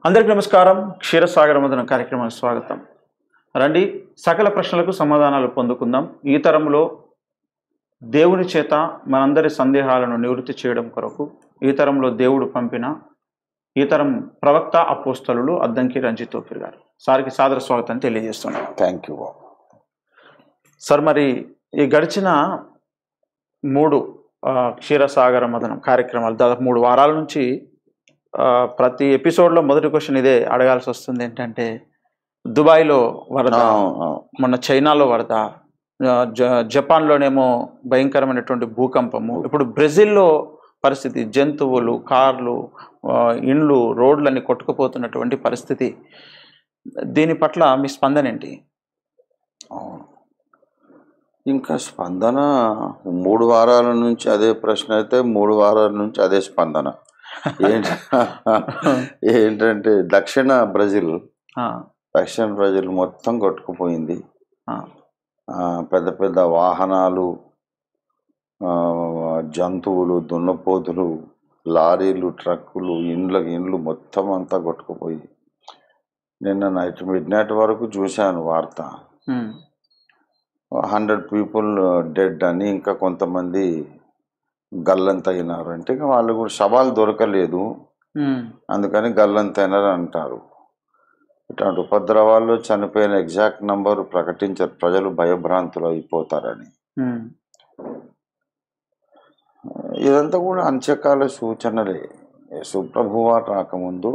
అందరికీ నమస్కారం. క్షీరసాగర మదన కార్యక్రమానికి స్వాగతం. రండి, సకల ప్రశ్నలకు సమాధానాలు పొందుకుందాం. ఈ తరంలో దేవుని చేత మనందరి సందేహాలను నివృత్తి చేయడం కొరకు ఈ తరంలో దేవుడు పంపిన ఈ తరం ప్రవక్త అపోస్తలులు అద్దంకి రంజిత్ తోఫీర్ గారు సార్కి సాదర స్వాగతం తెలియజేస్తున్నాను. థ్యాంక్ యూ సార్, మరి ఈ గడిచిన 3 క్షీరసాగర మదనం కార్యక్రమాలు దాదాపు 3 వారాల నుంచి ప్రతి ఎపిసోడ్లో మొదటి క్వశ్చన్ ఇదే అడగాల్సి వస్తుంది. ఏంటంటే దుబాయ్లో వరద, మొన్న చైనాలో వరద, జపాన్లోనేమో భయంకరమైనటువంటి భూకంపము, ఇప్పుడు బ్రెజిల్లో పరిస్థితి, జంతువులు, కార్లు, ఇండ్లు, రోడ్లన్నీ కొట్టుకుపోతున్నటువంటి పరిస్థితి. దీని పట్ల మీ స్పందన ఏంటి? ఇంకా స్పందన 3 వారాల నుంచి అదే ప్రశ్న అయితే 3 వారాల నుంచి అదే స్పందన. ఏంటంటే దక్షిణ బ్రెజిల్ మొత్తం కొట్టుకుపోయింది. పెద్ద పెద్ద వాహనాలు, జంతువులు, దున్నపోతులు, లారీలు, ట్రక్కులు, ఇండ్లు మొత్తం అంతా కొట్టుకుపోయి నిన్న మిడ్ నైట్ వరకు చూశాను వార్త. 100 పీపుల్ డెడ్ అని, ఇంకా కొంతమంది గల్లంత అయినారు. అంటే వాళ్ళు కూడా శవాలు దొరకలేదు, అందుకని గల్లంత అయినారు అంటారు. ఇట్లాంటి ఉపద్రవాల్లో చనిపోయిన ఎగ్జాక్ట్ నంబర్ ప్రకటించారు, ప్రజలు భయభ్రాంతులు అయిపోతారని. ఇదంతా కూడా అంత్యకాల సూచనలే. సుప్రభువా రాకముందు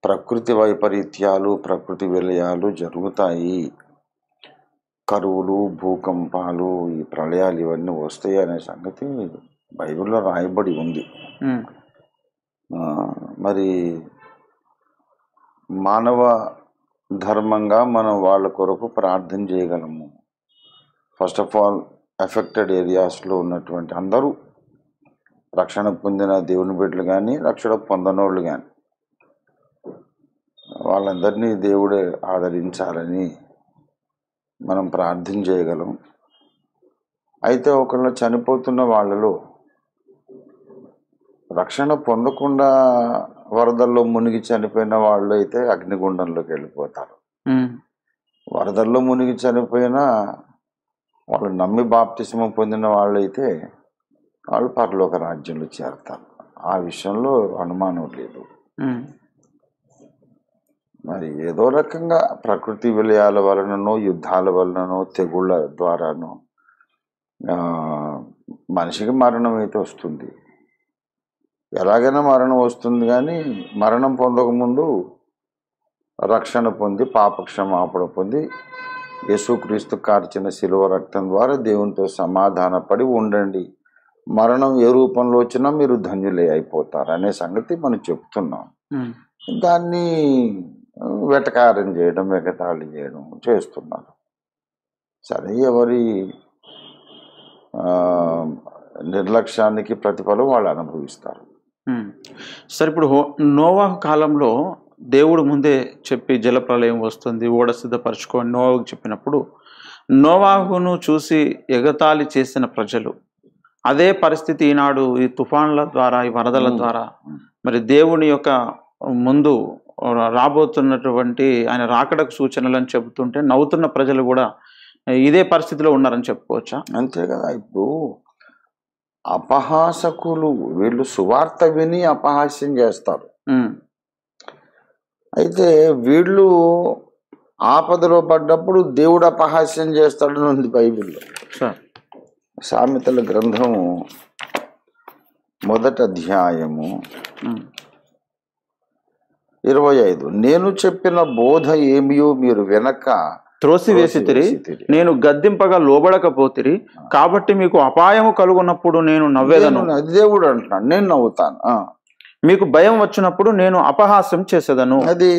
ప్రకృతి వైపరీత్యాలు, ప్రకృతి విలయాలు జరుగుతాయి. కరువులు, భూకంపాలు, ఈ ప్రళయాలు ఇవన్నీ వస్తాయి అనే సంగతి బైబిల్లో రాయబడి ఉంది. మరి మానవ ధర్మంగా మనం వాళ్ళ కొరకు ప్రార్థన చేయగలము. ఫస్ట్ ఆఫ్ ఆల్ ఎఫెక్టెడ్ ఏరియాస్లో ఉన్నటువంటి అందరూ, రక్షణ పొందిన దేవుని బిడ్డలు కానీ రక్షణ పొందనోళ్ళు కానీ, వాళ్ళందరినీ దేవుడే ఆదరించాలని మనం ప్రార్థన చేయగలం. అయితే ఒకళ్ళు చనిపోతున్న వాళ్ళలో రక్షణ పొందకుండా వరదల్లో మునిగి చనిపోయిన వాళ్ళు అయితే అగ్నిగుండంలోకి వెళ్ళిపోతారు. వరదల్లో మునిగి చనిపోయినా వాళ్ళు నమ్మి బాప్తిస్మం పొందిన వాళ్ళు అయితే వాళ్ళు పరలోక రాజ్యంలో చేరతారు. ఆ విషయంలో అనుమానం లేదు. మరి ఏదో రకంగా ప్రకృతి విలయాల వలననో, యుద్ధాల వలననో, తెగుళ్ళ ద్వారానో మనిషికి మరణం అయితే వస్తుంది. ఎలాగైనా మరణం వస్తుంది, కానీ మరణం పొందకముందు రక్షణ పొంది, పాపక్షమాపణ పొంది, యేసుక్రీస్తు కార్చిన శిలువ రక్తం ద్వారా దేవునితో సమాధానపడి ఉండండి. మరణం ఏ రూపంలో వచ్చినా మీరు ధన్యులే అయిపోతారు అనే సంగతి మనం చెప్తున్నాం. దాన్ని వెటకారం చేయడం, ఎగతాళి చేయడం చేస్తున్నారు. సరే, ఎవరి నిర్లక్ష్యానికి ప్రతిఫలం వాళ్ళు అనుభవిస్తారు. సరే, ఇప్పుడు నోవాహు కాలంలో దేవుడు ముందే చెప్పి జలప్రలయం వస్తుంది, ఓడ సిద్ధపరచుకొని నోవాహుకు చెప్పినప్పుడు నోవాహును చూసి ఎగతాళి చేసిన ప్రజలు, అదే పరిస్థితి ఈనాడు ఈ తుఫాన్ల ద్వారా, ఈ వరదల ద్వారా, మరి దేవుని యొక్క ముందు రాబోతున్నటువంటి ఆయన రాకడకు సూచనలను చెబుతుంటే నవ్వుతున్న ప్రజలు కూడా ఇదే పరిస్థితిలో ఉన్నారని చెప్పుకోవచ్చా? అంతే కదా. ఇప్పుడు అపహాసకులు వీళ్ళు సువార్త విని అపహాస్యం చేస్తారు. అయితే వీళ్ళు ఆపదలో పడ్డప్పుడు దేవుడు అపహాస్యం చేస్తాడని ఉంది బైబిల్లో. సామెతల గ్రంథము 1వ అధ్యాయము 25. నేను చెప్పిన బోధ ఏమియో మీరు వెనక త్రోసివేసితిరి, నేను గద్దింపగా లోబడకపోతిరి, కాబట్టి మీకు అపాయము కలుగున్నప్పుడు నేను నవ్వేదను. దేవుడు అంటున్నాడు, నేను నవ్వుతాను. మీకు భయం వచ్చినప్పుడు నేను అపహాస్యం చేసేదను. అది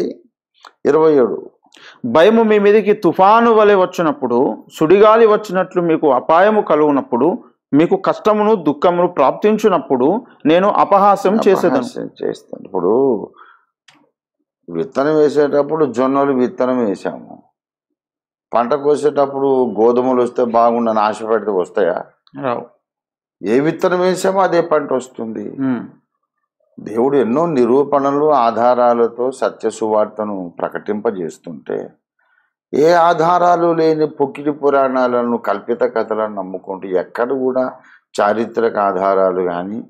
27. భయము మీ మీదకి తుఫాను వలె వచ్చినప్పుడు, సుడిగాలి వచ్చినట్లు మీకు అపాయము కలుగునప్పుడు, మీకు కష్టమును దుఃఖమును ప్రాప్తించినప్పుడు నేను అపహాస్యం చేసేదను. చేస్తాను. ఇప్పుడు విత్తనం వేసేటప్పుడు జొన్నలు విత్తనం వేసాము, పంట కోసేటప్పుడు గోధుమలు వస్తే బాగుండని ఆశ పెడితే వస్తాయా? రావు. ఏ విత్తనం వేసామో అదే పంట వస్తుంది. దేవుడు ఎన్నో నిరూపణలు ఆధారాలతో సత్య సువార్తను ప్రకటింపజేస్తుంటే ఏ ఆధారాలు లేని పొక్కిడి పురాణాలను కల్పిత కథలను నమ్ముకుంటూ ఎక్కడ కూడా చారిత్రక ఆధారాలు కానీ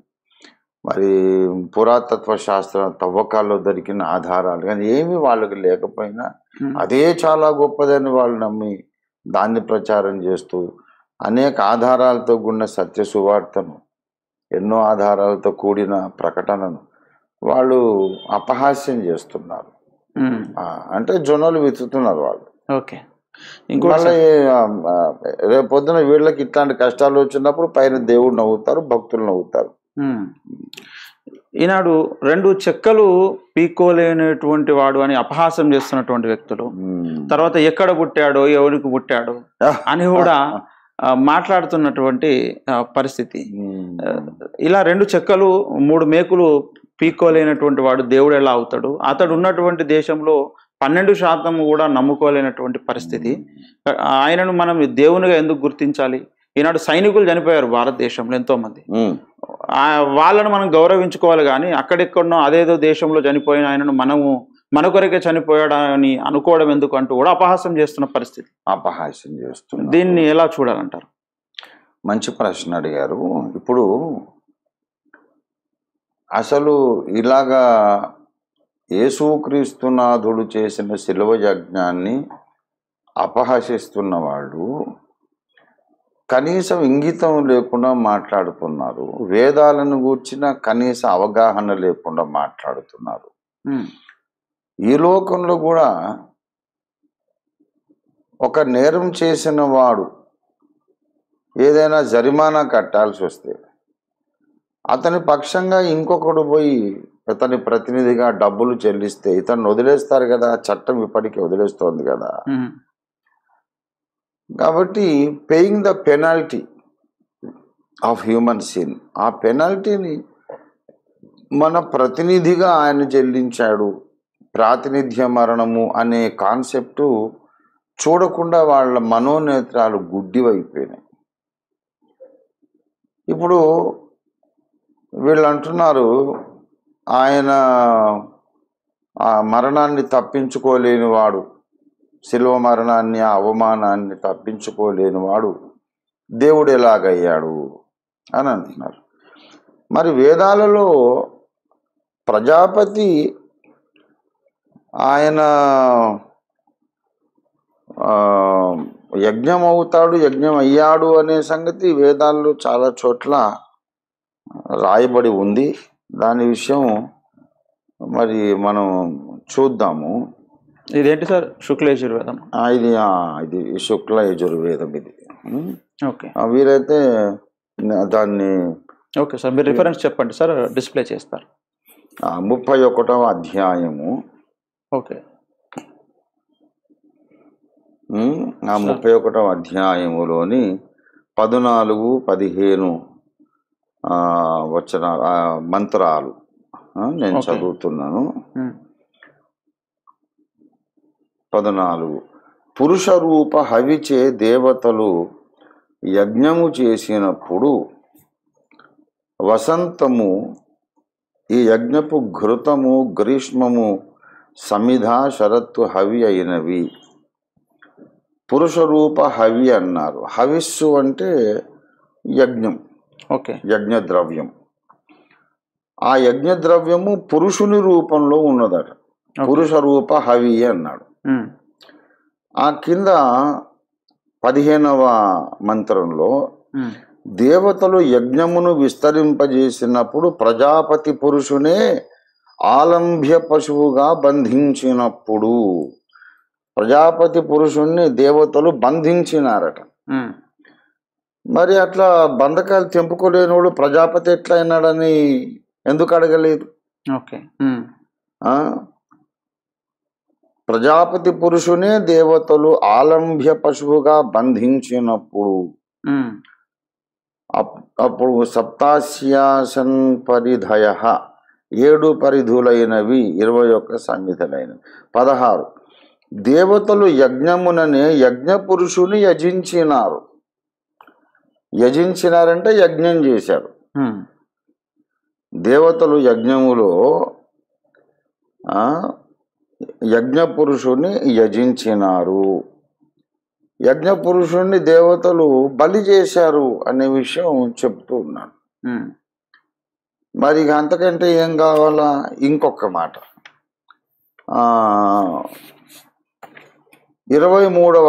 మరి పురాతత్వ శాస్త్ర తవ్వకాల్లో దొరికిన ఆధారాలు కానీ ఏమి వాళ్ళకి లేకపోయినా అదే చాలా గొప్పదని వాళ్ళు నమ్మి దాన్ని ప్రచారం చేస్తూ అనేక ఆధారాలతో కూడిన సత్య సువార్తను, ఎన్నో ఆధారాలతో కూడిన ప్రకటనను వాళ్ళు అపహాస్యం చేస్తున్నారు. అంటే జొన్నలు విత్తుతున్నారు వాళ్ళు. ఓకే. మళ్ళీ రేపు పొద్దున వీళ్ళకి ఇట్లాంటి కష్టాలు వచ్చినప్పుడు పైన దేవుడు నవ్వుతారు, భక్తులు నవ్వుతారు. ఈనాడు 2 చెక్కలు పీక్కోలేనటువంటి వాడు అని అపహాసం చేస్తున్నటువంటి వ్యక్తులు, తర్వాత ఎక్కడ పుట్టాడో ఎవరికి పుట్టాడో అని కూడా మాట్లాడుతున్నటువంటి పరిస్థితి. ఇలా 2 చెక్కలు 3 మేకులు పీక్కోలేనటువంటి వాడు దేవుడు ఎలా అవుతాడు? అతడు ఉన్నటువంటి దేశంలో 12% కూడా నమ్ముకోలేనటువంటి పరిస్థితి. ఆయనను మనం దేవునిగా ఎందుకు గుర్తించాలి? ఈనాడు సైనికులు చనిపోయారు భారతదేశంలో ఎంతో మంది. వాళ్ళను మనం గౌరవించుకోవాలి కానీ అక్కడెక్కడనో అదేదో దేశంలో చనిపోయిన ఆయనను మనము మన కొరకే చనిపోయాడని అనుకోవడం ఎందుకు అంటూ కూడా అపహాస్యం చేస్తున్న పరిస్థితి. అపహాస్యం చేస్తున్నారు. దీన్ని ఎలా చూడాలంటారు? మంచి ప్రశ్న అడిగారు. ఇప్పుడు అసలు ఇలాగా యేసుక్రీస్తునాథుడు చేసిన శిలువ యజ్ఞాన్ని అపహసిస్తున్న వాళ్ళు కనీసం ఇంగితం లేకుండా మాట్లాడుతున్నారు. వేదాలను గూర్చిన కనీస అవగాహన లేకుండా మాట్లాడుతున్నారు. ఈ లోకంలో కూడా ఒక నేరం చేసిన వాడు ఏదైనా జరిమానా కట్టాల్సి వస్తే అతని పక్షంగా ఇంకొకడు పోయి అతని ప్రతినిధిగా డబ్బులు చెల్లిస్తే ఇతను వదిలేస్తారు కదా. చట్టం ఇప్పటికీ వదిలేస్తోంది కదా. కాబట్టి paying the penalty of human sin, ఆ పెనాల్టీని మన ప్రతినిధిగా ఆయన చెల్లించాడు. ప్రాతినిధ్య మరణము అనే కాన్సెప్టు చూడకుండా వాళ్ళ మనోనేత్రాలు గుడ్డివైపోయినాయి. ఇప్పుడు వీళ్ళు అంటున్నారు ఆయన ఆ మరణాన్ని తప్పించుకోలేని వాడు, శిలువ మరణాన్ని, ఆ అవమానాన్ని తప్పించుకోలేని వాడు దేవుడు ఎలాగయ్యాడు అని అంటున్నారు. మరి వేదాలలో ప్రజాపతి ఆయన యజ్ఞం అవుతాడు, యజ్ఞం అయ్యాడు అనే సంగతి వేదాల్లో చాలా చోట్ల రాయబడి ఉంది. దాని విషయం మరి మనం చూద్దాము. ఇదేంటి సార్? శుక్ల యజుర్వేదం. ఇది శుక్ల యజుర్వేదం ఇది. ఓకే. వీరైతే దాన్ని ఓకే సార్, మీరు రిఫరెన్స్ చెప్పండి సార్, డిస్ప్లే చేస్తారు. 31వ అధ్యాయము. ఓకే. 31వ అధ్యాయములోని 14, 15 వచన మంత్రాలు నేను చదువుతున్నాను. 14 పురుష రూప హవిచే దేవతలు యజ్ఞము చేసినప్పుడు వసంతము, ఈ యజ్ఞపు ఘృతము, గ్రీష్మము, సమిధ, శరత్తు హవి అయినవి. పురుష రూప హవి అన్నారు. హవిస్సు అంటే యజ్ఞం, యజ్ఞద్రవ్యం. ఆ యజ్ఞద్రవ్యము పురుషుని రూపంలో ఉన్నదట. పురుష రూప హవి అన్నాడు. ఆ కింద 15వ మంత్రంలో దేవతలు యజ్ఞమును విస్తరింపజేసినప్పుడు ప్రజాపతి పురుషునే ఆలంభ్య పశువుగా బంధించినప్పుడు, ప్రజాపతి పురుషుణ్ణి దేవతలు బంధించినారట. మరి అట్లా బంధకాలు తెంపుకోలేనివాడు ప్రజాపతి ఎట్లా అయినాడని ఎందుకు అడగలేదు? ప్రజాపతి పురుషునే దేవతలు ఆలంభ్య పశువుగా బంధించినప్పుడు అప్పుడు సప్తాస్యాసన్ పరిధయ 7 పరిధులైనవి, 21 సంహితలైనవి. 16 దేవతలు యజ్ఞముననే యజ్ఞ పురుషుని యజించినారు. యజించినారంటే యజ్ఞం చేశారు. దేవతలు యజ్ఞములో యజ్ఞ పురుషుని యజించినారు. యజ్ఞ పురుషుణ్ణి దేవతలు బలి చేశారు అనే విషయం చెప్తూ ఉన్నాను. మరి అంతకంటే ఏం కావాలా? ఇంకొక మాట, 23వ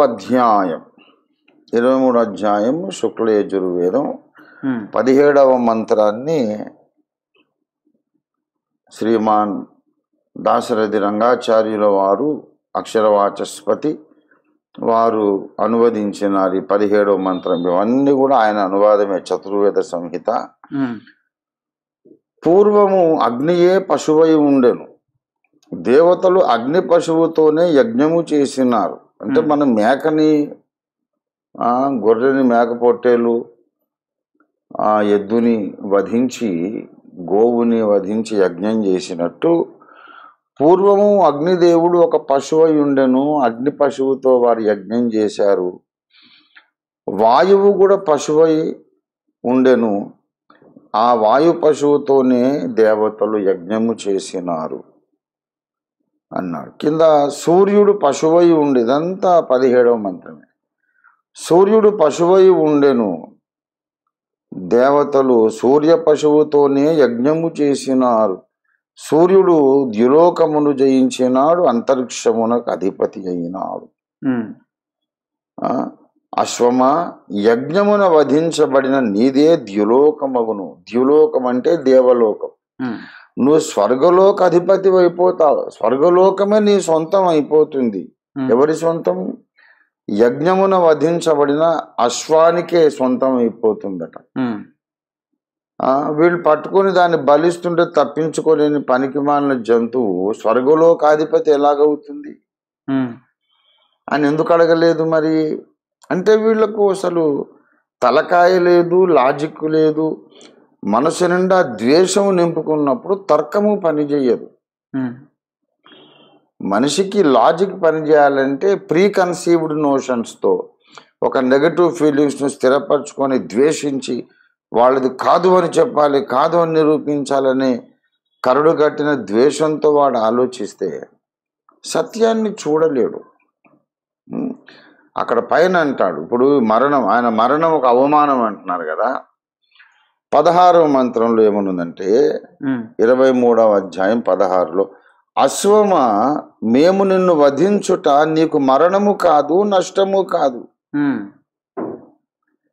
అధ్యాయం శుక్ల యజుర్వేదం 17వ మంత్రాన్ని శ్రీమాన్ దాశరథి రంగాచార్యుల వారు అక్షరవాచస్పతి వారు అనువదించినారు. ఈ 17వ మంత్రం ఇవన్నీ కూడా ఆయన అనువాదమే, చతుర్వేద సంహిత. పూర్వము అగ్నియే పశువై ఉండెను. దేవతలు అగ్ని పశువుతోనే యజ్ఞము చేసినారు. అంటే మనం మేకని, గొర్రెని, మేక పొట్టేలు, ఎద్దుని వధించి, గోవుని వధించి యజ్ఞం చేసినట్టు పూర్వము అగ్నిదేవుడు ఒక పశువై ఉండెను. అగ్ని పశువుతో వారు యజ్ఞం చేశారు. వాయువు కూడా పశువై ఉండెను. ఆ వాయు పశువుతోనే దేవతలు యజ్ఞము చేసినారు అన్నాడు. కింద సూర్యుడు పశువై ఉండి, ఇదంతా 17వ మంత్రమే. సూర్యుడు పశువై ఉండెను. దేవతలు సూర్య పశువుతోనే యజ్ఞము చేసినారు. సూర్యుడు ద్యులోకమును జయించినాడు, అంతరిక్షమునకు అధిపతి అయినాడు. అశ్వమ, యజ్ఞమున వధించబడిన నీదే ద్యులోకమగును. ద్యులోకం అంటే దేవలోకం. నువ్వు స్వర్గలోక అధిపతి అయిపోతావు. స్వర్గలోకమే నీ సొంతం అయిపోతుంది. ఎవరి సొంతం? యజ్ఞమున వధించబడిన అశ్వానికే సొంతం అయిపోతుందట. వీళ్ళు పట్టుకుని దాన్ని బలిస్తుంటే తప్పించుకోలేని పనికిమాలిన జంతువు స్వర్గలోకాధిపతి ఎలాగవుతుంది అని ఎందుకు అడగలేదు మరి? అంటే వీళ్లకు అసలు తలకాయ లేదు, లాజిక్ లేదు. మనసు నిండా ద్వేషము నింపుకున్నప్పుడు తర్కము పనిచేయదు. మనిషికి లాజిక్ పనిచేయాలంటే ప్రీ కన్సీవ్డ్ నోషన్స్తో ఒక నెగటివ్ ఫీలింగ్స్ను స్థిరపరచుకొని ద్వేషించి వాళ్ళది కాదు అని చెప్పాలి, కాదు అని నిరూపించాలనే కరడు కట్టిన ద్వేషంతో వాడు ఆలోచిస్తే సత్యాన్ని చూడలేడు. అక్కడ పైన అంటాడు, ఇప్పుడు మరణం, ఆయన మరణం ఒక అవమానం అంటున్నారు కదా. 16వ మంత్రంలో ఏమనుందంటే 23వ అధ్యాయం 16లో, అశ్వమ, మేము నిన్ను వధించుట నీకు మరణము కాదు, నష్టము కాదు.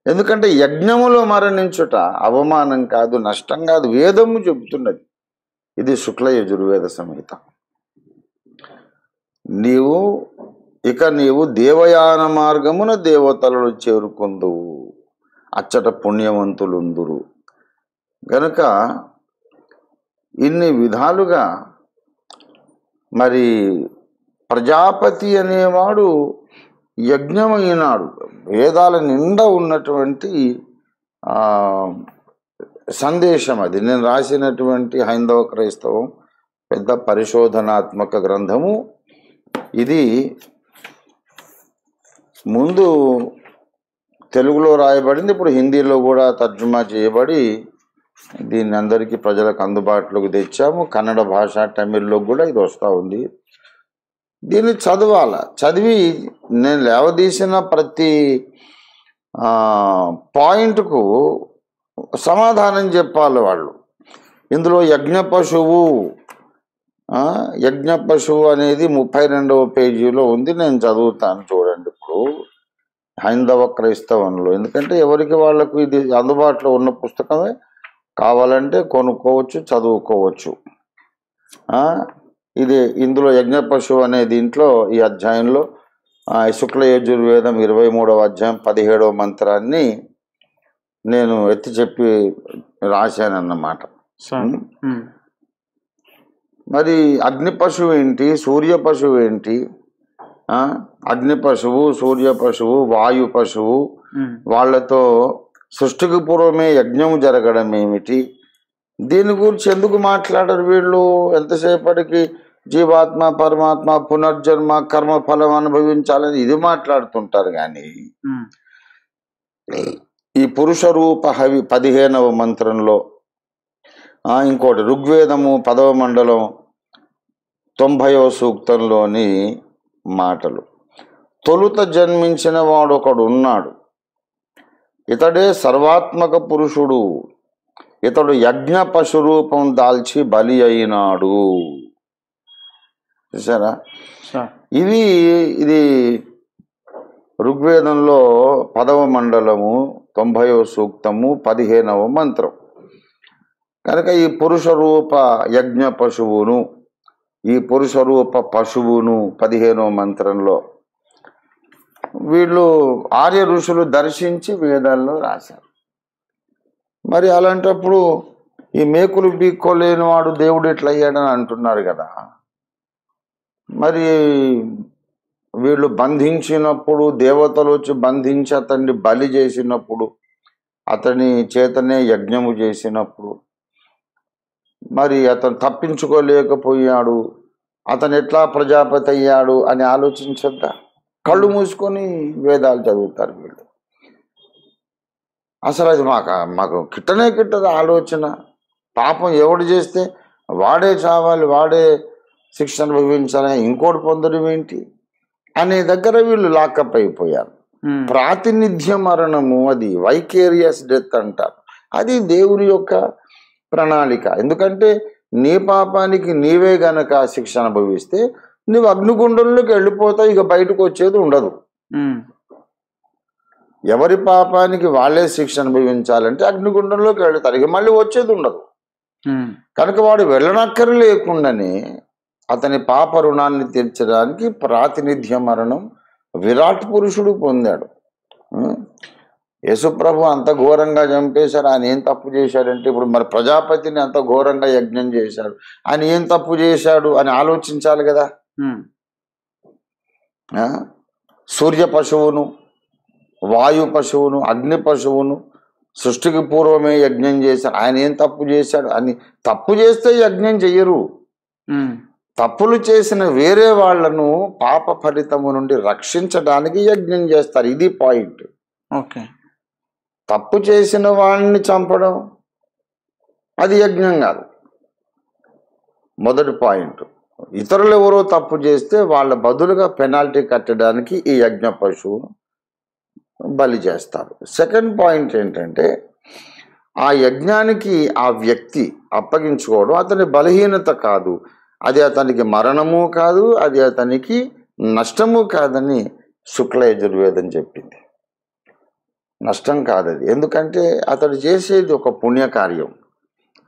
ఎందుకంటే యజ్ఞములో మరణించుట అవమానం కాదు, నష్టం కాదు. వేదము చెబుతున్నది. ఇది శుక్ల యజుర్వేద సంహిత. నీవు దేవయాన మార్గమున దేవతలను చేరుకుందువు, అచ్చట పుణ్యవంతులుందురు. గనుక ఇన్ని విధాలుగా మరి ప్రజాపతి అనేవాడు యజ్ఞమైనాడు. వేదాల నిండా ఉన్నటువంటి సందేశం అది. నేను రాసినటువంటి హైందవ క్రైస్తవం పెద్ద పరిశోధనాత్మక గ్రంథము ఇది. ముందు తెలుగులో రాయబడింది, ఇప్పుడు హిందీలో కూడా తర్జుమా చేయబడి దీన్ని అందరికీ ప్రజలకు అందుబాటులోకి తెచ్చాము. కన్నడ భాష, తమిళ్లో కూడా ఇది వస్తూ ఉంది. దీన్ని చదవాల. చదివి నేను లేవదీసిన ప్రతి పాయింట్కు సమాధానం చెప్పాలి వాళ్ళు. ఇందులో యజ్ఞ పశువు అనేది 32వ పేజీలో ఉంది. నేను చదువుతాను చూడండి. ఇప్పుడు హైందవ క్రైస్తవంలో, ఎందుకంటే ఎవరికి వాళ్ళకు ఇది అందుబాటులో ఉన్న పుస్తకమే, కావాలంటే కొనుక్కోవచ్చు, చదువుకోవచ్చు. ఇందులో యజ్ఞ పశువు అనే దీంట్లో ఈ అధ్యాయంలో శుక్ల యజుర్వేదం 23వ అధ్యాయం 17వ మంత్రాన్ని నేను ఎత్తి చెప్పి రాశానన్నమాట. మరి అగ్ని పశువు ఏంటి, సూర్య పశువు ఏంటి? అగ్ని పశువు, సూర్య పశువు, వాయు పశువు, వాళ్లతో సృష్టికి పూర్వమే యజ్ఞము జరగడం ఏమిటి? దీని గురించి ఎందుకు మాట్లాడరు వీళ్ళు? ఎంతసేపటికి జీవాత్మ, పరమాత్మ, పునర్జన్మ, కర్మఫలం అనుభవించాలని ఇది మాట్లాడుతుంటారు. కానీ ఈ పురుష రూప హవి 15వ మంత్రంలో ఇంకోటి ఋగ్వేదము 10వ మండలం 90వ సూక్తంలోని మాటలు. తొలుత జన్మించిన వాడు ఒకడు ఉన్నాడు, ఇతడే సర్వాత్మక పురుషుడు, ఇతడు యజ్ఞ పశురూపం దాల్చి బలి అయినాడు. చూసారా? ఇది ఋగ్వేదంలో 10వ మండలము 90వ సూక్తము 15వ మంత్రం. కనుక ఈ పురుష రూప యజ్ఞ పశువును, ఈ పురుష రూప పశువును 15వ మంత్రంలో వీళ్ళు ఆర్య ఋషులు దర్శించి వేదాల్లో రాశారు. మరి అలాంటప్పుడు ఈ మేకులు బీక్కోలేని వాడు దేవుడు ఎట్లయ్యాడని అంటున్నారు కదా. మరి వీళ్ళు బంధించినప్పుడు, దేవతలు వచ్చి బంధించి అతన్ని బలి చేసినప్పుడు, అతని చేతనే యజ్ఞము చేసినప్పుడు మరి అతను తప్పించుకోలేకపోయాడు, అతను ఎట్లా ప్రజాపతి అయ్యాడు అని ఆలోచించద్దా? కళ్ళు మూసుకొని వేదాలు చదువుతారు వీళ్ళు. అసలు అది మాకు కిట్టదు ఆలోచన. పాపం ఎవడు చేస్తే వాడే చావాలి, వాడే శిక్ష అనుభవించాలి, ఇంకోటి పొందడం ఏంటి అనే దగ్గర వీళ్ళు లాకప్ అయిపోయారు. ప్రాతినిధ్య మరణము, అది వైకేరియస్ డెత్ అంటారు. అది దేవుని యొక్క ప్రణాళిక. ఎందుకంటే నీ పాపానికి నీవే గనక శిక్ష అనుభవిస్తే నువ్వు అగ్నిగుండంలోకి వెళ్ళిపోతావు, ఇక బయటకు వచ్చేది ఉండదు. ఎవరి పాపానికి వాళ్ళే శిక్ష అనుభవించాలంటే అగ్నిగుండంలోకి వెళతారు, ఇక మళ్ళీ వచ్చేది ఉండదు. కనుక వాడు వెళ్ళనక్కర లేకుండానే అతని పాప రుణాన్ని తీర్చడానికి ప్రాతినిధ్య మరణం విరాట్ పురుషుడు పొందాడు. యేసుప్రభు అంత ఘోరంగా చంపేశాడు. ఆయన ఏం తప్పు చేశాడంటే, ఇప్పుడు మరి ప్రజాపతిని అంత ఘోరంగా యజ్ఞం చేశాడు, ఆయన ఏం తప్పు చేశాడు అని ఆలోచించాలి కదా. సూర్య పశువును, వాయు పశువును, అగ్ని పశువును సృష్టికి పూర్వమే యజ్ఞం చేశాడు, ఆయన ఏం తప్పు చేశాడు అని. తప్పు చేస్తే యజ్ఞం చెయ్యరు, తప్పులు చేసిన వేరే వాళ్లను పాప ఫలితము నుండి రక్షించడానికి యజ్ఞం చేస్తారు. ఇది పాయింట్. ఓకే, తప్పు చేసిన వాడిని చంపడం అది యజ్ఞం కాదు. మొదటి పాయింట్. ఇతరులు ఎవరో తప్పు చేస్తే వాళ్ళ బదులుగా పెనాల్టీ కట్టడానికి ఈ యజ్ఞ పశువును బలి చేస్తారు. సెకండ్ పాయింట్ ఏంటంటే, ఆ యజ్ఞానికి ఆ వ్యక్తి అప్పగించుకోవడం అతని బలహీనత కాదు, అది అతనికి మరణము కాదు, అది అతనికి నష్టము కాదని శుక్ల యజుర్వేదం చెప్పింది. నష్టం కాదది. ఎందుకంటే అతడు చేసేది ఒక పుణ్యకార్యం.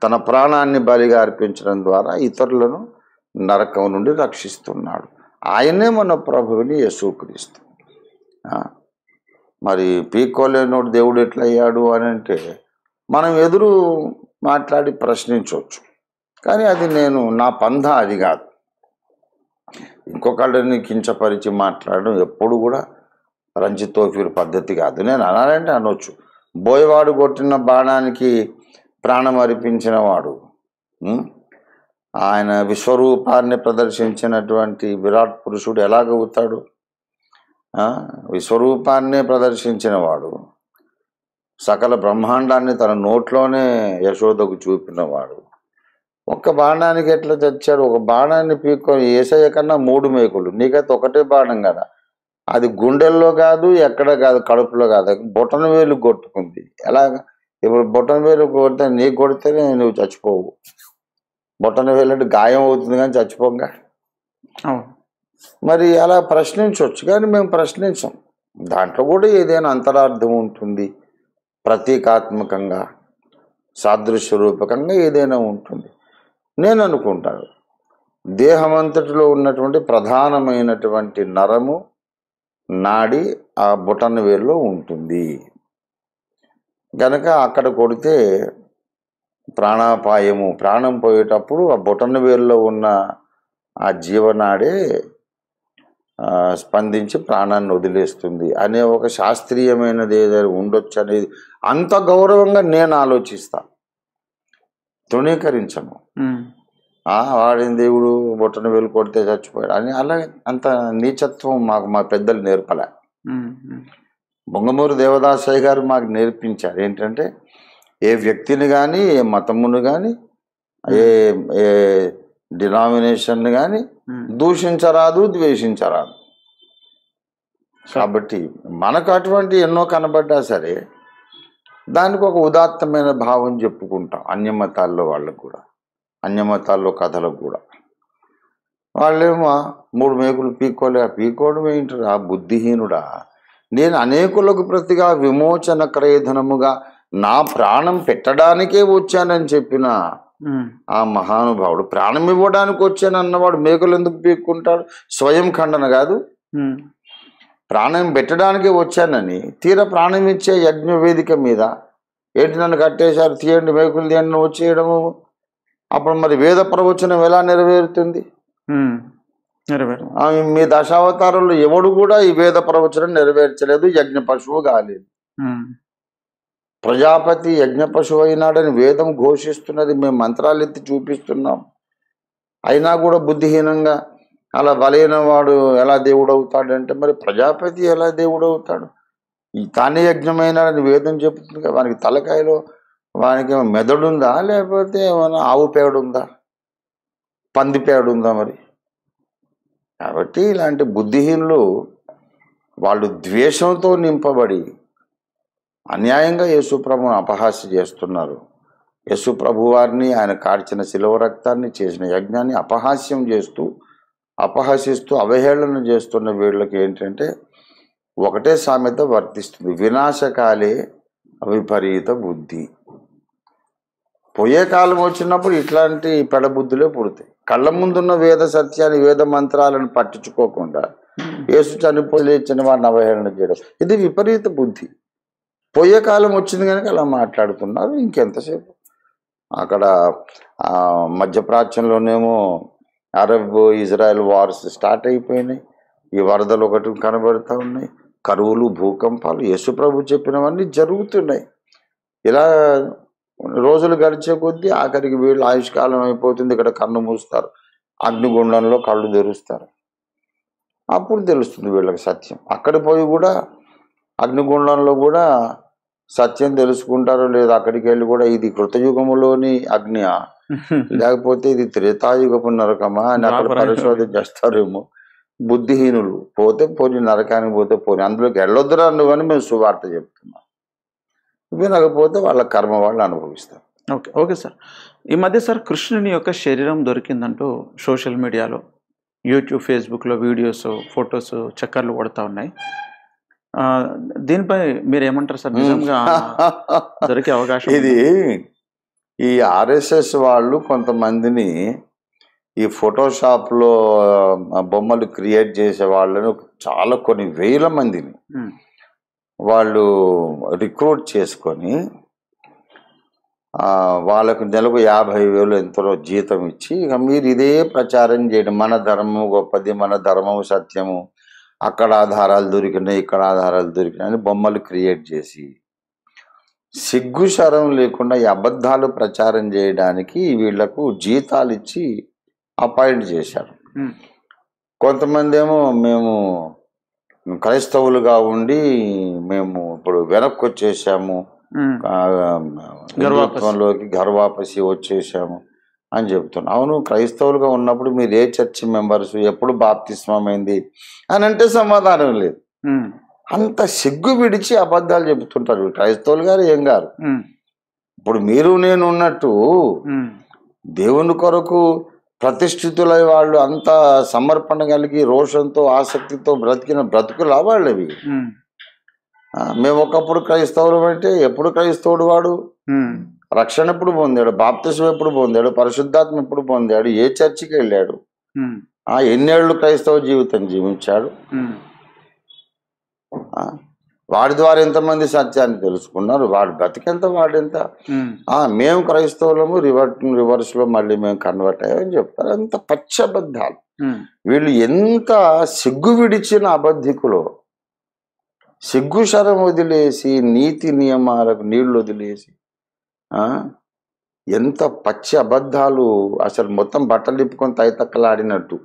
తన ప్రాణాన్ని బలిగా అర్పించడం ద్వారా ఇతరులను నరకం నుండి రక్షిస్తున్నాడు. ఆయనే మన ప్రభువుని యేసుక్రీస్తు. మరి పీక్కోలేనోడు దేవుడు ఎట్లయ్యాడు అని అంటే మనం ఎదురు మాట్లాడి ప్రశ్నించవచ్చు, కానీ అది నా పంధ అది కాదు. ఇంకొకళ్ళని కించపరిచి మాట్లాడడం ఎప్పుడు కూడా రంజితోఫీర్ పద్ధతి కాదు. నేను అనాలంటే అనొచ్చు. బోయవాడు కొట్టిన బాణానికి ప్రాణం అర్పించిన వాడు, ఆయన విశ్వరూపాన్ని ప్రదర్శించినటువంటి విరాట్ పురుషుడు ఎలాగవుతాడు? విశ్వరూపాన్నే ప్రదర్శించిన వాడు, సకల బ్రహ్మాండాన్ని తన నోట్లోనే యశోదకు చూపినవాడు ఒక్క బాణానికి ఎట్లా చచ్చాడు? ఒక బాణాన్ని పీక్కొని ఏసయ్య కన్నా 3 మేకులు, నీకైతే ఒకటే బాణం కదా. అది గుండెల్లో కాదు, ఎక్కడ కాదు, కడుపులో కాదు, బొటన వేలు కొట్టుకుంది. ఎలాగా? ఇప్పుడు బొటన వేలు కొడితే నీకు కొడితేనే నువ్వు చచ్చిపోవు. బొటన వేలు అంటే గాయం అవుతుంది కానీ చచ్చిపోగా. మరి అలా ప్రశ్నించవచ్చు, కానీ మేము ప్రశ్నించాం. దాంట్లో కూడా ఏదైనా అంతరార్థం ఉంటుంది, ప్రతీకాత్మకంగా సాదృశ్య రూపకంగా ఏదైనా ఉంటుంది. నేను అనుకుంటాను దేహమంతటిలో ఉన్నటువంటి ప్రధానమైనటువంటి నరము నాడి ఆ బొటన వేలులో ఉంటుంది గనక అక్కడ కొడితే ప్రాణాపాయము, ప్రాణం పోయేటప్పుడు ఆ బొటన వేలులో ఉన్న ఆ జీవనాడే స్పందించి ప్రాణాన్ని వదిలేస్తుంది అనే ఒక శాస్త్రీయమైనది ఏదైనా ఉండొచ్చు అనేది అంత గౌరవంగా నేను ఆలోచిస్తాను, తృణీకరించను. వాడిన దేవుడు బొట్టన వేలు కొడితే చచ్చిపోయాడు అని అలాగే అంత నీచత్వం మా పెద్దలు నేర్పలే. బొంగమూరు దేవదాసయ్య గారు మాకు నేర్పించారు ఏంటంటే, ఏ వ్యక్తిని కానీ ఏ మతమును కానీ ఏ ఏ డినామినేషన్ కానీ దూషించరాదు, ద్వేషించరాదు. కాబట్టి మనకు అటువంటి ఎన్నో కనబడ్డా సరే దానికి ఒక ఉదాత్తమైన భావం చెప్పుకుంటాం. అన్యమతాల్లో వాళ్ళకు కూడా, అన్యమతాల్లో కథలకు కూడా వాళ్ళేమో 3 మేకులు పీకోవడం ఏంటరా బుద్ధిహీనుడా, నేను అనేకులకు ప్రతిగా విమోచన క్రయధనముగా నా ప్రాణం పెట్టడానికే వచ్చానని చెప్పిన ఆ మహానుభావుడు, ప్రాణం ఇవ్వడానికి వచ్చాను అన్నవాడు మేకులు ఎందుకు పీక్కుంటాడు? స్వయం ఖండన కాదు. ప్రాణం పెట్టడానికే వచ్చానని తీరా ప్రాణం ఇచ్చే యజ్ఞ వేదిక మీద ఏంటి నన్ను కట్టేశారు, తీయండి మేకులు తీయండి వచ్చేయడము. అప్పుడు మరి వేద ప్రవచనం ఎలా నెరవేరుతుంది? మీ దశావతారంలో ఎవడు కూడా ఈ వేద ప్రవచనం నెరవేర్చలేదు, యజ్ఞ పశువు కాలేదు. ప్రజాపతి యజ్ఞ పశువు అయినాడని వేదం ఘోషిస్తున్నది, మేము మంత్రాలు ఎత్తి చూపిస్తున్నాం. అయినా కూడా బుద్ధిహీనంగా అలా బలైన వాడు ఎలా దేవుడు అవుతాడంటే మరి ప్రజాపతి ఎలా దేవుడు అవుతాడు? తానే యజ్ఞమైనాడని వేదం చెప్తుంది కదా. వానికి తలకాయలో వానికి మెదడుందా, లేకపోతే ఏమైనా ఆవు పేడుందా, పంది పేడుందా? మరి కాబట్టి ఇలాంటి బుద్ధిహీనులు వాళ్ళు ద్వేషంతో నింపబడి అన్యాయంగా యేసుప్రభుని అపహాస్య చేస్తున్నారు. యేసుప్రభు వారిని, ఆయన కార్చిన శిలువ రక్తాన్ని, చేసిన యజ్ఞాన్ని అపహసిస్తూ అవహేళన చేస్తున్న వీళ్ళకి ఏంటంటే ఒకటే సామెత వర్తిస్తుంది, వినాశకాలే విపరీత బుద్ధి. పోయే కాలం వచ్చినప్పుడు ఇట్లాంటి పెడబుద్ధులే పుడతాయి. కళ్ళ ముందున్న వేద సత్యాన్ని, వేద మంత్రాలను పట్టించుకోకుండా యేసు చనిపోయి లేచిన వాడిని అవహేళన చేయడం, ఇది విపరీత బుద్ధి. పోయే కాలం వచ్చింది కనుక అలా మాట్లాడుతున్నారు. ఇంకెంతసేపు అక్కడ మధ్యప్రాచ్యంలోనేమో అరబ్ ఇజ్రాయెల్ వార్స్ స్టార్ట్ అయిపోయినాయి. ఈ వరదలు ఒకటి కనబడుతూ ఉన్నాయి, కరువులు, భూకంపాలు. యేసుప్రభు చెప్పినవన్నీ జరుగుతున్నాయి. ఇలా రోజులు గడిచే కొద్దీ ఆఖరికి వీళ్ళు ఆయుష్కాలం అయిపోతుంది. ఇక్కడ కన్ను మూస్తారు, అగ్నిగుండంలో కళ్ళు తెరుస్తారు. అప్పుడు తెలుస్తుంది వీళ్ళకి సత్యం. అక్కడ పోయి కూడా అగ్నిగుండంలో కూడా సత్యం తెలుసుకుంటారో లేదా, అక్కడికి వెళ్ళి కూడా ఇది కృతయుగములోని అగ్ని లేకపోతే ఇది త్రేతాయుగపు నరకమా అని అక్కడ పరిశోధన చేస్తారేమో. బుద్ధిహీనులు పోతే పోని, నరకానికి పోతే పోని, అందులోకి వెళ్ళొద్దురా నువ్వు అని మేము సువార్త చెప్తున్నాం. వినకపోతే వాళ్ళ కర్మ వాళ్ళు అనుభవిస్తారు. Okay sir. ఈ మధ్య సార్ కృష్ణుని యొక్క శరీరం దొరికిందంటూ సోషల్ మీడియాలో, యూట్యూబ్, ఫేస్బుక్లో వీడియోస్, ఫొటోస్ చక్కర్లు కొడతా ఉన్నాయి. దీనిపై మీరు ఏమంటారు సార్? నిజంగా దొరికే అవకాశం? ఇది ఈ ఆర్ఎస్ఎస్ వాళ్ళు కొంతమందిని ఈ ఫోటోషాప్లో బొమ్మలు క్రియేట్ చేసే వాళ్ళని చాలా కొన్ని వేల మందిని వాళ్ళు రిక్రూట్ చేసుకొని వాళ్ళకు నెలకు 50,000 ఎంతో జీతం ఇచ్చి ఇక మీరు ఇదే ప్రచారం చేయండి, మన ధర్మం గొప్పది, మన ధర్మం సత్యము, అక్కడ ఆధారాలు దొరికినాయి, ఇక్కడ ఆధారాలు దొరికినాయి అని బొమ్మలు క్రియేట్ చేసి సిగ్గు శరం లేకుండా ఈ అబద్ధాలు ప్రచారం చేయడానికి వీళ్లకు జీతాలు ఇచ్చి అపాయింట్ చేశారు. కొంతమంది ఏమో మేము క్రైస్తవులుగా ఉండి మేము ఇప్పుడు వెనక్కి వచ్చేసాము, గర్వాపసి వచ్చేసాము అని చెప్తున్నాను. అవును, క్రైస్తవులుగా ఉన్నప్పుడు మీరు ఏ చర్చి మెంబర్స్, ఎప్పుడు బాప్తిస్మమైంది అని అంటే సమాధానం లేదు. అంత సిగ్గు విడిచి అబద్ధాలు చెబుతుంటారు క్రైస్తవులు గారు, ఏం గారు. ఇప్పుడు మీరు నేను ఉన్నట్టు దేవుని కొరకు ప్రతిష్ఠితులై వాళ్ళు అంత సమర్పణ కలిగి రోషంతో ఆసక్తితో బ్రతికిన బ్రతుకులు వాళ్ళవి. మేము ఒకప్పుడు క్రైస్తవులు అంటే ఎప్పుడు క్రైస్తవుడు వాడు? రక్షణ ఎప్పుడు పొందాడు? బాప్తిసం ఎప్పుడు పొందాడు? పరిశుద్ధాత్మ ఎప్పుడు పొందాడు? ఏ చర్చికి వెళ్ళాడు? ఎన్నేళ్ళు క్రైస్తవ జీవితం జీవించాడు? వాడి ద్వారా ఎంతమంది సత్యాన్ని తెలుసుకున్నారు? వాడు బ్రతికెంత, వాడెంత? మేము క్రైస్తవులము, రివర్స్ లో మళ్ళీ మేము కన్వర్ట్ అయ్యామని చెప్తారు. అంత పచ్చబద్ధాలు. వీళ్ళు ఎంత సిగ్గు విడిచిన అబద్ధికులో, సిగ్గు శరం వదిలేసి నీతి నియమాలకు నీళ్లు వదిలేసి ఎంత పచ్చి అబద్ధాలు, అసలు మొత్తం బట్టలు తిప్పుకొని తైతక్కలాడినట్టు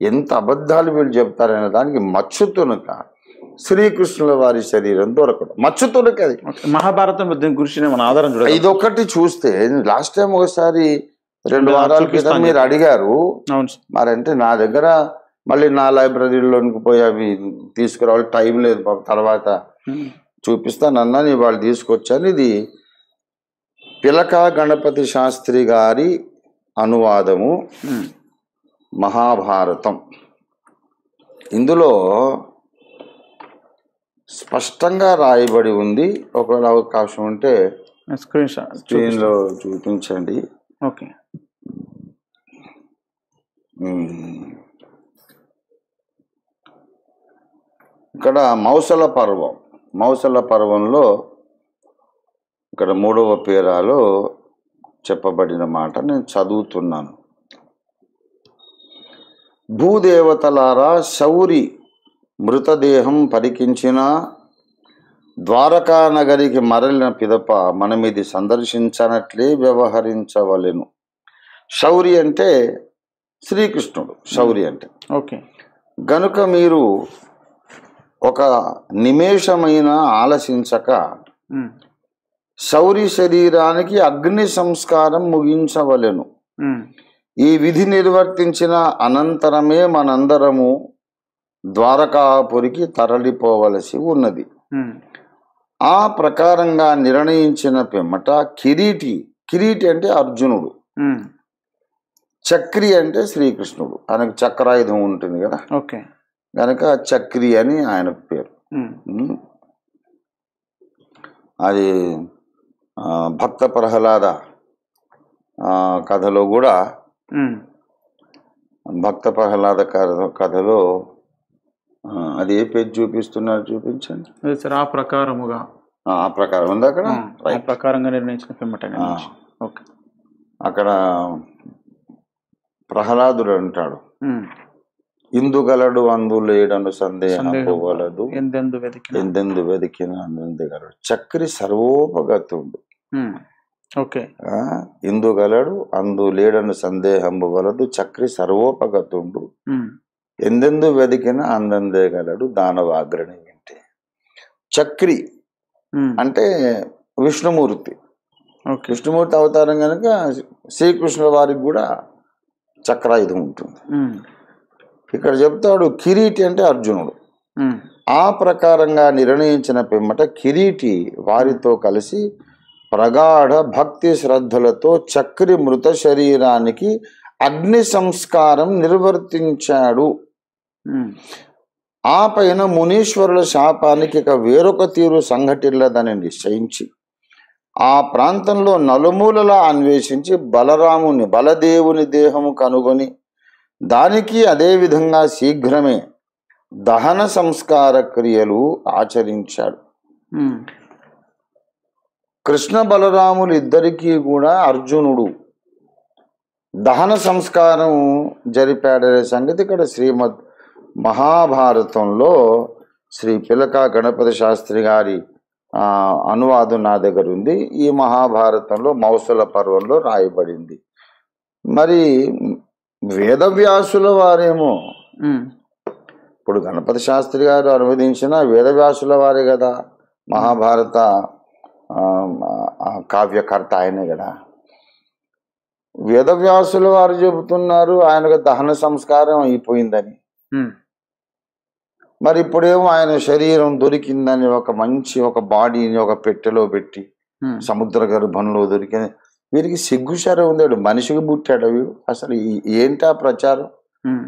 ఎంత అబద్ధాలు వీళ్ళు చెప్తారనే దానికి మచ్చుతునక శ్రీకృష్ణుల వారి శరీరం దొరకడం మచ్చుతునక. అది మహాభారతం గురించి మన ఆధారం చూడాలి. ఇదొక్కటి చూస్తే లాస్ట్ టైం ఒకసారి 2 వారాల క్రితం మీరు అడిగారు. అవును సార్. మరి అంటే నా దగ్గర మళ్ళీ నా లైబ్రరీలోనికి పోయి అవి తీసుకురావాలి, టైం లేదు పాపం. తర్వాత చూపిస్తానన్నా నేను వాళ్ళు తీసుకొచ్చాను. ఇది పిలక గణపతి శాస్త్రి గారి అనువాదము మహాభారతం. ఇందులో స్పష్టంగా రాయబడి ఉంది. ఒకవేళ అవకాశం ఉంటే స్క్రీన్లో చూపించండి. ఓకే. ఇక్కడ మౌసల పర్వంలో ఇక్కడ 3వ పేరాలో చెప్పబడిన మాట నేను చదువుతున్నాను. భూదేవతలారా, శౌరి మృతదేహం పరికించిన ద్వారకా నగరికి మరలిన పిదప మనమిది సందర్శించనట్లే వ్యవహరించవలెను. శౌరి అంటే శ్రీకృష్ణుడు. శౌరి అంటే ఓకే. గనుక మీరు ఒక నిమేషమైన ఆలసించక శౌరి శరీరానికి అగ్ని సంస్కారం ముగించవలెను. ఈ విధి నిర్వర్తించిన అనంతరమే మనందరము ద్వారకాపురికి తరలిపోవలసి ఉన్నది. ఆ ప్రకారంగా నిర్ణయించిన పిమ్మట కిరీటి అంటే అర్జునుడు, చక్రి అంటే శ్రీకృష్ణుడు. ఆయనకు చక్రాయుధం ఉంటుంది కదా, ఓకే, కనుక చక్రి అని ఆయనకు పేరు. అది భక్త ప్రహ్లాద కథలో కూడా, భక్త ప్రహ్లాద కథలో అది ఏ పేజ్ చూపిస్తున్నారు చూపించండి. ఆ ప్రకారముగా, ఆ ప్రకారం ఉంది అక్కడ, ప్రకారంగా నిర్ణయించిన పిమ్మట. అక్కడ ప్రహ్లాదుడు అంటాడు, ఇందుగలడు అందులేడను సందేహము వలదు, ఎందెందు వెతికిన అందుగలడు. చక్రి సర్వోపగతుండు. ఓకే. ఇందుగలడు అందులేడను సందేహము వలదు, చక్రి సర్వోపగతుండు, ఎందెందు వెతికిన అందందే గలడు దానవాగ్రణి. అంటే చక్రి అంటే విష్ణుమూర్తి. విష్ణుమూర్తి అవతారం కనుక శ్రీకృష్ణుల వారికి కూడా చక్రాయుధం ఉంటుంది. ఇక్కడ చెప్తాడు కిరీటి అంటే అర్జునుడు. ఆ ప్రకారంగా నిర్ణయించిన పిమ్మట కిరీటి వారితో కలిసి ప్రగాఢ భక్తి శ్రద్ధలతో చక్రి మృత శరీరానికి అగ్ని సంస్కారం నిర్వర్తించాడు. ఆ పైన మునీశ్వరుల శాపానికి ఇక వేరొక తీరు సంఘటిల్లదని నిశ్చయించి ఆ ప్రాంతంలో నలుమూలలా అన్వేషించి బలదేవుని దేహము కనుగొని దానికి అదే విధంగా శీఘ్రమే దహన సంస్కార క్రియలు ఆచరించాడు. కృష్ణ బలరాములు ఇద్దరికీ కూడా అర్జునుడు దహన సంస్కారం జరిపాడనే సంగతి ఇక్కడ శ్రీమద్ మహాభారతంలో శ్రీ పిలక గణపతి శాస్త్రి గారి అనువాదం నా దగ్గర ఉంది. ఈ మహాభారతంలో మౌసల పర్వంలో రాయబడింది. మరి వేదవ్యాసుల వారేమో, ఇప్పుడు గణపతి శాస్త్రి గారు అనువదించిన వేదవ్యాసుల వారే కదా మహాభారత కావ్యకర్త, ఆయనే కదా. వేదవ్యాసుల వారు చెబుతున్నారు ఆయనకు దహన సంస్కారం అయిపోయిందని. మరి ఇప్పుడేమో ఆయన శరీరం దొరికిందని ఒక బాడీని ఒక పెట్టెలో పెట్టి సముద్ర గర్భంలో దొరికింది. వీరికి సిగ్గుశరం ఉందాడు, మనిషికి పుట్టాడు. అసలు ఏంటా ప్రచారం?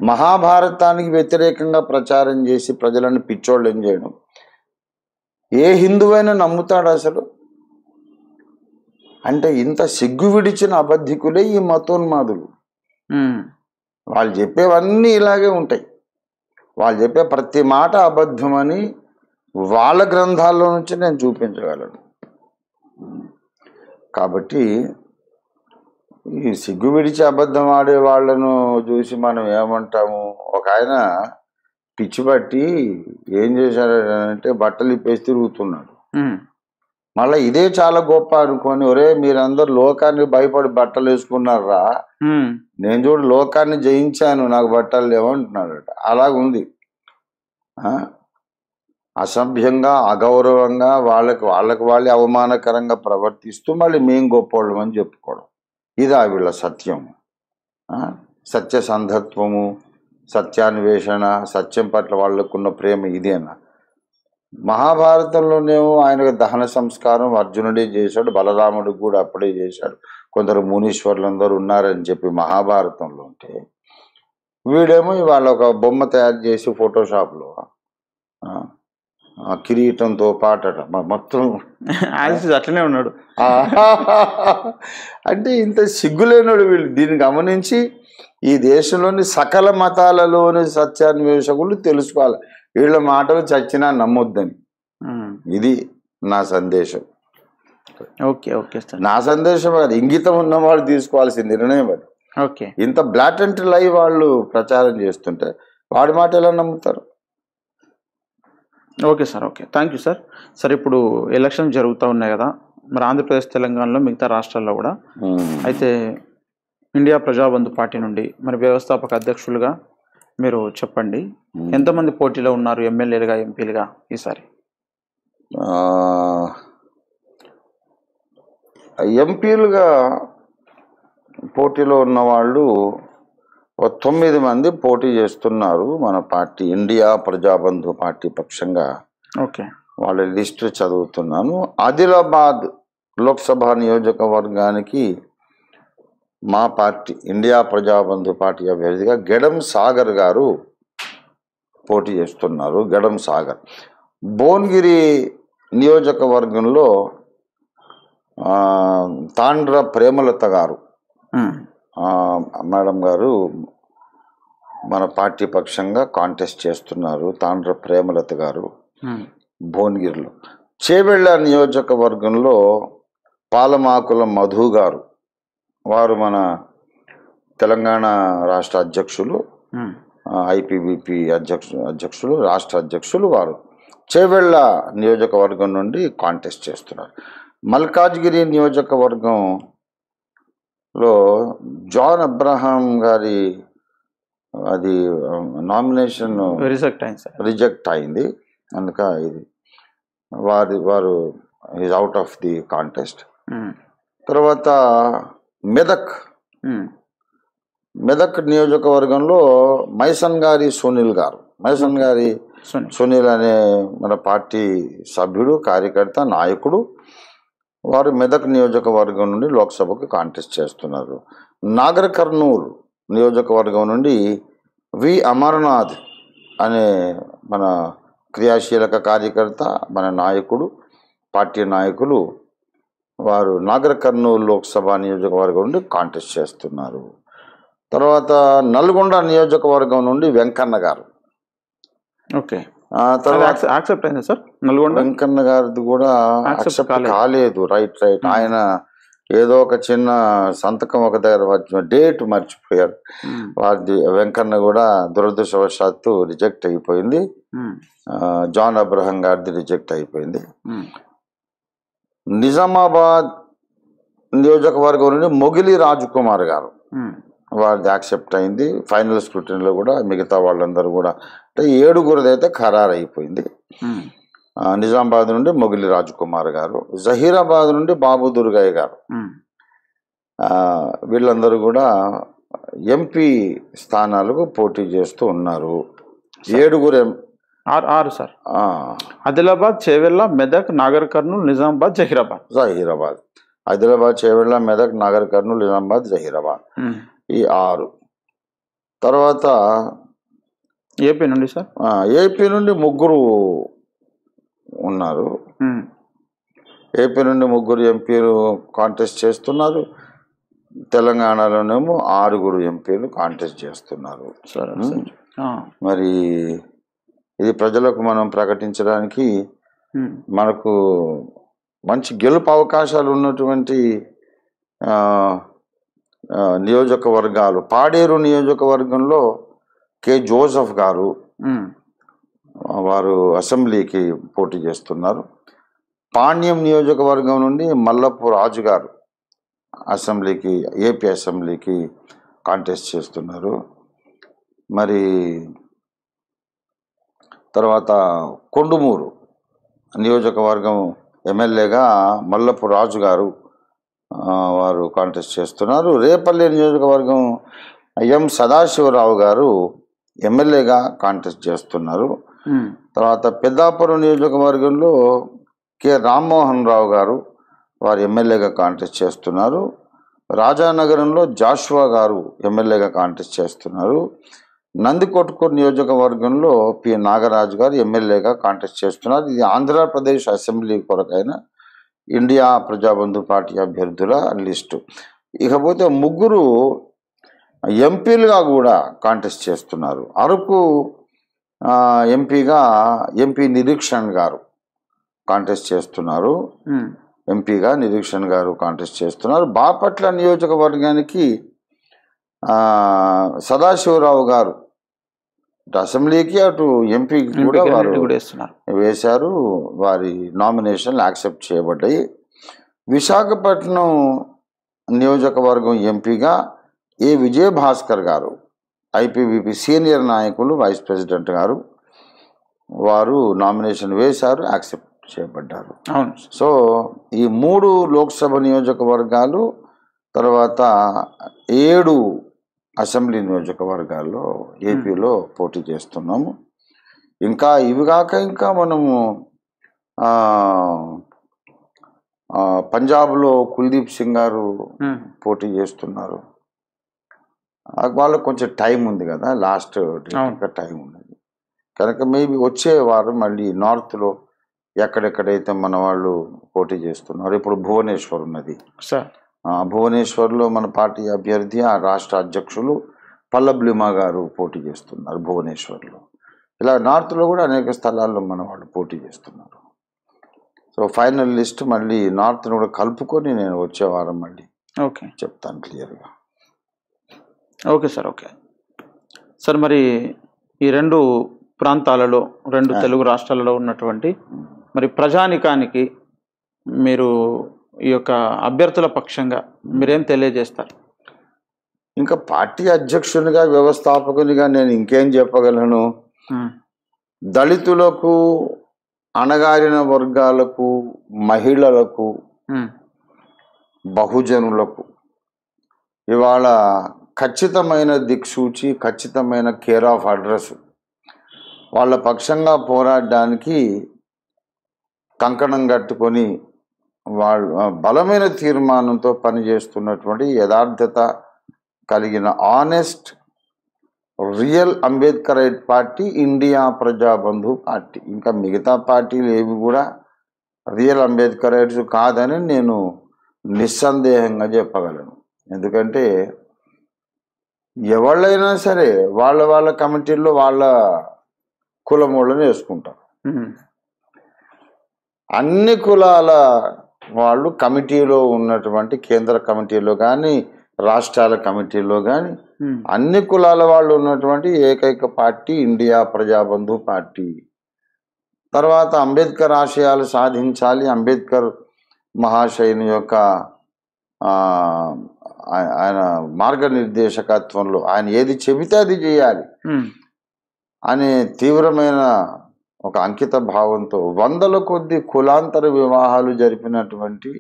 మహాభారతానికి వ్యతిరేకంగా ప్రచారం చేసి ప్రజలను పిచ్చోళ్ళని చేయడం ఏ హిందువైనా నమ్ముతాడు అసలు? అంటే ఇంత సిగ్గు విడిచిన అబద్ధికులే ఈ మతోన్మాదులు. వాళ్ళు చెప్పేవన్నీ ఇలాగే ఉంటాయి. వాళ్ళు చెప్పే ప్రతి మాట అబద్ధమని వాళ్ళ గ్రంథాల్లో నుంచి నేను చూపించగలను. కాబట్టి ఈ సిగ్గు విడిచి అబద్ధం ఆడే వాళ్ళను చూసి మనం ఏమంటాము? ఒక ఆయన పిచ్చి పట్టి ఏం చేశాడంటే బట్టలు ఇప్పేసి తిరుగుతున్నాడు. మళ్ళీ ఇదే చాలా గొప్ప అనుకొని, ఒరే మీరందరు లోకాన్ని భయపడి బట్టలు వేసుకున్నారా, నేను చూడు లోకాన్ని జయించాను, నాకు బట్టలు లేవంటున్నాడట. అలాగుంది. అసభ్యంగా అగౌరవంగా వాళ్ళకి వాళ్ళే అవమానకరంగా ప్రవర్తిస్తూ మళ్ళీ మేము గొప్పోళ్ళం అని చెప్పుకోవడం. ఇదా వీళ్ళ సత్యం, సత్యసంధత్వము, సత్యాన్వేషణ, సత్యం పట్ల వాళ్ళకున్న ప్రేమ ఇదేనా? మహాభారతంలోనేమో ఆయనకు దహన సంస్కారం అర్జునుడే చేశాడు, బలరాముడు కూడా అప్పుడే చేశాడు, కొందరు మునీశ్వరులందరూ ఉన్నారని చెప్పి మహాభారతంలో ఉంటే, వీడేమో ఇవాళ ఒక బొమ్మ తయారు చేసి ఫోటోషాప్లో కిరీటంతో పాటట మొత్తం అట్లనే ఉన్నాడు. అంటే ఇంత సిగ్గులేనాడు వీళ్ళు. దీన్ని గమనించి ఈ దేశంలోని సకల మతాలలోని సత్యాన్వేషకులు తెలుసుకోవాలి, వీళ్ళ మాటలు చచ్చినా నమ్మొద్దని. ఇది నా సందేశం. Okay okay sir. నా సందేశం కాదు, ఇంగితం ఉన్నవాడు తీసుకోవాల్సిన నిర్ణయం అది. ఓకే. ఇంత బ్లాటెంట్ లైవ్ వాళ్ళు ప్రచారం చేస్తుంటే వాడి మాట ఎలా నమ్ముతారు? Okay sir. Okay, thank you sir. Sir, ఇప్పుడు ఎలక్షన్ జరుగుతూ ఉన్నాయి కదా, మరి ఆంధ్రప్రదేశ్, తెలంగాణలో, మిగతా రాష్ట్రాల్లో కూడా. అయితే ఇండియా ప్రజాబంధు పార్టీ నుండి మరి వ్యవస్థాపక అధ్యక్షులుగా మీరు చెప్పండి, ఎంతమంది పోటీలో ఉన్నారు ఎమ్మెల్యేలుగా, ఎంపీలుగా ఈసారి? ఎంపీలుగా పోటీలో ఉన్న వాళ్ళు 9 మంది పోటీ చేస్తున్నారు మన పార్టీ, ఇండియా ప్రజాబంధు పార్టీ పక్షంగా. ఓకే. వాళ్ళ లిస్టు చదువుతున్నాను. ఆదిలాబాద్ లోక్సభ నియోజకవర్గానికి మా పార్టీ ఇండియా ప్రజాబంధు పార్టీ అభ్యర్థిగా గెడం సాగర్ గారు పోటీ చేస్తున్నారు. గెడం సాగర్. భువనగిరి నియోజకవర్గంలో తాండ్ర ప్రేమలత గారు, మేడం గారు మన పార్టీ పక్షంగా కాంటెస్ట్ చేస్తున్నారు. తాండ్ర ప్రేమలత గారు భువనగిరిలో. చేవెళ్ళ నియోజకవర్గంలో పాలమాకుల మధు గారు, వారు మన తెలంగాణ రాష్ట్ర అధ్యక్షులు, ఐపీబీపీ అధ్యక్షులు, రాష్ట్ర అధ్యక్షులు. వారు చేవెళ్ళ నియోజకవర్గం నుండి కాంటెస్ట్ చేస్తున్నారు. మల్కాజ్గిరి నియోజకవర్గంలో జాన్ అబ్రహాం గారి అది నామినేషన్ రిజెక్ట్ అయింది, అందుక ఇది వారు is out of the contest. తర్వాత మెదక్ నియోజకవర్గంలో మైసన్ గారి సునీల్ అనే మన పార్టీ సభ్యుడు, కార్యకర్త, నాయకుడు. వారు మెదక్ నియోజకవర్గం నుండి లోక్సభకు కాంటెస్ట్ చేస్తున్నారు. నాగర్ కర్నూలు నియోజకవర్గం నుండి వి అమర్నాథ్ అనే మన క్రియాశీలక కార్యకర్త, మన నాయకుడు, పార్టీ నాయకులు, వారు నాగర్ కర్నూలు లోక్సభ నియోజకవర్గం నుండి కాంటెస్ట్ చేస్తున్నారు. తర్వాత నల్గొండ నియోజకవర్గం నుండి వెంకన్న గారు. ఓకే. తర్వాత యాక్సెప్ట్ అయింది సార్ నల్గొండ. వెంకన్న గారిది కూడా యాక్సెప్ట్ కాలేదు. రైట్. ఆయన ఏదో ఒక చిన్న సంతకం ఒక దగ్గర డేట్ మర్చిపోయారు. వారి వెంకన్న కూడా దురదృష్టవశాత్తు రిజెక్ట్ అయిపోయింది. జాన్ అబ్రహం గారిది రిజెక్ట్ అయిపోయింది. నిజామాబాద్ నియోజకవర్గం నుండి మొగిలి రాజకుమార్ గారు, వారిది యాక్సెప్ట్ అయింది. ఫైనల్ స్క్రూటినీలో కూడా మిగతా వాళ్ళందరూ కూడా, అంటే 7 అయితే ఖరారు అయిపోయింది. నిజామాబాద్ నుండి మొగిలి రాజకుమార్ గారు, జహీరాబాద్ నుండి బాబు దుర్గయ్య గారు, వీళ్ళందరూ కూడా ఎంపీ స్థానాలకు పోటీ చేస్తూ ఉన్నారు. 7 సార్. ఆదిలాబాద్, చేవెళ్ళ, మెదక్, నాగర్ కర్నూలు, నిజామాబాద్, జహీరాబాద్. ఆదిలాబాద్, చేవెళ్ళ, మెదక్, నాగర్ కర్నూలు, నిజామాబాద్, జహీరాబాద్, ఈ 6. తర్వాత ఏపీ నుండి సార్, ఏపీ నుండి 3 ఉన్నారు. ఏపీ నుండి 3 ఎంపీలు కాంటెస్ట్ చేస్తున్నారు. తెలంగాణలోనేమో 6 ఎంపీలు కాంటెస్ట్ చేస్తున్నారు. మరి ఇది ప్రజలకు మనం ప్రకటించడానికి మనకు మంచి గెలుపు అవకాశాలు ఉన్నటువంటి నియోజకవర్గాలు. పాడేరు నియోజకవర్గంలో కె జోసెఫ్ గారు, వారు అసెంబ్లీకి పోటీ చేస్తున్నారు. పాణ్యం నియోజకవర్గం నుండి మల్లపు రాజు గారు అసెంబ్లీకి, ఏపీ అసెంబ్లీకి కాంటెస్ట్ చేస్తున్నారు. మరి తర్వాత కొండుమూరు నియోజకవర్గం ఎమ్మెల్యేగా మల్లపు రాజు గారు వారు కాంటెస్ట్ చేస్తున్నారు. రేపల్లి నియోజకవర్గం ఎం సదాశివరావు గారు ఎమ్మెల్యేగా కాంటెస్ట్ చేస్తున్నారు. తర్వాత పెద్దాపురం నియోజకవర్గంలో కె రామ్మోహన్ రావు గారు వారు ఎమ్మెల్యేగా కాంటెస్ట్ చేస్తున్నారు. రాజానగరంలో జాషువా గారు ఎమ్మెల్యేగా కాంటెస్ట్ చేస్తున్నారు. నందికొట్కూరు నియోజకవర్గంలో పి నాగరాజు గారు ఎమ్మెల్యేగా కాంటెస్ట్ చేస్తున్నారు. ఇది ఆంధ్రప్రదేశ్ అసెంబ్లీ కొరకైన ఇండియా ప్రజాబంధు పార్టీ అభ్యర్థుల లిస్టు. ఇకపోతే ముగ్గురు ఎంపీలుగా కూడా కాంటెస్ట్ చేస్తున్నారు. అరకు ఎంపీ నిరీక్షణ్ గారు కాంటెస్ట్ చేస్తున్నారు. ఎంపీగా నిరీక్షణ్ గారు కాంటెస్ట్ చేస్తున్నారు. బాపట్ల నియోజకవర్గానికి సదాశివరావు గారు అసెంబ్లీకి అటు ఎంపీకి కూడా వారు వేశారు. వారి నామినేషన్లు యాక్సెప్ట్ చేయబడ్డాయి. విశాఖపట్నం నియోజకవర్గం ఎంపీగా ఏ విజయభాస్కర్ గారు ఐపీవీపీ సీనియర్ నాయకులు వైస్ ప్రెసిడెంట్ గారు వారు నామినేషన్ వేశారు, యాక్సెప్ట్ చేయబడ్డారు. సో ఈ 3 లోక్సభ నియోజకవర్గాలు తర్వాత 7 అసెంబ్లీ నియోజకవర్గాల్లో ఏపీలో పోటీ చేస్తున్నాము. ఇంకా ఇవి కాక ఇంకా మనము పంజాబ్లో కుల్దీప్ సింగ్ గారు పోటీ చేస్తున్నారు. వాళ్ళకు కొంచెం టైం ఉంది కదా, లాస్ట్ ఇంకా టైం ఉన్నది కనుక మేబీ వచ్చే వారం మళ్ళీ నార్త్లో ఎక్కడెక్కడైతే మన వాళ్ళు పోటీ చేస్తున్నారు. ఇప్పుడు భువనేశ్వర్ ఉన్నది. భువనేశ్వర్లో మన పార్టీ అభ్యర్థి ఆ రాష్ట్ర అధ్యక్షులు పల్లబ్లిమా గారు పోటీ చేస్తున్నారు భువనేశ్వర్లో. ఇలా నార్త్లో కూడా అనేక స్థలాల్లో మన వాళ్ళు పోటీ చేస్తున్నారు. సో ఫైనల్ లిస్ట్ మళ్ళీ నార్త్ను కూడా కలుపుకొని నేను వచ్చే వారం మళ్ళీ చెప్తాను క్లియర్గా. Okay sir. ఓకే సార్, మరి ఈ 2 ప్రాంతాలలో 2 తెలుగు రాష్ట్రాలలో ఉన్నటువంటి మరి ప్రజానికానికి మీరు ఈ యొక్క అభ్యర్థుల పక్షంగా మీరేం తెలియజేస్తారు? ఇంకా పార్టీ అధ్యక్షునిగా వ్యవస్థాపకునిగా నేను ఇంకేం చెప్పగలను? దళితులకు, అణగారిన వర్గాలకు, మహిళలకు, బహుజనులకు ఇవాళ ఖచ్చితమైన దిక్సూచి, ఖచ్చితమైన కేర్ ఆఫ్ అడ్రస్, వాళ్ళ పక్షంగా పోరాడడానికి కంకణం కట్టుకొని వాళ్ళు బలమైన తీర్మానంతో పనిచేస్తున్నటువంటి యథార్థత కలిగిన honest real Ambedkarite party India Prajabandhu party. ఇంకా మిగతా పార్టీలు ఏవి కూడా రియల్ అంబేద్కరైట్స్ కాదని నేను నిస్సందేహంగా చెప్పగలను. ఎందుకంటే ఎవళ్ళైనా సరే వాళ్ళ కమిటీల్లో వాళ్ళ కులం వాళ్ళని వేసుకుంటారు. అన్ని కులాల వాళ్ళు కమిటీలో ఉన్నటువంటి కేంద్ర కమిటీలో కానీ రాష్ట్రాల కమిటీలో కానీ అన్ని కులాల వాళ్ళు ఉన్నటువంటి ఏకైక పార్టీ ఇండియా ప్రజాబంధు పార్టీ. తర్వాత అంబేద్కర్ ఆశయాలు సాధించాలి, అంబేద్కర్ మహాశయుని యొక్క ఆయన మార్గనిర్దేశకత్వంలో ఆయన ఏది చెబితే అది చేయాలి అనే తీవ్రమైన ఒక అంకిత భావంతో 100ల కొద్ది కులాంతర వివాహాలు జరిపినటువంటి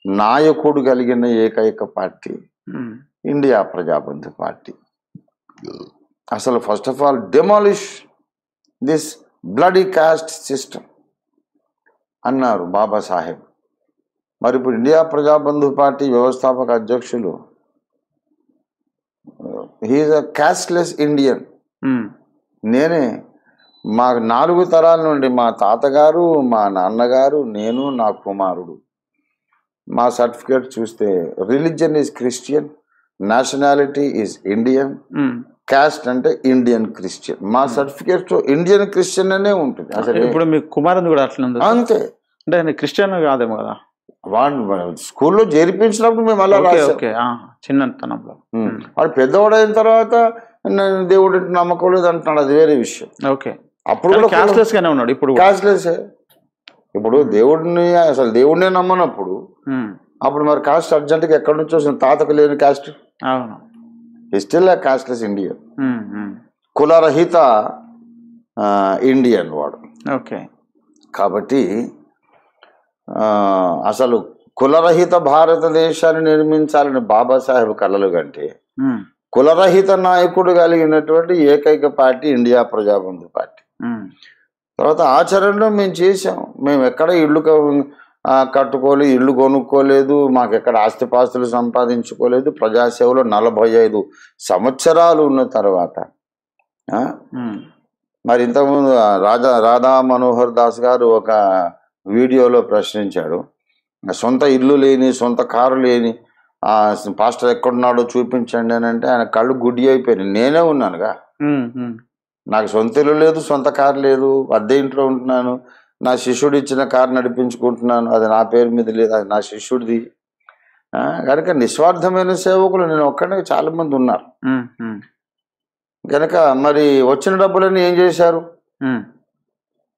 నాయకుడు కలిగిన ఏకైక పార్టీ ఇండియా ప్రజాబంధు పార్టీ. అసలు first of all demolish this bloody cost system అన్నారు బాబాసాహెబ్. మరి ఇప్పుడు ఇండియా ప్రజాబంధు పార్టీ వ్యవస్థాపక అధ్యక్షులు హీఈస్ అ కాస్ట్లెస్ ఇండియన్. నేనే మా 4 తరాల నుండి మా తాతగారు, మా నాన్నగారు, నేను, నా కుమారుడు మా సర్టిఫికేట్ చూస్తే religion is Christian, nationality is Indian, cost అంటే ఇండియన్ క్రిస్టియన్. మా సర్టిఫికేట్ ఇండియన్ క్రిస్టియన్ అనే ఉంటుంది. అసలు ఇప్పుడు మీ కుమారుడు కూడా అట్లా అంతే. అంటే క్రిస్టియన్ కాదేమో కదా, వాడు స్కూల్లో చేర్పించినప్పుడు మేము అలా చిన్నతనంలో. వాడు పెద్దవాడు అయిన తర్వాత దేవుడు నమ్మకం లేదు అంటున్నాడు, అది వేరే విషయం. ఓకే, అప్పుడు కూడా క్యాస్ట్లెస్ గానే ఉన్నాడు. ఇప్పుడు క్యాస్ట్లెస్. ఇప్పుడు దేవుడిని అసలు దేవుడినే నమ్మనప్పుడు అప్పుడు మరి కాస్ట్ అర్జెంట్గా ఎక్కడి నుంచి వస్తుంది? తాతకు లేని కాస్ట్. స్టిల్ కాస్ట్లెస్ ఇండియన్, కులరహిత ఇండియన్ వాడు. ఓకే, కాబట్టి అసలు కులరహిత భారతదేశాన్ని నిర్మించాలని బాబాసాహెబ్ కలలు కంటే ఉమ్, కులరహిత నాయకుడు కలిగినటువంటి ఏకైక పార్టీ ఇండియా ప్రజాబంధు పార్టీ. ఉమ్, తర్వాత ఆచరణలో మేము చేసాం. మేము ఎక్కడ ఇళ్ళు కట్టుకోలేదు, ఇళ్ళు కొనుక్కోలేదు, మాకు ఎక్కడ ఆస్తిపాస్తులు సంపాదించుకోలేదు. ప్రజాసేవలో 45 సంవత్సరాలు ఉన్న తర్వాత ఉమ్, మరి ఇంతకుముందు రాధా మనోహర్ దాస్ గారు ఒక వీడియోలో ప్రశ్నించాడు, సొంత ఇల్లు లేని, సొంత కారు లేని పాస్టర్ ఎక్కడున్నాడో చూపించండి అని అంటే ఆయన కళ్ళు గుడ్డి అయిపోయినాయి. నేనే ఉన్నానుగా, ఉమ్, ఉమ్, నాకు సొంత ఇల్లు లేదు, సొంత కారు లేదు, అద్దె ఇంట్లో ఉంటున్నాను, నా శిష్యుడు ఇచ్చిన కారు నడిపించుకుంటున్నాను, అది నా పేరు మీద లేదు, అది నా శిష్యుడిది. కనుక నిస్వార్థమైన సేవకులు నేను ఒక్కడే చాలా మంది ఉన్నారు. ఉమ్, ఉమ్, కనుక మరి వచ్చిన డబ్బులన్నీ ఏం చేశారు ఉమ్,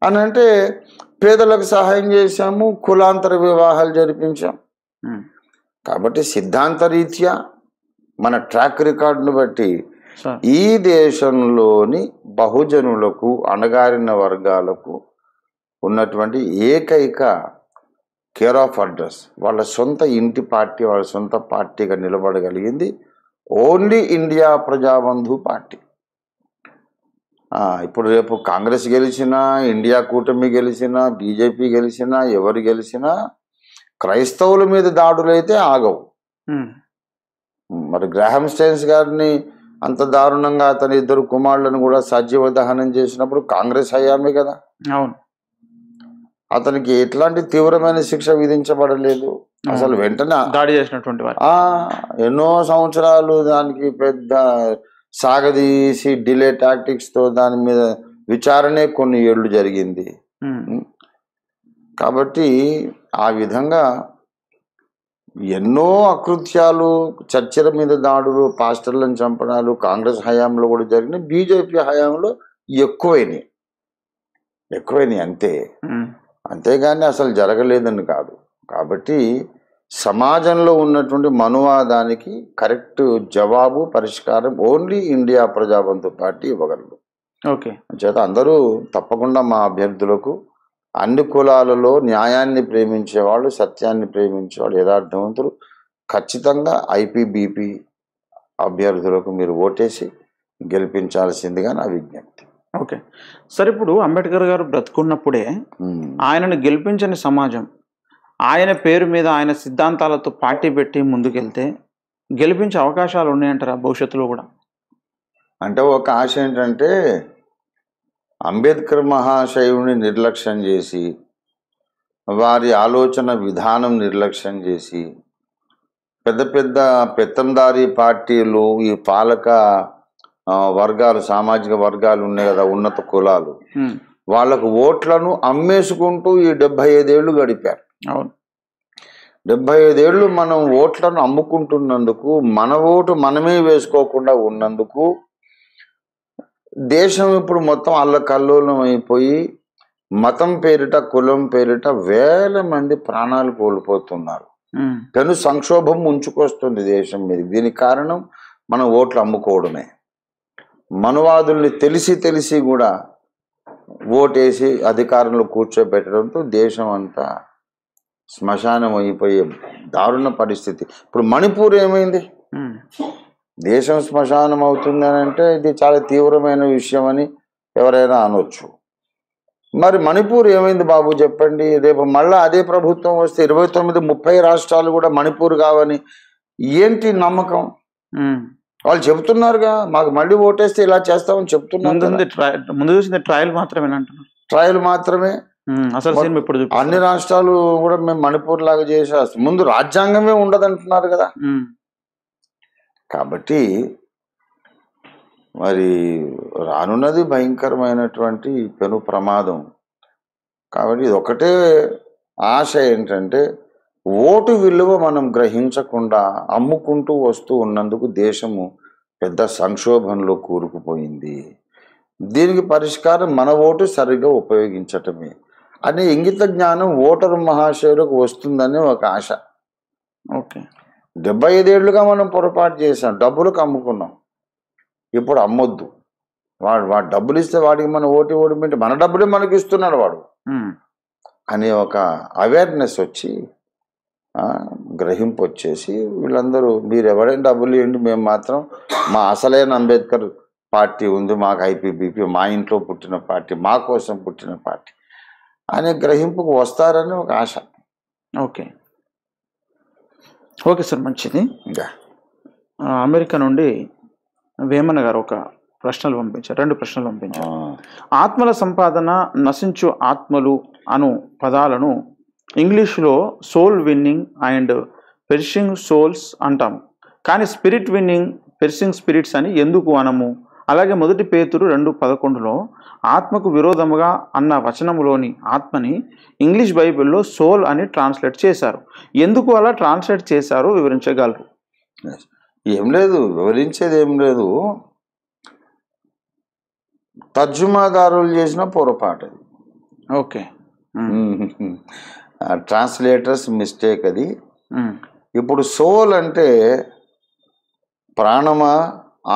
అని అంటే పేదలకు సహాయం చేశాము, కులాంతర వివాహాలు జరిపించాం. ఉమ్, కాబట్టి సిద్ధాంత రీత్యా మన ట్రాక్ రికార్డును బట్టి సార్ ఈ దేశంలోని బహుజనులకు, అణగారిన వర్గాలకు ఉన్నటువంటి ఏకైక కేర్ ఆఫ్ అడ్రస్ వాళ్ళ సొంత ఇంటి పార్టీ, వాళ్ళ సొంత పార్టీగా నిలబడగలిగింది ఓన్లీ ఇండియా ప్రజాబంధు పార్టీ. ఇప్పుడు రేపు కాంగ్రెస్ గెలిచినా, ఇండియా కూటమి గెలిచినా, బీజేపీ గెలిచినా, ఎవరు గెలిచినా క్రైస్తవుల మీద దాడులైతే ఆగవు. ఉమ్, మరి గ్రాహం స్టెయిన్స్ గారిని అంత దారుణంగా అతని 2 కుమారులను కూడా సజీవ దహనం చేసినప్పుడు కాంగ్రెస్ హయామే కదా. అవును, అతనికి ఎట్లాంటి తీవ్రమైన శిక్ష విధించబడలేదు. అసలు వెంటనే దాడి చేసినటువంటి వారు ఎన్నో సంవత్సరాలు దానికి పెద్ద సాగదీసి డిలే టాక్టిక్స్ తో దాని మీద విచారణే కొన్ని ఏళ్ళు జరిగింది. ఉమ్, కాబట్టి ఆ విధంగా ఎన్నో అకృత్యాలు, చర్చల మీద దాడులు, పాస్టర్లను చంపడాలు కాంగ్రెస్ హయాంలో కూడా జరిగినాయి, బీజేపీ హయాంలో ఎక్కువైనాయి అంతే. ఉమ్, అంతేగాని అసలు జరగలేదని కాదు. కాబట్టి సమాజంలో ఉన్నటువంటి మనువాదానికి కరెక్ట్ జవాబు, పరిష్కారం ఓన్లీ ఇండియా ప్రజాబంధు పార్టీ ఇవ్వగలరు. ఓకే, చేత అందరూ తప్పకుండా మా అభ్యర్థులకు అన్ని కులాలలో న్యాయాన్ని ప్రేమించేవాళ్ళు, సత్యాన్ని ప్రేమించేవాళ్ళు, యథార్థవంతులు ఖచ్చితంగా ఐపీబీపీ అభ్యర్థులకు మీరు ఓటేసి గెలిపించాల్సిందిగా నా విజ్ఞప్తి. ఓకే సార్, ఇప్పుడు అంబేద్కర్ గారు బ్రతుకున్నప్పుడే ఆయనను గెలిపించని సమాజం ఆయన పేరు మీద, ఆయన సిద్ధాంతాలతో పార్టీ పెట్టి ముందుకెళ్తే గెలిపించే అవకాశాలు ఉన్నాయంటారా భవిష్యత్తులో కూడా? అంటే ఒక ఆశ ఏంటంటే అంబేద్కర్ మహాశయుని నిర్లక్ష్యం చేసి, వారి ఆలోచన విధానం నిర్లక్ష్యం చేసి, పెద్ద పెద్ద పెత్తందారీ పార్టీలు, ఈ పాలక వర్గాలు, సామాజిక వర్గాలు ఉన్నాయి కదా, ఉన్నత కులాలు, వాళ్ళకు ఓట్లను అమ్మేసుకుంటూ ఈ 75 ఏళ్ళు గడిపారు. అవును, 75 ఏళ్ళు మనం ఓట్లను అమ్ముకుంటున్నందుకు, మన ఓటు మనమే వేసుకోకుండా ఉన్నందుకు దేశం ఇప్పుడు మొత్తం అల్లకల్లోలం అయిపోయి మతం పేరిట, కులం పేరిట వేల మంది ప్రాణాలు కోల్పోతున్నారు. పెను సంక్షోభం ముంచుకొస్తుంది దేశం మీద. దీనికి కారణం మనం ఓట్లు అమ్ముకోవడమే. మనువాదుల్ని తెలిసి కూడా ఓటేసి అధికారంలో కూర్చోబెట్టడంతో దేశం అంతా శ్మశానం అయిపోయే దారుణ పరిస్థితి. ఇప్పుడు మణిపూర్ ఏమైంది? దేశం శ్మశానం అవుతుంది అని అంటే ఇది చాలా తీవ్రమైన విషయం అని ఎవరైనా అనొచ్చు. మరి మణిపూర్ ఏమైంది బాబు చెప్పండి? రేపు మళ్ళీ అదే ప్రభుత్వం వస్తే 29-30 రాష్ట్రాలు కూడా మణిపూర్ కావని ఏంటి నమ్మకం? వాళ్ళు చెబుతున్నారుగా, మాకు మళ్ళీ ఓటేస్తే ఇలా చేస్తామని చెప్తున్నారు. ముందు చూసింది ట్రయల్ మాత్రమే అంటున్నారు. ట్రయల్ మాత్రమే. అసలు ఇప్పుడు అన్ని రాష్ట్రాలు కూడా మేము మణిపూర్ లాగా చేసేస్తాం. ముందు రాజ్యాంగమే ఉండదంటున్నారు కదా. కాబట్టి మరి రానున్నది భయంకరమైనటువంటి పెను ప్రమాదం. కాబట్టి ఇది ఒకటే ఆశ ఏంటంటే ఓటు విలువ మనం గ్రహించకుండా అమ్ముకుంటూ వస్తూ ఉన్నందుకు దేశము పెద్ద సంక్షోభంలో కూరుకుపోయింది. దీనికి పరిష్కారం మన ఓటు సరిగ్గా ఉపయోగించటమే అనే ఇంగిత జ్ఞానం ఓటరు మహాశయులకు వస్తుందని ఒక ఆశ. ఓకే, 75 ఏళ్ళుగా మనం పొరపాటు చేసాం, డబ్బులకు అమ్ముకున్నాం. ఇప్పుడు అమ్మొద్దు. వాడు డబ్బులు ఇస్తే వాడికి మన ఓడిపోయింటే మన డబ్బులే మనకి ఇస్తున్నాడు వాడు అనే ఒక అవేర్నెస్ వచ్చి గ్రహింపు వచ్చేసి వీళ్ళందరూ మీరు ఎవరైనా డబ్బులు ఇవ్వండి, మేము మాత్రం మా అసలైన అంబేద్కర్ పార్టీ ఉంది, మాకు ఐపీబీపీ మా ఇంట్లో పుట్టిన పార్టీ, మా కోసం పుట్టిన పార్టీ అనే గ్రహింపుకు వస్తారని ఒక ఆశ. ఓకే ఓకే సార్, మంచిది. ఇంకా అమెరికా నుండి వేమన గారు ఒక ప్రశ్నలు పంపించారు, 2 ప్రశ్నలు పంపించారు. ఆత్మల సంపాదన, నశించు ఆత్మలు అను పదాలను ఇంగ్లీష్లో soul winning and perishing souls అంటాము, కానీ స్పిరిట్ విన్నింగ్, పెర్షింగ్ స్పిరిట్స్ అని ఎందుకు అనము? అలాగే 1 పేతురు 2:11లో ఆత్మకు విరోధముగా అన్న వచనములోని ఆత్మని ఇంగ్లీష్ బైబిల్లో సోల్ అని ట్రాన్స్లేట్ చేశారు. ఎందుకు అలా ట్రాన్స్లేట్ చేశారో వివరించగలరు? ఏం లేదు, వివరించేది ఏం లేదు, తర్జుమాదారులు చేసిన పొరపాటు అది. ఓకే, ట్రాన్స్లేటర్స్ మిస్టేక్ అది. ఇప్పుడు సోల్ అంటే ప్రాణమా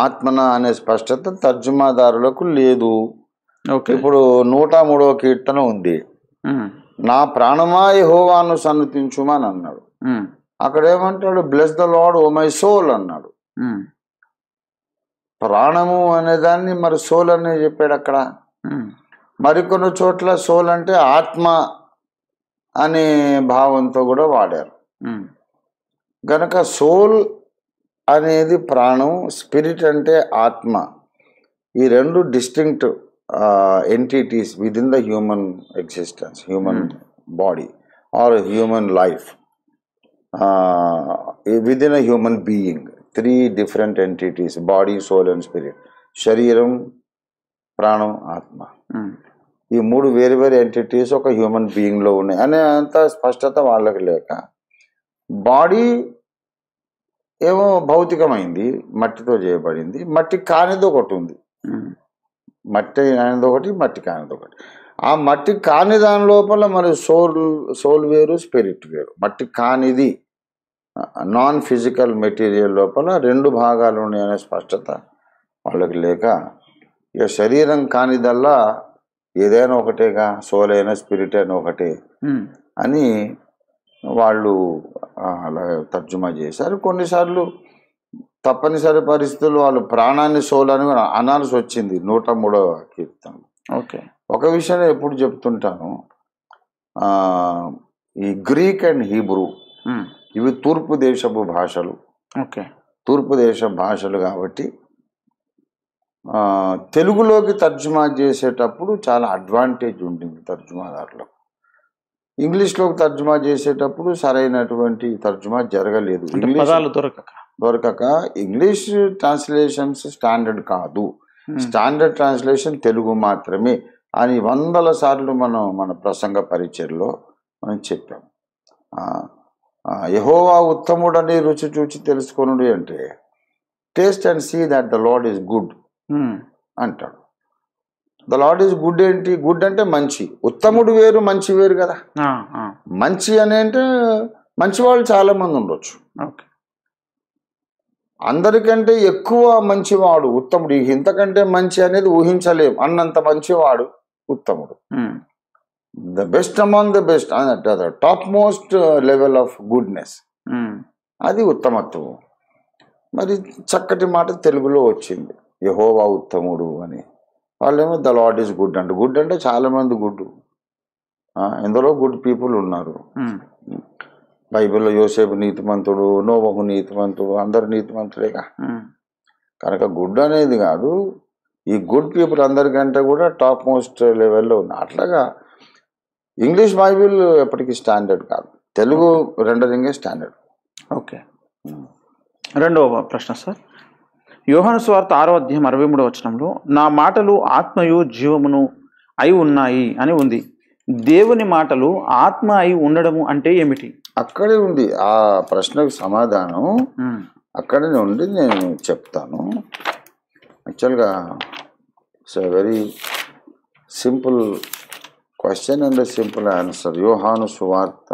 ఆత్మన అనే స్పష్టత తర్జుమాదారులకు లేదు. ఇప్పుడు 103వ కీర్తన ఉంది, నా ప్రాణమా యెహోవాను సన్నుతించుమని అన్నాడు. అక్కడ ఏమంటాడు? Bless the Lord O my soul అన్నాడు. ప్రాణము అనే దాన్ని మరి సోల్ అనే చెప్పాడు అక్కడ. మరికొన్ని చోట్ల సోల్ అంటే ఆత్మ అనే భావంతో కూడా వాడారు. గనక సోల్ అనేది ప్రాణం, స్పిరిట్ అంటే ఆత్మ. ఈ 2 distinct entities within the human existence, human body or human life, within a human being. 3 different entities, body, soul and spirit. శరీరం, ప్రాణం, ఆత్మ. ఈ 3 వేరు వేరు ఎంటిటీస్ ఒక హ్యూమన్ బీయింగ్లో ఉన్నాయి అనే అంత స్పష్టత వాళ్ళకి లేక, బాడీ ఏమో భౌతికమైంది, మట్టితో చేయబడింది, మట్టి కానిది ఒకటి ఉంది, మట్టి కానిది ఒకటి, మట్టి కానిది ఒకటి. ఆ మట్టి కాని దాని లోపల మరి సోల్ వేరు, స్పిరిట్ వేరు. మట్టి కానిది నాన్ ఫిజికల్ మెటీరియల్ లోపల 2 భాగాలు ఉన్నాయనే స్పష్టత వాళ్ళకి లేక, ఇక శరీరం కానిదల్లా ఏదైనా ఒకటేగా, సోల్ అయినా స్పిరిట్ అయినా ఒకటే అని వాళ్ళు అలా తర్జుమా చేశారు. కొన్నిసార్లు తప్పనిసరి పరిస్థితుల్లో వాళ్ళు ప్రాణాన్ని సోల్ అని అనాల్సి వచ్చింది 103వ కీర్తన. ఓకే, ఒక విషయం ఎప్పుడు చెప్తుంటాను, ఈ గ్రీక్ అండ్ హీబ్రూ ఇవి తూర్పు దేశపు భాషలు. ఓకే, తూర్పు దేశ భాషలు కాబట్టి తెలుగులోకి తర్జుమా చేసేటప్పుడు చాలా అడ్వాంటేజ్ ఉంటుంది తర్జుమాదారులకు. ఇంగ్లీష్లోకి తర్జుమా చేసేటప్పుడు సరైనటువంటి తర్జుమా జరగలేదు, దొరకక. ఇంగ్లీష్ ట్రాన్స్లేషన్స్ స్టాండర్డ్ కాదు, స్టాండర్డ్ ట్రాన్స్లేషన్ తెలుగు మాత్రమే అని 100ల సార్లు మన ప్రసంగ పరిచయలో మనం చెప్పాం. యెహోవా ఉత్తముడని రుచి చూచి తెలుసుకొనుడి అంటే taste and see that the Lord is good అంటాడు. ద లార్డ్ ఈజ్ గుడ్ ఏంటి? గుడ్ అంటే మంచి. ఉత్తముడు వేరు, మంచి వేరు కదా. మంచి అని అంటే మంచి వాళ్ళు చాలా మంది ఉండొచ్చు, అందరికంటే ఎక్కువ మంచివాడు ఉత్తముడు. ఇంతకంటే మంచి అనేది ఊహించలేం, అన్నంత మంచివాడు ఉత్తముడు. The best among the best, top most level of goodness, అది ఉత్తమత్వం. మరి చక్కటి మాట తెలుగులో వచ్చింది, యెహోవా ఉత్తముడు అని. వాళ్ళేమో ద లార్డ్ ఈజ్ గుడ్ అంటే, గుడ్ అంటే చాలా మంది గుడ్, ఎందరో గుడ్ పీపుల్ ఉన్నారు. బైబిల్లో యోసేపు నీతిమంతుడు, నోవహు నీతిమంతుడు, అందరు నీతిమంతుడేగా. కనుక గుడ్ అనేది కాదు, ఈ గుడ్ పీపుల్ అందరికంటే కూడా టాప్ మోస్ట్ లెవెల్లో ఉన్నారు. అట్లాగా ఇంగ్లీష్ బైబిల్ ఎప్పటికీ స్టాండర్డ్ కాదు, తెలుగు రెండరింగే స్టాండర్డ్. ఓకే, 2వ ప్రశ్న సార్. యోహాను సువార్త 6వ అధ్యాయం 63వ వచనంలో నా మాటలు ఆత్మయు జీవమును అయి ఉన్నాయి అని ఉంది. దేవుని మాటలు ఆత్మ అయి ఉండడము అంటే ఏమిటి? అక్కడే ఉంది ఆ ప్రశ్నకు సమాధానం, అక్కడే ఉండి నేను చెప్తాను. యాక్చువల్గా it's a very simple question and simple answer. యోహాను సువార్త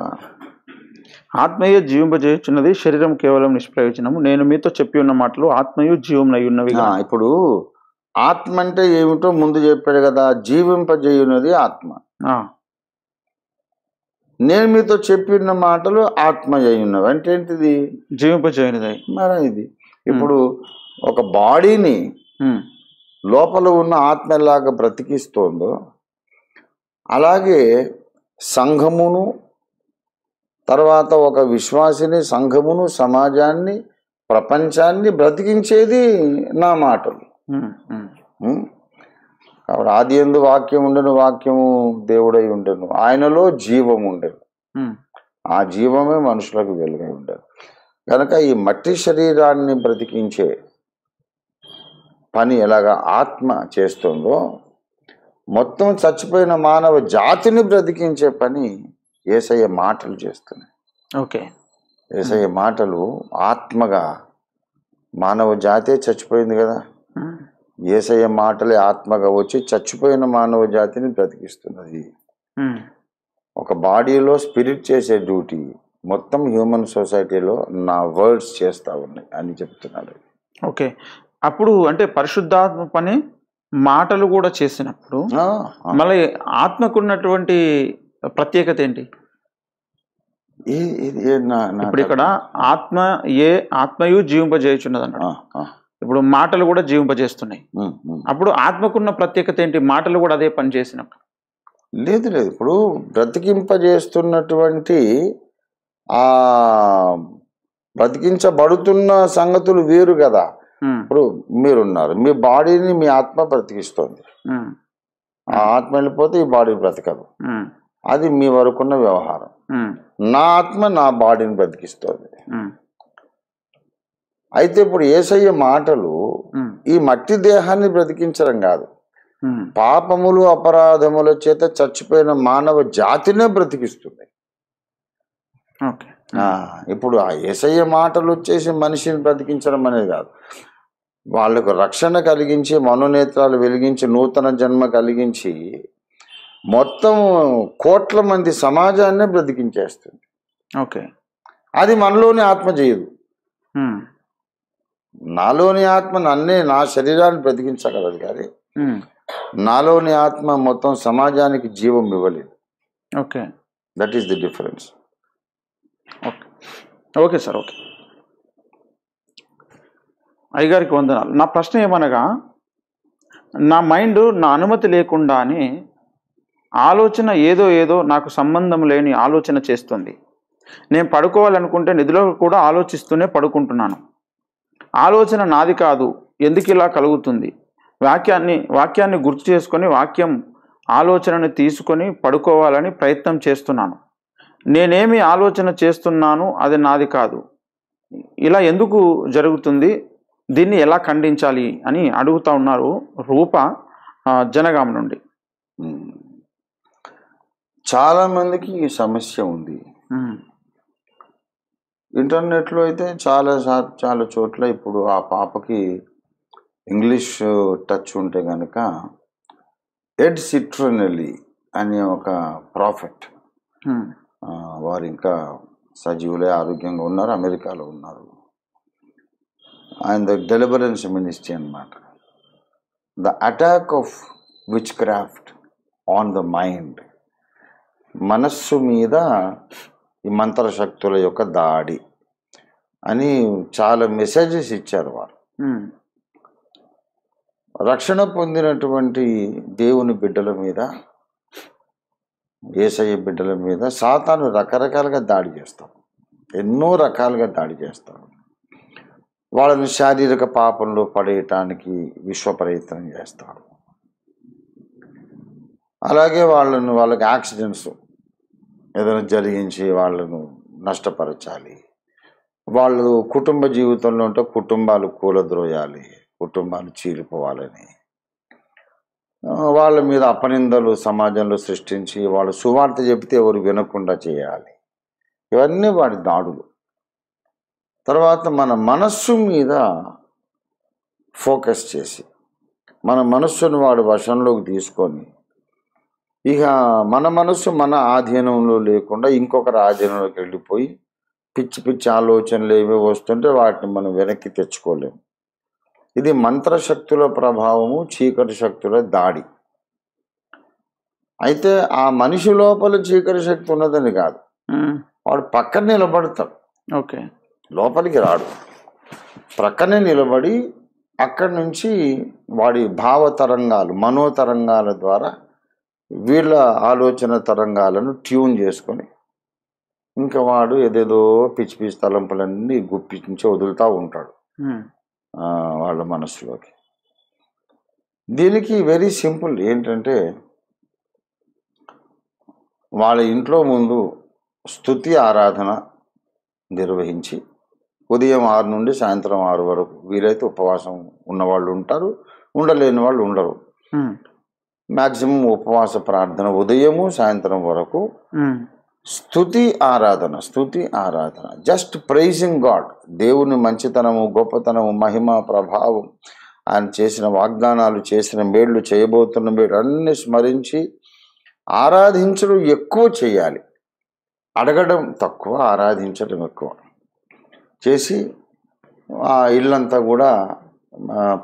ఆత్మయే జీవింపజేయుచున్నది, శరీరం కేవలం నిష్ప్రయోజనము. నేను మీతో చెప్పి ఉన్న మాటలు ఆత్మయు జీవమునై ఉన్నవి. ఇప్పుడు ఆత్మ అంటే ఏమిటో ముందు చెప్పాడు కదా, జీవింపజేయున్నది ఆత్మ. నేను మీతో చెప్పిన మాటలు ఆత్మయ్య ఉన్నవి అంటే ఏంటిది? జీవింపజేయనిదై. మరి ఇది ఇప్పుడు ఒక బాడీని లోపల ఉన్న ఆత్మ ఎలాగా బ్రతికిస్తోందో అలాగే సంఘమును, తర్వాత ఒక విశ్వాసిని, సంఘమును, సమాజాన్ని, ప్రపంచాన్ని బ్రతికించేది నా మాటలు. కాబట్టి ఆది యందు వాక్యం ఉండెను, వాక్యము దేవుడై ఉండెను, ఆయనలో జీవం ఉండెను, ఆ జీవమే మనుషులకు వెలుగై ఉండెను. కనుక ఈ మట్టి శరీరాన్ని బ్రతికించే పని ఎలాగా ఆత్మ చేస్తుందో, మొత్తం చచ్చిపోయిన మానవ జాతిని బ్రతికించే పని యేసయ్య మాటలు చేస్తున్నాయి. ఓకే. యేసయ్య మాటలు ఆత్మగా, మానవ జాతే చచ్చిపోయింది కదా, యేసయ్య మాటలే ఆత్మగా వచ్చి చచ్చిపోయిన మానవ జాతిని బ్రతికిస్తున్నది. ఒక బాడీలో స్పిరిట్ చేసే డ్యూటీ మొత్తం హ్యూమన్ సొసైటీలో నా వర్డ్స్ చేస్తా ఉన్నాయి అని చెప్తున్నాడు. ఓకే. అప్పుడు అంటే పరిశుద్ధాత్మ పని మాటలు కూడా చేసినప్పుడు మళ్ళీ ఆత్మకున్నటువంటి ప్రత్యేకత ఏంటి? ఇప్పుడు ఇక్కడ ఆత్మయు జీవింపజేయుచున్నది అన్నాడు. ఇప్పుడు మాటలు కూడా జీవింపజేస్తున్నాయి. అప్పుడు ఆత్మకున్న ప్రత్యేకత ఏంటి? మాటలు కూడా అదే పని చేసినప్పుడు? లేదు లేదు, ఇప్పుడు బ్రతికింపజేస్తున్నటువంటి ఆ బ్రతికించబడుతున్న సంగతులు వేరు కదా. ఇప్పుడు మీరున్నారు, మీ బాడీని మీ ఆత్మ బ్రతికిస్తుంది, ఆ ఆత్మ వెళ్ళిపోతే ఈ బాడీ బ్రతకదు, అది మీ వరకున్న వ్యవహారం. నా ఆత్మ నా బాడీని బ్రతికిస్తుంది. అయితే ఇప్పుడు యేసయ్య మాటలు ఈ మట్టి దేహాన్ని బ్రతికించడం కాదు, పాపములు అపరాధముల చేత చచ్చిపోయిన మానవ జాతినే బ్రతికిస్తుంది. ఇప్పుడు ఆ యేసయ్య మాటలు వచ్చేసి మనిషిని బ్రతికించడం అనేది కాదు, వాళ్ళకు రక్షణ కలిగించి, మనోనేత్రాలు వెలిగించి, నూతన జన్మ కలిగించి మొత్తం కోట్ల మంది సమాజాన్నే బ్రతికించేస్తుంది. ఓకే. అది మనలోని ఆత్మ చేయదు. నాలోని ఆత్మ నన్నే, నా శరీరాన్ని బ్రతికించగలదు, కానీ నాలోని ఆత్మ మొత్తం సమాజానికి జీవం ఇవ్వలేదు. Okay. That is the difference. Okay. Okay sir. Okay. అయ్యగారికి వందనాలు. నా ప్రశ్న ఏమనగా, నా మైండ్ నా అనుమతి లేకుండానే ఆలోచన ఏదో నాకు సంబంధం లేని ఆలోచన చేస్తుంది. నేను పడుకోవాలనుకుంటే నిధిలో కూడా ఆలోచిస్తూనే పడుకుంటున్నాను. ఆలోచన నాది కాదు, ఎందుకు ఇలా కలుగుతుంది? వాక్యాన్ని గుర్తు చేసుకొని వాక్యం ఆలోచనని తీసుకొని పడుకోవాలని ప్రయత్నం చేస్తున్నాను. నేనేమి ఆలోచన చేస్తున్నాను, అది నాది కాదు. ఇలా ఎందుకు జరుగుతుంది? దీన్ని ఎలా ఖండించాలి అని అడుగుతా ఉన్నారు రూప జనగామ నుండి. చాలా మందికి ఈ సమస్య ఉంది. ఇంటర్నెట్లో అయితే చాలా చోట్ల ఇప్పుడు ఆ పాపకి ఇంగ్లీష్ టచ్ ఉంటే కనుక ఎడ్ సిట్రోనెల్లి అనే ఒక ప్రాఫిట్, వారు ఇంకా సజీవులే, ఆరోగ్యంగా ఉన్నారు, అమెరికాలో ఉన్నారు. ఆయన ద డెలివరెన్స్ మినిస్ట్రీ అన్నమాట. The attack of which craft on the mind, మనస్సు మీద ఈ మంత్రశక్తుల యొక్క దాడి అని చాలా మెసేజెస్ ఇచ్చారు వారు. రక్షణ పొందినటువంటి దేవుని బిడ్డల మీద, యేసయ్య బిడ్డల మీద సాతాను రకరకాలుగా దాడి చేస్తాడు, ఎన్నో రకాలుగా దాడి చేస్తాడు. వాళ్ళని శారీరక పాపంలో పడేయటానికి విశ్వ ప్రయత్నం చేస్తాడు. అలాగే వాళ్ళకి యాక్సిడెంట్స్ ఏదైనా జరిగించి వాళ్ళను నష్టపరచాలి, వాళ్ళు కుటుంబ జీవితంలో ఉంటే కుటుంబాలు కూలద్రోయాలి, కుటుంబాలు చీలిపోవాలని వాళ్ళ మీద అపనిందలు సమాజంలో సృష్టించి వాళ్ళు సువార్త చెబితే ఎవరు వినకుండా చేయాలి. ఇవన్నీ వాడి దాడులు. తర్వాత మన మనస్సు మీద ఫోకస్ చేసి మన మనస్సును వాడు వశంలోకి తీసుకొని, ఇక మన మనస్సు మన ఆధీనంలో లేకుండా ఇంకొకరి ఆధీనంలోకి వెళ్ళిపోయి పిచ్చి పిచ్చి ఆలోచనలు ఏవో వస్తుంటే వాటిని మనం వెనక్కి తెచ్చుకోలేము. ఇది మంత్రశక్తుల ప్రభావము, చీకటి శక్తుల దాడి. అయితే ఆ మనిషి లోపల చీకటి శక్తి ఉన్నదని కాదు, వాడు పక్కన నిలబడతాడు, ఓకే. లోపలికి రాడు. ప్రక్కనే నిలబడి అక్కడి నుంచి వాడి భావ తరంగాలు, మనోతరంగాల ద్వారా వీళ్ళ ఆలోచన తరంగాలను ట్యూన్ చేసుకొని ఇంకా వాడు ఏదేదో పిచ్చి పిచ్చి తలంపులన్నీ గుప్పించి వదులుతూ ఉంటాడు వాళ్ళ మనసులోకి. దీనికి వెరీ సింపుల్ ఏంటంటే, వాళ్ళ ఇంట్లో ముందు స్తుతి ఆరాధన నిర్వహించి ఉదయం 6 నుండి సాయంత్రం 6 వరకు వీలైతే ఉపవాసం ఉన్నవాళ్ళు ఉంటారు, ఉండలేని వాళ్ళు ఉండరు. మ్యాక్సిమం ఉపవాస ప్రార్థన ఉదయము సాయంత్రం వరకు, స్తుతి ఆరాధన, జస్ట్ ప్రైజింగ్ గాడ్. దేవుని మంచితనము, గొప్పతనము, మహిమ, ప్రభావం, ఆయన చేసిన వాగ్దానాలు, చేసిన మేళ్ళు, చేయబోతున్న మేళ్ళు అన్ని స్మరించి ఆరాధించడం ఎక్కువ చేయాలి. అడగడం తక్కువ, ఆరాధించడం ఎక్కువ చేసి ఆ ఇల్లంతా కూడా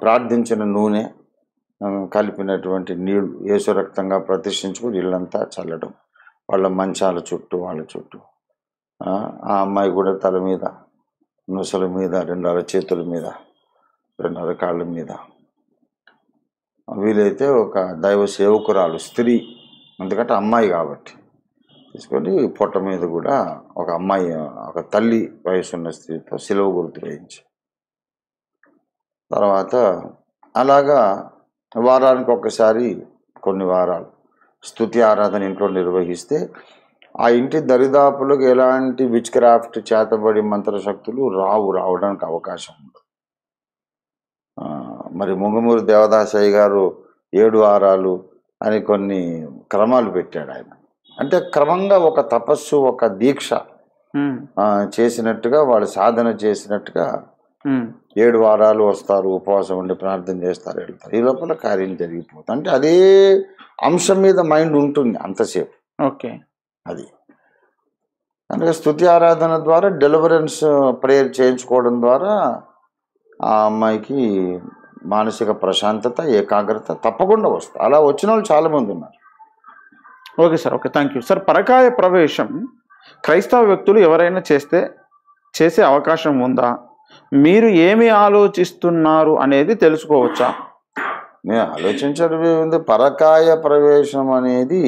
ప్రార్థించిన నూనె కలిపినటువంటి నీళ్లు యేసు రక్తంగా ప్రతిష్ఠించుకుని ఇల్లంతా చల్లడం, వాళ్ళ మంచాల చుట్టూ, వాళ్ళ చుట్టూ. ఆ అమ్మాయి కూడా తల మీద, నొసల మీద, 2 అరచేతుల మీద, 2 అరకాళ్ళ మీద, వీలైతే ఒక దైవ సేవకురాలు స్త్రీ, ఎందుకంటే అమ్మాయి కాబట్టి, తీసుకొని పొట్ట మీద కూడా ఒక అమ్మాయి, ఒక తల్లి వయసున్న స్త్రీతో సిలువ గుర్తు వేయించి, తర్వాత అలాగా వారానికి ఒకసారి కొన్ని వారాలు స్తుతి ఆరాధన ఇంట్లో నిర్వహిస్తే ఆ ఇంటి దరిదాపులకు ఎలాంటి విచ్ క్రాఫ్ట్, చేతబడి మంత్రశక్తులు రావడానికి అవకాశం ఉండదు. మరి ముంగమూరి దేవదాసయ్య గారు 7 వారాలు అని కొన్ని క్రమాలు పెట్టాడు ఆయన. అంటే క్రమంగా ఒక తపస్సు, ఒక దీక్ష చేసినట్టుగా, వాళ్ళు సాధన చేసినట్టుగా 7 వారాలు వస్తారు, ఉపవాసం ఉండి ప్రార్థన చేస్తారు, వెళ్తారు. ఈ లోపల కార్యం జరిగిపోతుంది. అంటే అదే అంశం మీద మైండ్ ఉంటుంది అంతసేపు. ఓకే. అది అందుకే స్తుతి ఆరాధన ద్వారా డెలివరెన్స్ ప్రేయర్ చేయించుకోవడం ద్వారా ఆ అమ్మాయికి మానసిక ప్రశాంతత, ఏకాగ్రత తప్పకుండా వస్తుంది. అలా వచ్చిన వాళ్ళు చాలామంది ఉన్నారు. Okay sir, okay, thank you sir. పరకాయ ప్రవేశం క్రైస్తవ వ్యక్తులు ఎవరైనా చేసే అవకాశం ఉందా? మీరు ఏమి ఆలోచిస్తున్నారు అనేది తెలుసుకోవచ్చా? నేను ఆలోచించడం ఉంది. పరకాయ ప్రవేశం అనేది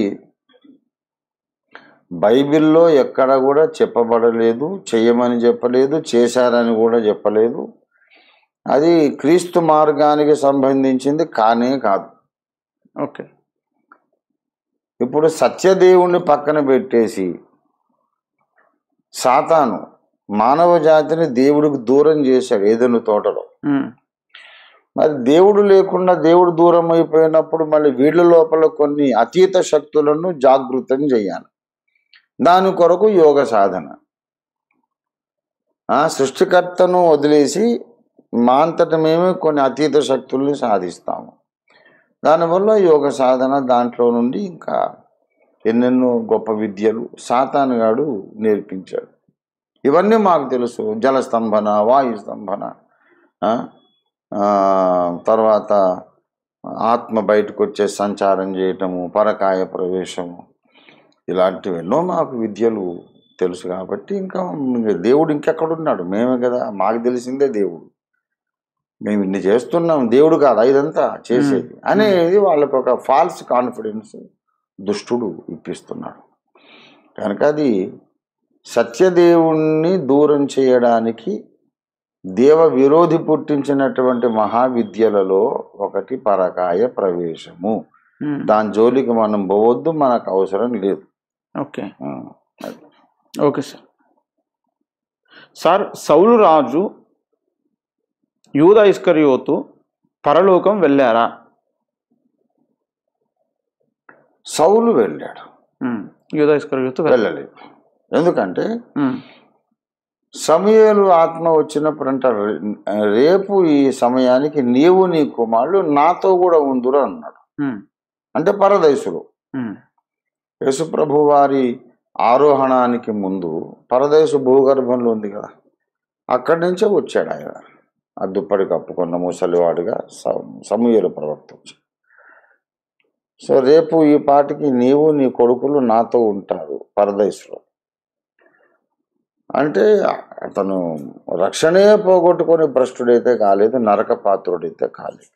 బైబిల్లో ఎక్కడ కూడా చెప్పబడలేదు, చెయ్యమని చెప్పలేదు, చేశారని కూడా చెప్పలేదు. అది క్రీస్తు మార్గానికి సంబంధించింది కానే కాదు. ఓకే. ఇప్పుడు సత్యదేవుణ్ణి పక్కన పెట్టేసి సాతాను మానవ జాతిని దేవుడికి దూరం చేశాడు ఏదెను తోటలో. మరి దేవుడు లేకుండా దేవుడు దూరం అయిపోయినప్పుడు మళ్ళీ వీళ్ళ లోపల కొన్ని అతీత శక్తులను జాగృతం చేయాలి. దాని కొరకు యోగ సాధన. సృష్టికర్తను వదిలేసి మా అంతట మేమే కొన్ని అతీత శక్తుల్ని సాధిస్తాము. దానివల్ల యోగ సాధన, దాంట్లో నుండి ఇంకా ఎన్నెన్నో గొప్ప విద్యలు సాతానుగాడు నేర్పించాడు. ఇవన్నీ మాకు తెలుసు. జలస్తంభన, వాయుస్తంభన, తర్వాత ఆత్మ బయటకు వచ్చే సంచారం చేయటము, పరకాయ ప్రవేశము, ఇలాంటివి ఎన్నో మాకు విద్యలు తెలుసు. కాబట్టి ఇంకా దేవుడు ఇంకెక్కడున్నాడు? మేమే కదా, మాకు తెలిసిందే దేవుడు. మేము ఇన్ని చేస్తున్నాం, దేవుడు కాదా ఇదంతా చేసేది అనేది వాళ్ళకు ఒక ఫాల్స్ కాన్ఫిడెన్స్ దుష్టుడు ఇప్పిస్తున్నాడు. కనుక అది సత్యదేవుణ్ణి దూరం చేయడానికి దేవ విరోధి పుట్టించినటువంటి మహావిద్యలలో ఒకటి పరకాయ ప్రవేశము. దాని జోలికి మనం పోవద్దు, మనకు అవసరం లేదు. ఓకే. Okay sir. సార్, సౌలు రాజు యూదా ఇస్కరియోతు పరలోకం వెళ్ళారా? సౌలు వెళ్ళాడు, యూదా ఇస్కరియోతు వెళ్ళలేదు. ఎందుకంటే సమూయేలు ఆత్మ వచ్చినప్పుడు అంటారు, రేపు ఈ సమయానికి నీవు నీ కుమారుడు నాతో కూడా ఉందురు అన్నాడు. అంటే పరదేశులు. యేసుప్రభు వారి ఆరోహణానికి ముందు పరదేశు భూగర్భంలో ఉంది కదా, అక్కడి నుంచే వచ్చాడు ఆయన. ఆ దుప్పటి కప్పుకున్న ముసలివాడుగా సమూయేలు ప్రవక్త వచ్చాడు. సో రేపు ఈ పాటికి నీవు నీ కొడుకులు నాతో ఉంటారు పరదేశంలో. అంటే అతను రక్షణే పోగొట్టుకొని భ్రష్టుడైతే కాలేదు, నరక పాత్రుడైతే కాలేదు.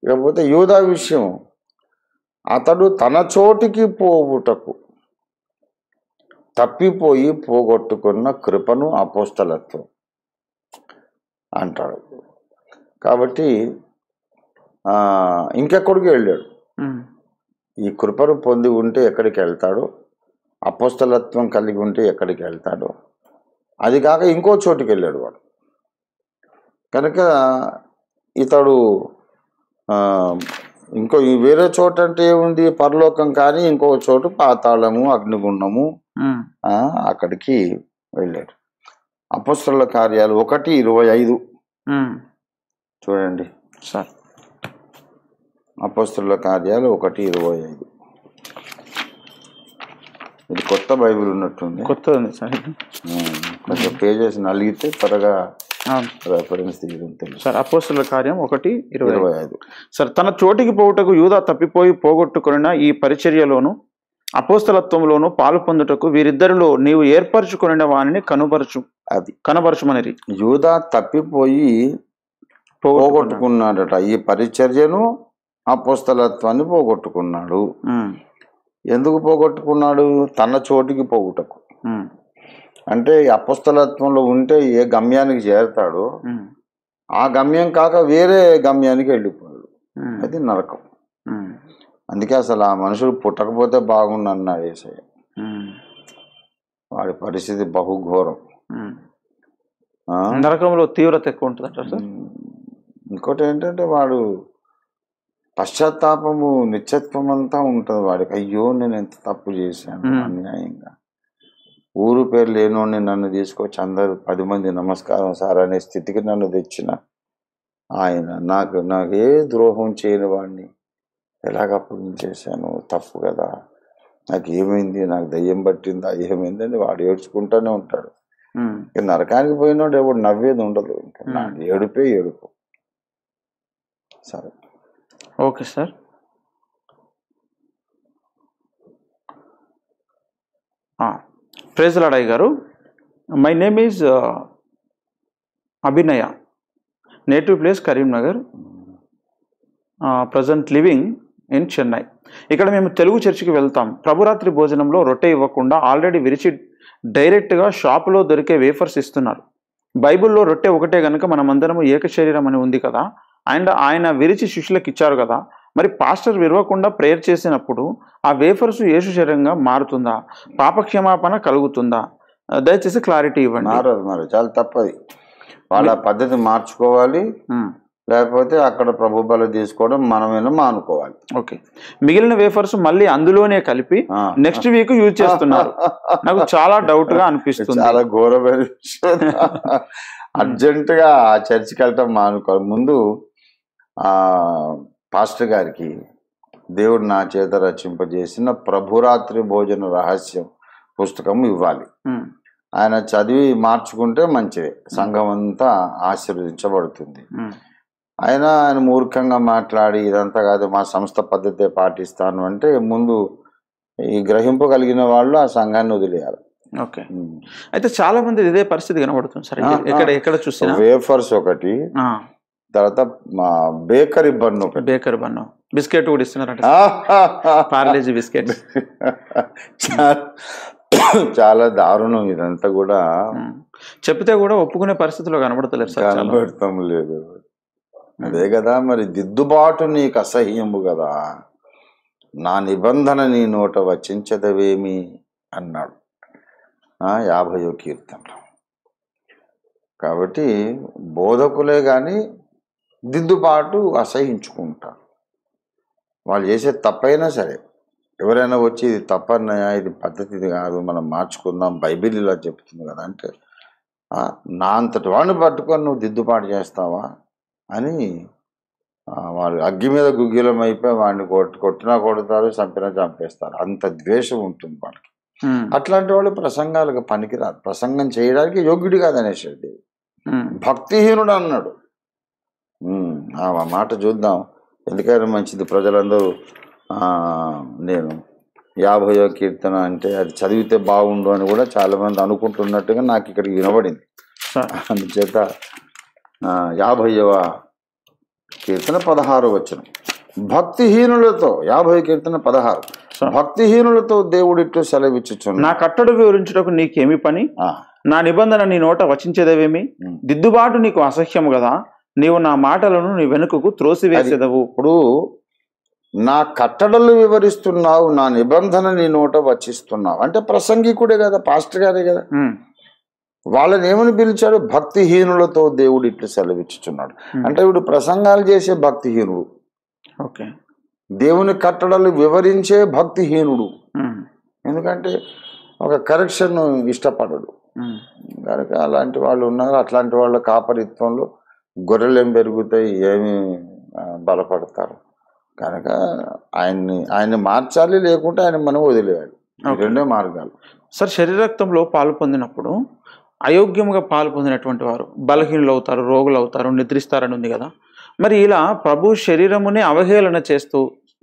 ఇకపోతే యూదా విషయం, అతడు తన చోటికి పోవుటకు తప్పిపోయి పోగొట్టుకున్న కృపను అపోస్తలత్వం అంటాడు. కాబట్టి ఇంకెక్కడికి వెళ్ళాడు. ఈ కృపను పొంది ఉంటే ఎక్కడికి వెళ్తాడు, అపోస్తలత్వం కలిగి ఉంటే ఎక్కడికి వెళ్తాడు, అది కాక ఇంకో చోటుకి వెళ్ళాడు వాడు. కనుక ఇతడు ఇంకో వేరే చోటు అంటే ఏముంది, పరలోకం కానీ ఇంకో చోటు పాతాళము, అగ్నిగుండము, అక్కడికి వెళ్ళాడు. అపోస్తలుల కార్యాలు 1:25 చూడండి సార్. అపోస్తలుల కార్యాలు 1:25. ఇది కొత్త బైబిల్ ఉన్నట్టుంది. కొత్తది ఉంది సార్. కొంచెం పేజెస్ నలిగితే త్వరగా రెఫరెన్స్ తెలుసు సార్. అపోస్తలుల కార్యం 1:25 సార్. తన చోటికి పోవుటకు యూదా తప్పిపోయి పోగొట్టుకున్న ఈ పరిచర్యలోను అపోస్తలత్వంలోను పాలు పొందుటకు వీరిద్దరిలో నీవు ఏర్పరచుకున్న వానిని కనబరచుమని. యూదా తప్పిపోయి పోగొట్టుకున్నాడట. ఈ పరిచర్యను అపోస్తలత్వాన్ని పోగొట్టుకున్నాడు. ఎందుకు పోగొట్టుకున్నాడు? తన చోటికి పోగుటకు. అంటే అపోస్తలత్వంలో ఉంటే ఏ గమ్యానికి చేరతాడో ఆ గమ్యం కాక వేరే గమ్యానికి వెళ్ళిపోయాడు. అది నరకం. అందుకే అసలు ఆ మనుషులు పుట్టకపోతే బాగుండన్నాడు యేసయ్య. వాడి పరిస్థితి బహుఘోరం. నరకంలో తీవ్రత ఎక్కువ ఉంటుంది. ఇంకోటి ఏంటంటే వాడు పశ్చాత్తాపము, నిత్యత్వం అంతా ఉంటుంది వాడికి. అయ్యో నేను ఎంత తప్పు చేశాను అన్యాయంగా. ఊరు పేరు లేనోడిని నన్ను తీసుకొచ్చి అందరూ 10 మంది నమస్కారం సార్ అనే స్థితికి నన్ను తెచ్చిన ఆయన నాకు ఏ ద్రోహం చేయని వాడిని ఎలాగ అప్పగించేశాను, తప్పు కదా, నాకు ఏమైంది, నాకు దయ్యం పట్టిందా, ఏమైందని వాడు ఏడ్చుకుంటూనే ఉంటాడు. నరకానికి పోయినోడు ఎవడు నవ్వేది ఉండదు. ఇంకా నాకు ఏడుపే ఏడుపు. సరే, ఓకే సార్. ప్రైజ్ లార్డ్ గారు. My name is Abhinaya, native place Karimnagar, present living in Chennai. ఇక్కడ మేము తెలుగు చర్చికి వెళ్తాం. ప్రభురాత్రి భోజనంలో రొట్టె ఇవ్వకుండా ఆల్రెడీ విరిచి డైరెక్ట్గా షాపులో దొరికే వేఫర్స్ ఇస్తున్నారు. బైబిల్లో రొట్టె ఒకటే కనుక మనమందరము ఏక శరీరం అని ఉంది కదా, అండ్ ఆయన విరిచి శిష్యులకు ఇచ్చారు కదా, మరి పాస్టర్ విరవకుండా ప్రేయర్ చేసినప్పుడు ఆ వేఫర్స్ యేసు శరీరంగా మారుతుందా, పాపక్షమాపణ కలుగుతుందా? దయచేసి క్లారిటీ ఇవ్వండి. మారదు, చాలా తప్పది. వాళ్ళ పద్ధతి మార్చుకోవాలి, లేకపోతే అక్కడ ప్రభు బలి తీసుకోవడం మనమైనా మానుకోవాలి. ఓకే. మిగిలిన వేఫర్స్ మళ్ళీ అందులోనే కలిపి నెక్స్ట్ వీక్ యూజ్ చేస్తున్నారు. నాకు చాలా డౌట్ గా అనిపిస్తుంది. చాలా ఘోరమైన విషయం. అర్జెంటుగా ఆ చర్చికి వెళ్ళటం మానుకోవాలి. ముందు పాస్టర్ గారికి దేవుడు నా చేత రచింపజేసిన ప్రభురాత్రి భోజన రహస్యం పుస్తకం ఇవ్వాలి. ఆయన చదివి మార్చుకుంటే మంచిదే, సంఘం అంతా ఆశీర్వదించబడుతుంది. ఆయన మూర్ఖంగా మాట్లాడి ఇదంతా కాదు మా సంస్థ పద్ధతే పాటిస్తాను అంటే ముందు ఈ గ్రహింపు కలిగిన వాళ్ళు ఆ సంఘాన్ని వదిలేయాలి. ఓకే. అయితే చాలా మంది ఇదే పరిస్థితి కనబడుతుంది సార్. ఎక్కడ చూసినా వేఫర్స్ ఒకటి, తర్వాత మా బేకరీ బన్ను బిస్కెట్ కూడా ఇస్తున్నారంట, పార్లేజీ బిస్కెట్. చాలా దారుణం ఇదంతా కూడా. చెప్తే కూడా ఒప్పుకునే పరిస్థితిలో కనబడతలేదు సార్. కనబడతాం లేదు. అదే కదా, మరి దిద్దుబాటు నీకు అసహ్యము కదా, నా నిబంధన నీ నోట వచించదవేమి అన్నాడు 50వ కీర్తనలో. కాబట్టి బోధకులే కానీ దిద్దుబాటు అసహించుకుంటారు. వాళ్ళు చేసే తప్పైనా సరే, ఎవరైనా వచ్చి ఇది తప్పన్నయా, ఇది పద్ధతి ఇది కాదు, మనం మార్చుకుందాం, బైబిల్ ఇలా చెప్తుంది కదా అంటే, నా అంతటి వాడిని పట్టుకొని నువ్వు దిద్దుబాటు చేస్తావా అని వాళ్ళు అగ్గి మీద గుగ్గిలం అయిపోయి వాడిని కొట్టినా కొడతారు, చంపినా చంపేస్తారు. అంత ద్వేషం ఉంటుంది వాళ్ళకి. అట్లాంటి వాళ్ళు ప్రసంగాలకు పనికిరాదు, ప్రసంగం చేయడానికి యోగ్యుడు కాదనేసాడు. భక్తిహీనుడు అన్నాడు. ఆ మాట చూద్దాం. ఎందుకైనా మంచిది, ప్రజలందరూ నేను 50వ కీర్తన అంటే అది చదివితే బాగుండు అని కూడా చాలామంది అనుకుంటున్నట్టుగా నాకు ఇక్కడికి వినబడింది. అందుచేత 50వ కీర్తన 16వ వచనం, భక్తిహీనులతో 50వ కీర్తన 16, భక్తిహీనులతో దేవుడు ఇట్లు సెలవిచ్చుచున్నాడు, నా కట్టడు వివరించుటకు నీకేమి పని, నా నిబంధన నీ నోట వచించేదేవేమి, దిద్దుబాటు నీకు అసహ్యము కదా, నీవు నా మాటలను నీ వెనుకకు త్రోసివేసేదవు. ఇప్పుడు నా కట్టడలు వివరిస్తున్నావు, నా నిబంధన నీ నోట వచ్చిస్తున్నావు అంటే ప్రసంగికుడే కదా, పాస్టర్ గారే కదా. వాళ్ళని ఏమని పిలిచాడు? భక్తిహీనులతో దేవుడు ఇట్లు సెలవిచ్చుచున్నాడు. అంటే వీడు ప్రసంగాలు చేసే భక్తిహీనుడు, ఓకే, దేవుని కట్టడలు వివరించే భక్తిహీనుడు. ఎందుకంటే ఒక కరెక్షన్ ఇష్టపడడు కనుక అలాంటి వాళ్ళు ఉన్నారు. అట్లాంటి వాళ్ళ కాపరిత్వంలో గొర్రెలు ఏం పెరుగుతాయి, ఏమి బలపడతారు. కనుక ఆయన్ని మార్చాలి, లేకుంటే ఆయన మనం వదిలేయాలి. రెండే మార్గాలు. సార్, శరీరక్తంలో పాలు పొందినప్పుడు అయోగ్యముగా పాలు పొందినటువంటి వారు బలహీనులు అవుతారు, రోగులు అవుతారు, నిద్రిస్తారని ఉంది కదా. మరి ఇలా ప్రభు శరీరమునే అవహేళన చేస్తూ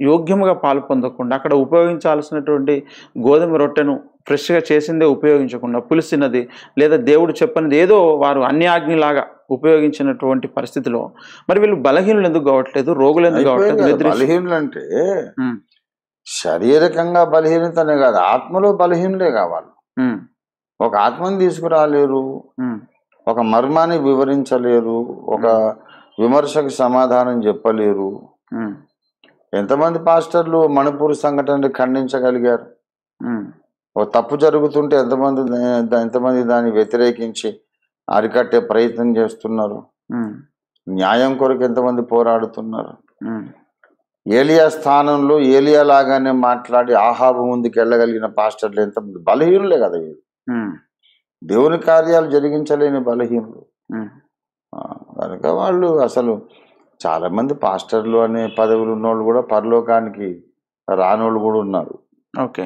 యోగ్యముగా పాలు పొందకుండా అక్కడ ఉపయోగించాల్సినటువంటి గోధుమ రొట్టెను ఫ్రెష్గా చేసిందే ఉపయోగించకుండా పులిసినది లేదా దేవుడు చెప్పనిది ఏదో వారు అన్యాజ్ఞలాగా ఉపయోగించినటువంటి పరిస్థితిలో మరి వీళ్ళు బలహీనులు ఎందుకు కావట్లేదు, రోగులు ఎందుకు కావట్లేదు? బలహీనులు అంటే శారీరకంగా బలహీనతనే కాదు, ఆత్మలో బలహీనులే కావాలి. ఒక ఆత్మని తీసుకురాలేరు, ఒక మర్మాన్ని వివరించలేరు, ఒక విమర్శకు సమాధానం చెప్పలేరు. ఎంతమంది పాస్టర్లు మణిపూర్ సంఘటనని ఖండించగలిగారు? ఒక తప్పు జరుగుతుంటే ఎంతమంది దాన్ని వ్యతిరేకించి అరికట్టే ప్రయత్నం చేస్తున్నారు? న్యాయం కొరకు ఎంతమంది పోరాడుతున్నారు? ఏలియా స్థానంలో ఏలియా లాగానే మాట్లాడి ఆహాబు ముందుకు వెళ్ళగలిగిన పాస్టర్లు ఎంతమంది? బలహీనులే కదా వీళ్ళు, దేవుని కార్యాలు జరిగించలేని బలహీనులు. కనుక వాళ్ళు అసలు చాలా మంది పాస్టర్లు అనే పదవులు ఉన్నోళ్ళు కూడా పరలోకానికి రానోళ్ళు కూడా ఉన్నారు. ఓకే,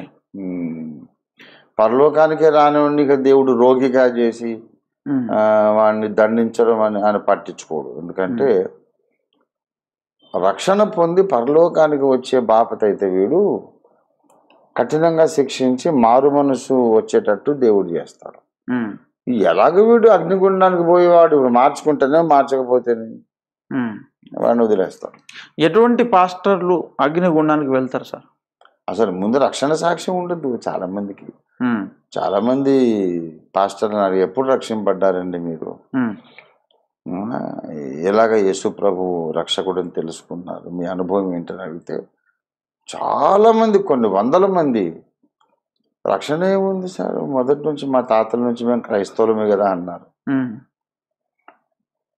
పరలోకానికే రానివాడిని దేవుడు రోగిగా చేసి వాడిని దండించడం అని ఆయన పట్టించుకోడు. ఎందుకంటే రక్షణ పొంది పరలోకానికి వచ్చే బాపత అయితే వీడు కఠినంగా శిక్షించి మారు మనసు వచ్చేటట్టు దేవుడు చేస్తాడు. ఎలాగ వీడు అగ్నిగుండానికి పోయేవాడు ఇప్పుడు మార్చుకుంటేనే, మార్చకపోతేనే వాడిని వదిలేస్తాడు. ఎటువంటి పాస్టర్లు అగ్నిగుండానికి వెళ్తారు సార్? అసలు ముందు రక్షణ సాక్ష్యం ఉండదు చాలా మందికి. చాలా మంది పాస్టర్లు అడిగి ఎప్పుడు రక్షింపడ్డారండి మీరు, ఎలాగ యేసు ప్రభు రక్షకుడని తెలుసుకున్నారు, మీ అనుభవం ఏంటని అడిగితే చాలా మంది, కొన్ని వందల మంది రక్షణ ఏముంది సార్, మొదటి నుంచి మా తాతల నుంచి మేము క్రైస్తవులమే కదా అన్నారు.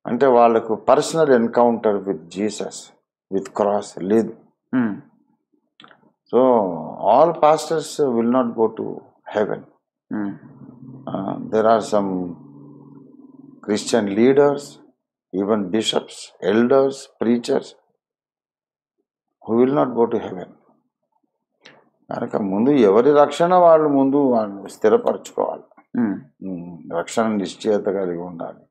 అంటే వాళ్ళకు personal encounter with Jesus, with cross లేదు. So all pastors will not go to heaven. There are some Christian leaders, even bishops, elders, preachers who will not go to heaven. కనుక ముందు ఎవరి రక్షణ వాళ్ళు ముందు వాళ్ళు స్థిరపరచుకోవాలి. రక్షణ నిశ్చయత కలిగి ఉండాలి.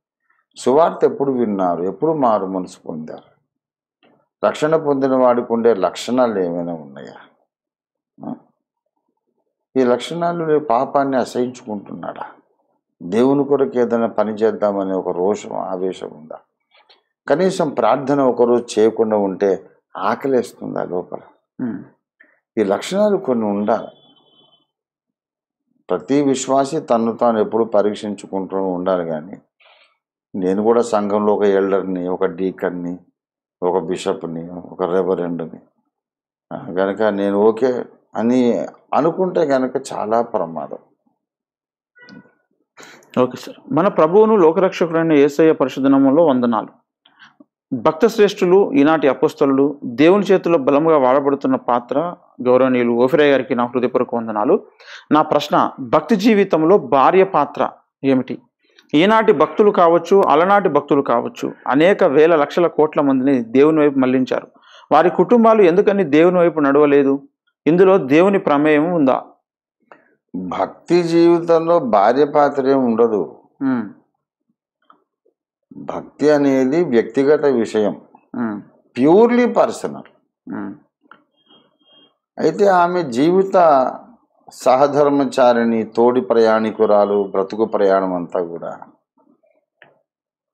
సువార్త ఎప్పుడు విన్నారు, ఎప్పుడు మారు మనసు పొందారు, రక్షణ పొందిన వాడికి ఉండే లక్షణాలు ఏమైనా ఉన్నాయా? ఈ లక్షణాలు పాపాన్ని అసహించుకుంటున్నాడా? దేవుని కొరకు ఏదైనా పని చేద్దామనే ఒక రోషం, ఆవేశం ఉందా? కనీసం ప్రార్థన ఒకరోజు చేయకుండా ఉంటే ఆకలేస్తుందా లోపల? ఈ లక్షణాలు కొన్ని ఉండాలి. ప్రతి విశ్వాసి తను తాను ఎప్పుడు పరీక్షించుకుంటూ ఉండాలి. కానీ నేను కూడా సంఘంలో ఒక ఎల్డర్ని, ఒక డీకన్ని, ఒక బిషప్ని, ఒక రెవరెండ్ని కనుక నేను ఓకే అని అనుకుంటే కనుక చాలా ప్రమాదం. ఓకే సార్, మన ప్రభువును లోకరక్షకుడైన యేసయ్య పరిశుద్ధ నామములో వందనాలు. భక్త శ్రేష్ఠులు, ఈనాటి అపోస్తలులు, దేవుని చేతుల్లో బలముగా వాడబడుతున్న పాత్ర గౌరవనీయులు ఓఫిరయ్య గారికి నా హృదయపూర్వక వందనాలు. నా ప్రశ్న, భక్తి జీవితంలో భార్య పాత్ర ఏమిటి? ఈనాటి భక్తులు కావచ్చు, అలనాటి భక్తులు కావచ్చు, అనేక వేల లక్షల కోట్ల మందిని దేవుని వైపు మళ్లించారు. వారి కుటుంబాలు ఎందుకని దేవుని వైపు నడవలేదు? ఇందులో దేవుని ప్రమేయం ఉందా? భక్తి జీవితంలో భార్య పాత్ర ఏమి ఉండదు. భక్తి అనేది వ్యక్తిగత విషయం, ప్యూర్లీ పర్సనల్. అయితే ఆమె జీవిత సహధర్మచారిణి, తోడి ప్రయాణికురాలు, బ్రతుకు ప్రయాణం అంతా కూడా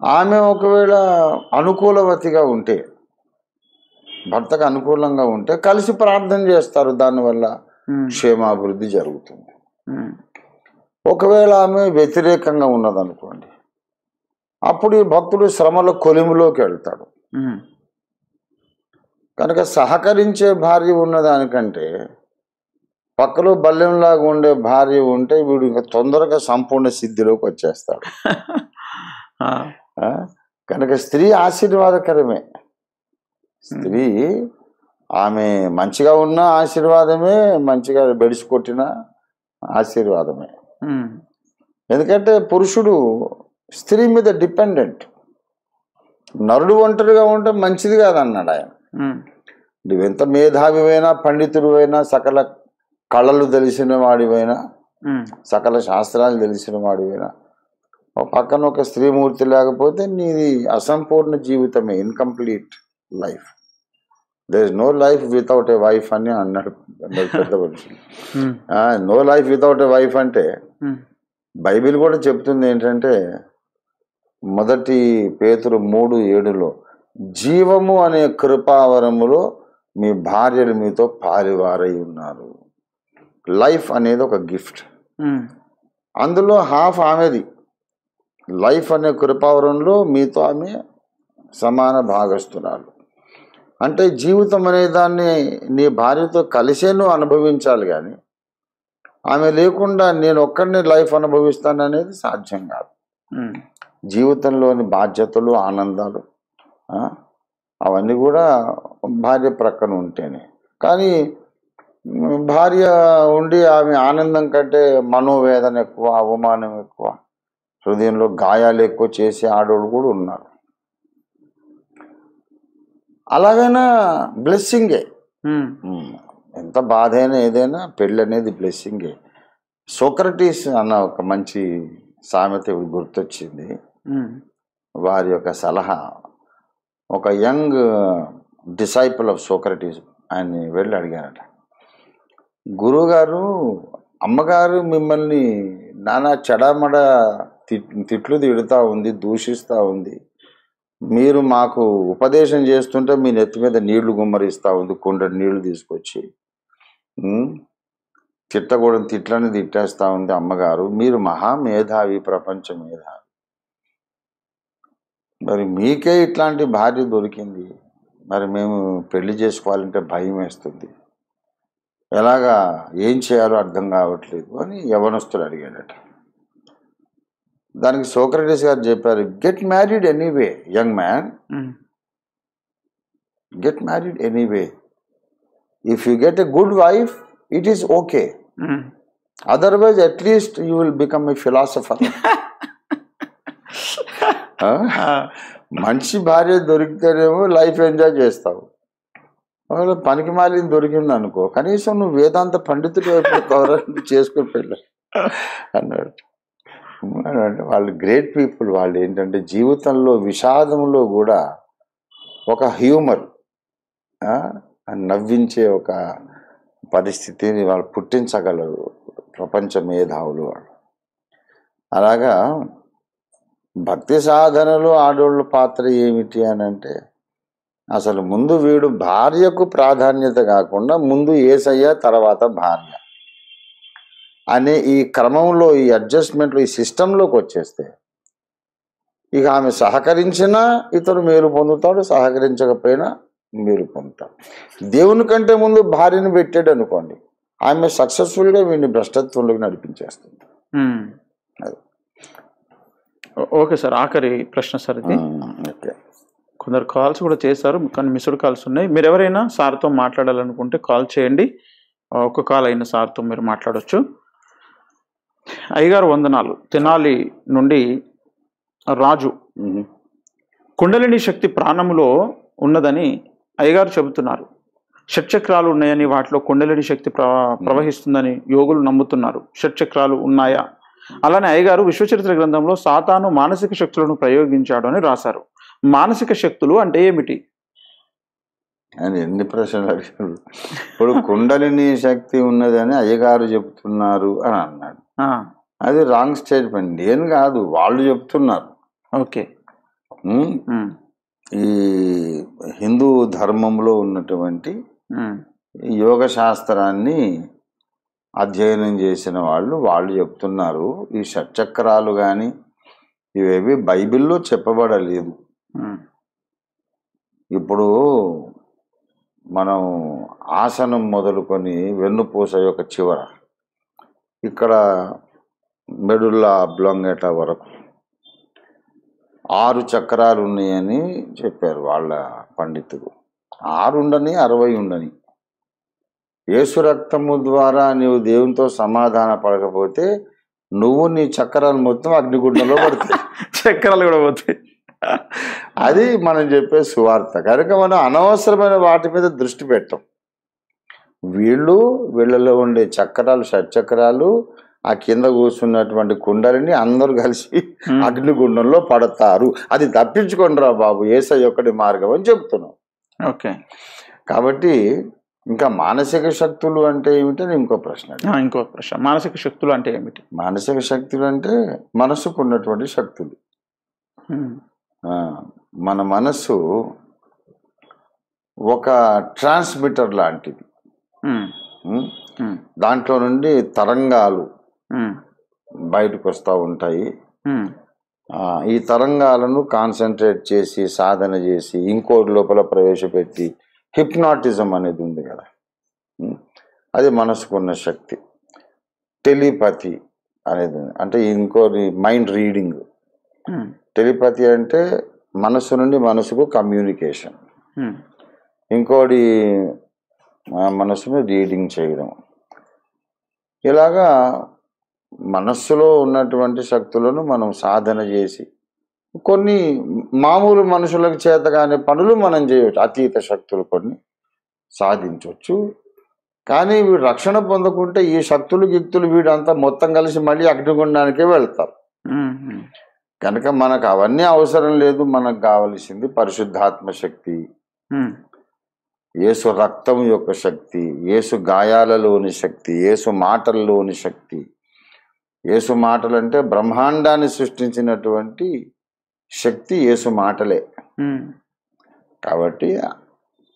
ఆమె ఒకవేళ అనుకూలవతిగా ఉంటే, భర్తకు అనుకూలంగా ఉంటే కలిసి ప్రార్థన చేస్తారు, దానివల్ల క్షేమాభివృద్ధి జరుగుతుంది. ఒకవేళ ఆమె వ్యతిరేకంగా ఉన్నదనుకోండి, అప్పుడు ఈ భక్తుడు శ్రమల కొలిమిలోకి వెళ్తాడు. కనుక సహకరించే భార్య ఉన్నదానికంటే పక్కలో బల్లెంలాగా ఉండే భార్య ఉంటే వీడు ఇంకా తొందరగా సంపూర్ణ సిద్ధిలోకి వచ్చేస్తాడు. కనుక స్త్రీ ఆశీర్వాదకరమే. స్త్రీ ఆమె మంచిగా ఉన్న ఆశీర్వాదమే, మంచిగా బెడిసి కొట్టిన ఆశీర్వాదమే. ఎందుకంటే పురుషుడు స్త్రీ మీద డిపెండెంట్. నరుడు ఒంటరిగా ఉంటే మంచిది కాదన్నాడు ఆయన. నువ్వెంత మేధావివైనా, పండితుడివైనా, సకల కళలు తెలిసిన వాడివైనా, సకల శాస్త్రాలు తెలిసిన వాడివైనా, పక్కన ఒక స్త్రీమూర్తి లేకపోతే నీది అసంపూర్ణ జీవితమే, incomplete life. There is no life without a wife అని అన్నాడు పెద్ద మనుషులు. No life without a wife అంటే బైబిల్ కూడా చెప్తుంది ఏంటంటే, మొదటి పేతురు 3:7 జీవము అనే కృపావరములో మీ భార్యలు మీతో పాలివారై ఉన్నారు. లైఫ్ అనేది ఒక గిఫ్ట్, అందులో హాఫ్ ఆమెది. లైఫ్ అనే కృపావరంలో మీతో ఆమె సమాన భాగస్తురాలు. అంటే జీవితం అనే దాన్ని నీ భార్యతో కలిసే నువ్వు అనుభవించాలి, కానీ ఆమె లేకుండా నేను ఒక్కడిని లైఫ్ అనుభవిస్తాననేది సాధ్యం కాదు. జీవితంలోని బాధ్యతలు, ఆనందాలు అవన్నీ కూడా భార్య ప్రక్కన ఉంటేనే. కానీ భార్య ఉండి ఆమె ఆనందం కంటే మనోవేదన ఎక్కువ, అవమానం ఎక్కువ, హృదయంలో గాయాలు ఎక్కువ చేసే ఆడవాళ్ళు కూడా ఉన్నారు. అలాగైనా బ్లెస్సింగే. ఎంత బాధ అయినా ఏదైనా పెళ్ళి అనేది బ్లెస్సింగే. సోక్రటీస్ అన్న ఒక మంచి సామెత గుర్తొచ్చింది. వారి యొక్క సలహా, ఒక యంగ్ డిసైపుల్ ఆఫ్ సోక్రటీస్ ఆయన్ని వెళ్ళి అడిగారట, గురువుగారు, అమ్మగారు మిమ్మల్ని నానా చెడామడ తిట్లు తిడుతూ ఉంది, దూషిస్తూ ఉంది, మీరు మాకు ఉపదేశం చేస్తుంటే మీ నెత్తి మీద నీళ్లు గుమ్మరిస్తూ ఉంది, కుండెడు నీళ్లు తీసుకొచ్చి తిట్టకూడదు తిట్లని తిట్టేస్తూ ఉంది అమ్మగారు, మీరు మహామేధావి, ప్రపంచ మేధావి, మరి మీకే ఇట్లాంటి భార్య దొరికింది, మరి మేము పెళ్లి చేసుకోవాలంటే భయం వేస్తుంది, ఎలాగా ఏం చేయాలో అర్థం కావట్లేదు అని యవనస్తుడు అడిగాడట. దానికి సోక్రటీస్ గారు చెప్పారు, get married anyway young man, get married anyway. If you get a good wife it is okay, otherwise at least you will become a philosopher. మంచి భార్య దొరికితేనేమో లైఫ్ ఎంజాయ్ చేస్తావు, పనికి మాలిన దొరికింది అనుకో, కనీసం నువ్వు వేదాంత పండితుడు వైపు చేసుకుని పెళ్ళి అన్నాడు. అంటే వాళ్ళు గ్రేట్ పీపుల్. వాళ్ళు ఏంటంటే జీవితంలో విషాదంలో కూడా ఒక హ్యూమర్, నవ్వించే ఒక పరిస్థితిని వాళ్ళు పుట్టించగలరు, ప్రపంచ మేధావులు వాళ్ళు. అలాగా భక్తి సాధనలో ఆడోళ్ళ పాత్ర ఏమిటి అని అంటే, అసలు ముందు వీడు భార్యకు ప్రాధాన్యత కాకుండా ముందు యేసయ్య తర్వాత భార్య అనే ఈ క్రమంలో, ఈ అడ్జస్ట్మెంట్లో, ఈ సిస్టంలోకి వచ్చేస్తే ఇక ఆమె సహకరించినా ఇతడు మేలు పొందుతాడు, సహకరించకపోయినా మేలు పొందుతాడు. దేవుని కంటే ముందు భార్యను పెట్టాడు అనుకోండి, ఆమె సక్సెస్ఫుల్గా వీడిని భ్రష్టత్వంలోకి నడిపించేస్తుంది. అది ఓకే సార్, ఆఖరి ప్రశ్న సార్ ఇది. ఓకే, కొందరు కాల్స్ కూడా చేశారు, కానీ మిస్డ్ కాల్స్ ఉన్నాయి. మీరు ఎవరైనా సార్తో మాట్లాడాలనుకుంటే కాల్ చేయండి, ఒక కాల్ అయిన సార్తో మీరు మాట్లాడవచ్చు. అయ్యగారు వందనాలు. తెనాలి నుండి రాజు, కుండలిని శక్తి ప్రాణములో ఉన్నదని అయ్యగారు చెబుతున్నారు. షట్చక్రాలు ఉన్నాయని, వాటిలో కుండలిని శక్తి ప్రవహిస్తుందని యోగులు నమ్ముతున్నారు. షట్చక్రాలు ఉన్నాయా? అలానే అయ్యగారు విశ్వచరిత్ర గ్రంథంలో సాతాను మానసిక శక్తులను ప్రయోగించాడు అని రాశారు. మానసిక శక్తులు అంటే ఏమిటి? ఆయన ఎన్ని ప్రశ్నలు అడిగాడు. ఇప్పుడు కుండలిని శక్తి ఉన్నదని అయ్యగారు చెప్తున్నారు అని అన్నాడు. అది రాంగ్ స్టేట్మెంట్. నేను కాదు, వాళ్ళు చెప్తున్నారు. ఓకే. ఈ హిందూ ధర్మంలో ఉన్నటువంటి యోగ శాస్త్రాన్ని అధ్యయనం చేసిన వాళ్ళు చెప్తున్నారు, ఈ షట్చక్రాలు కానీ ఇవేవి బైబిల్లో చెప్పబడలేదు. ఇప్పుడు మనం ఆసనం మొదలుకొని వెన్నుపూస యొక్క చివర ఇక్కడ మెడుల్లా అబ్లాంగేటా వరకు 6 చక్రాలు ఉన్నాయని చెప్పారు వాళ్ళ పండితులు. 6 ఉండని 60 ఉండని, యేసు రక్తము ద్వారా నీవు దేవునితో సమాధాన పడకపోతే నువ్వు నీ చక్రాలు మొత్తం అగ్నిగుండంలో పడతాయి, చక్రాలు కూడా పోతాయి. అది మనం చెప్పే సువార్త. కనుక మనం అనవసరమైన వాటి మీద దృష్టి పెట్టం. వీళ్ళలో ఉండే చక్రాలు, షట్చక్రాలు, ఆ కింద కూర్చున్నటువంటి కుండలిని అందరూ కలిసి అగ్నిగుండంలో పడతారు. అది తప్పించుకోండి రా బాబు, యేసయ్య ఒక్కడి మార్గం అని చెప్తున్నాం. ఓకే. కాబట్టి ఇంకా మానసిక శక్తులు అంటే ఏమిటని ఇంకో ప్రశ్న. మానసిక శక్తులు అంటే ఏమిటి? మానసిక శక్తులు అంటే మనసుకు ఉన్నటువంటి శక్తులు. మన మనస్సు ఒక ట్రాన్స్మిటర్ లాంటిది. దాంట్లో నుండి తరంగాలు బయటకు వస్తూ ఉంటాయి. ఈ తరంగాలను కాన్సన్ట్రేట్ చేసి సాధన చేసి ఇంకోటి లోపల ప్రవేశపెట్టి హిప్నాటిజం అనేది ఉంది కదా, అది మనసుకున్న శక్తి. టెలిపతి అనేది అంటే ఇంకోటి మైండ్ రీడింగ్. టెలిపతి అంటే మనసు నుండి మనసుకు కమ్యూనికేషన్. ఇంకోటి మనసును రీడింగ్ చేయడం. ఇలాగా మనస్సులో ఉన్నటువంటి శక్తులను మనం సాధన చేసి కొన్ని మామూలు మనుషులకు చేతగానే పనులు మనం చేయవచ్చు. అతీత శక్తులు కొన్ని సాధించవచ్చు. కానీ వీడు రక్షణ పొందకుంటే ఈ శక్తులు గిక్తులు వీడంతా మొత్తం కలిసి మళ్ళీ అగ్నిగుండానికే వెళ్తారు. కనుక మనకు అవన్నీ అవసరం లేదు. మనకు కావలసింది పరిశుద్ధాత్మ శక్తి, యేసు రక్తం యొక్క శక్తి, యేసు గాయాలలోని శక్తి, యేసు మాటల్లోని శక్తి. యేసు మాటలు అంటే బ్రహ్మాండాన్ని సృష్టించినటువంటి శక్తి యేసు మాటలే. కాబట్టి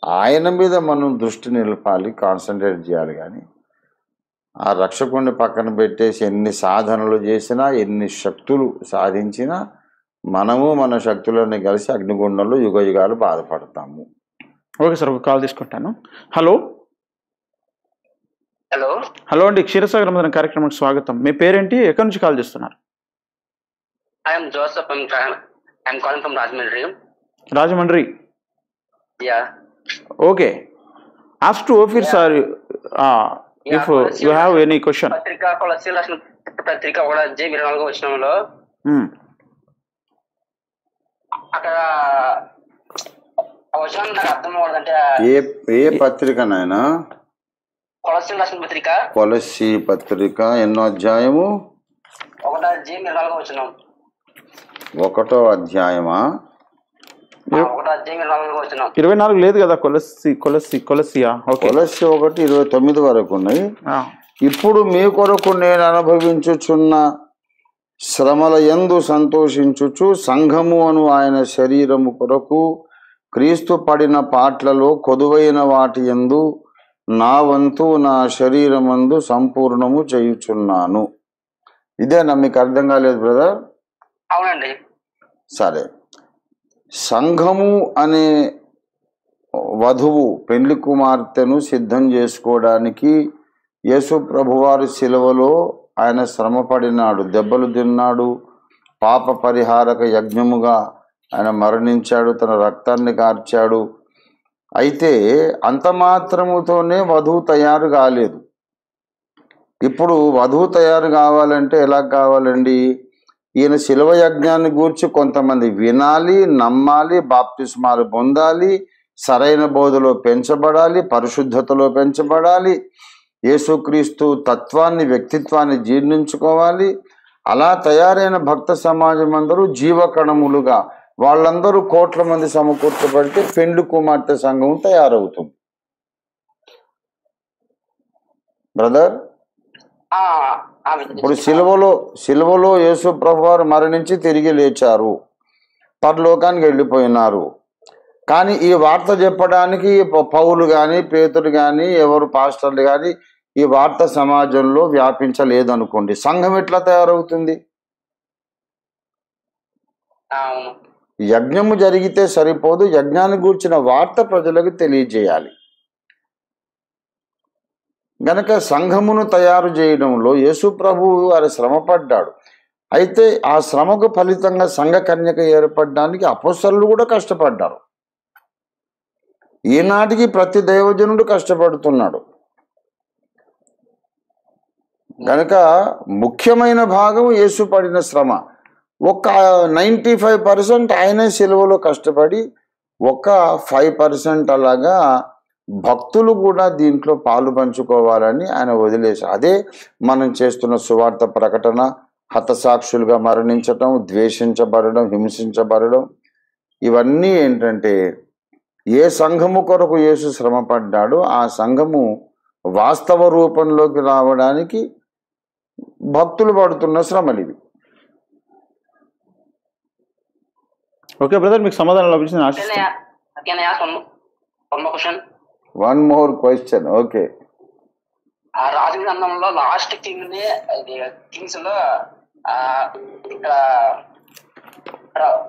ఆయన మీద మనం దృష్టి నిలపాలి, కాన్సన్ట్రేట్ చేయాలి. కానీ ఆ రక్షకుడిని పక్కన పెట్టేసి ఎన్ని సాధనలు చేసినా, ఎన్ని శక్తులు సాధించినా మనము మన శక్తులని కలిసి అగ్నిగుండంలో యుగ యుగాలు బాధపడతాము. ఓకే సార్, ఒక కాల్ తీసుకుంటాను. హలో హలో హలో అండి, క్షీరసాగర్ మందిరం కార్యక్రమానికి స్వాగతం. మీ పేరేంటి, ఎక్కడి నుంచి కాల్ చేస్తున్నారు? I'm Joseph. I'm calling from Rajahmundry. Rajahmundry. Yeah. Okay. Ask to Ophir sir if you have any question. పత్రిక కొలస్సీయుల రాసిన పత్రిక 1:24 వచనంలో అక్కడ వచనం నాకు అర్థం అవ్వదంటే ఏ పత్రిక నాయనా? కొలస్సీయుల రాసిన పత్రిక, కొలస్సీ పత్రిక ఎన్నో అధ్యాయము? 1:24 వచనం. 1వ అధ్యాయమా? 1:24 వచనం. 24 లేదు కదా? కొలస్సియా. ఓకే. కొలస్సీ 1:29 వరకు ఉన్నాయి. ఇప్పుడు మీ కొరకు నేను అనుభవించుచున్న శ్రమల యందు సంతోషించుచు సంఘము అను ఆయన శరీరము కొరకు క్రీస్తు పడిన పాట్లలో కొదువైన వాటి యందు నా వంతు నా శరీరమందు సంపూర్ణము చేయుచున్నాను. ఇదేనా? మీకు అర్థం కాలేదు బ్రదర్? అవునండి. సరే. సంఘము అనే వధువు పెళ్లి కుమార్తెను సిద్ధం చేసుకోవడానికి యేసు ప్రభువారు శిలువలో ఆయన శ్రమ పడినాడు, దెబ్బలు తిన్నాడు, పాప పరిహారక యజ్ఞముగా ఆయన మరణించాడు, తన రక్తాన్ని కార్చాడు. అయితే అంత మాత్రముతోనే వధువు తయారు కాలేదు. ఇప్పుడు వధువు తయారు కావాలంటే ఎలా కావాలండి? ఈయన శిలువ యజ్ఞాన్ని గూర్చి కొంతమంది వినాలి, నమ్మాలి, బాప్తిస్మాలు పొందాలి, సరైన బోధలో పెంచబడాలి, పరిశుద్ధతలో పెంచబడాలి, యేసుక్రీస్తు తత్వాన్ని వ్యక్తిత్వాన్ని జీర్ణించుకోవాలి. అలా తయారైన భక్త సమాజం అందరూ జీవకణములుగా వాళ్ళందరూ కోట్ల మంది సమకూర్చబడితే పెండ్లి కుమార్తె సంఘం తయారవుతుంది. బ్రదర్, ఇప్పుడు సిలువలో యేసు ప్రభువారు మరణించి తిరిగి లేచారు, పరలోకానికి వెళ్ళిపోయినారు. కానీ ఈ వార్త చెప్పడానికి పౌలు కానీ పేతురు కానీ ఎవరు పాస్టర్లు కానీ ఈ వార్త సమాజంలో వ్యాపించలేదనుకోండి, సంఘం ఎట్లా తయారవుతుంది? యజ్ఞము జరిగితే సరిపోదు, యజ్ఞాన్ని గూర్చిన వార్త ప్రజలకు తెలియజేయాలి. గనక సంఘమును తయారు చేయడంలో యేసు ప్రభువు వారు శ్రమపడ్డాడు. అయితే ఆ శ్రమకు ఫలితంగా సంఘ కన్యక ఏర్పడడానికి అపోస్తలులు కూడా కష్టపడ్డారు. ఈనాటికి ప్రతి దైవజనుడు కష్టపడుతున్నాడు. గనక ముఖ్యమైన భాగం యేసు పడిన శ్రమ. ఒక 95% ఆయనే సిలువలో కష్టపడి, ఒక 5% అలాగా భక్తులు కూడా దీంట్లో పాలు పంచుకోవాలని ఆయన వదిలేశారు. అదే మనం చేస్తున్న సువార్త ప్రకటన, హతసాక్షులుగా మరణించటం, ద్వేషించబడడం, హింసించబడడం, ఇవన్నీ ఏంటంటే ఏ సంఘము కొరకు యేసు శ్రమ పడ్డాడో ఆ సంఘము వాస్తవ రూపంలోకి రావడానికి భక్తులు పడుతున్న శ్రమలు ఇవి. ఓకే బ్రదర్, మీకు సమాధానం లభించింది ఆశిస్తున్నాను. One more question. ఓకే, ఆ రాజు గ్రంథంలో లాస్ట్ కింగ్స్ లో ఇక్కడ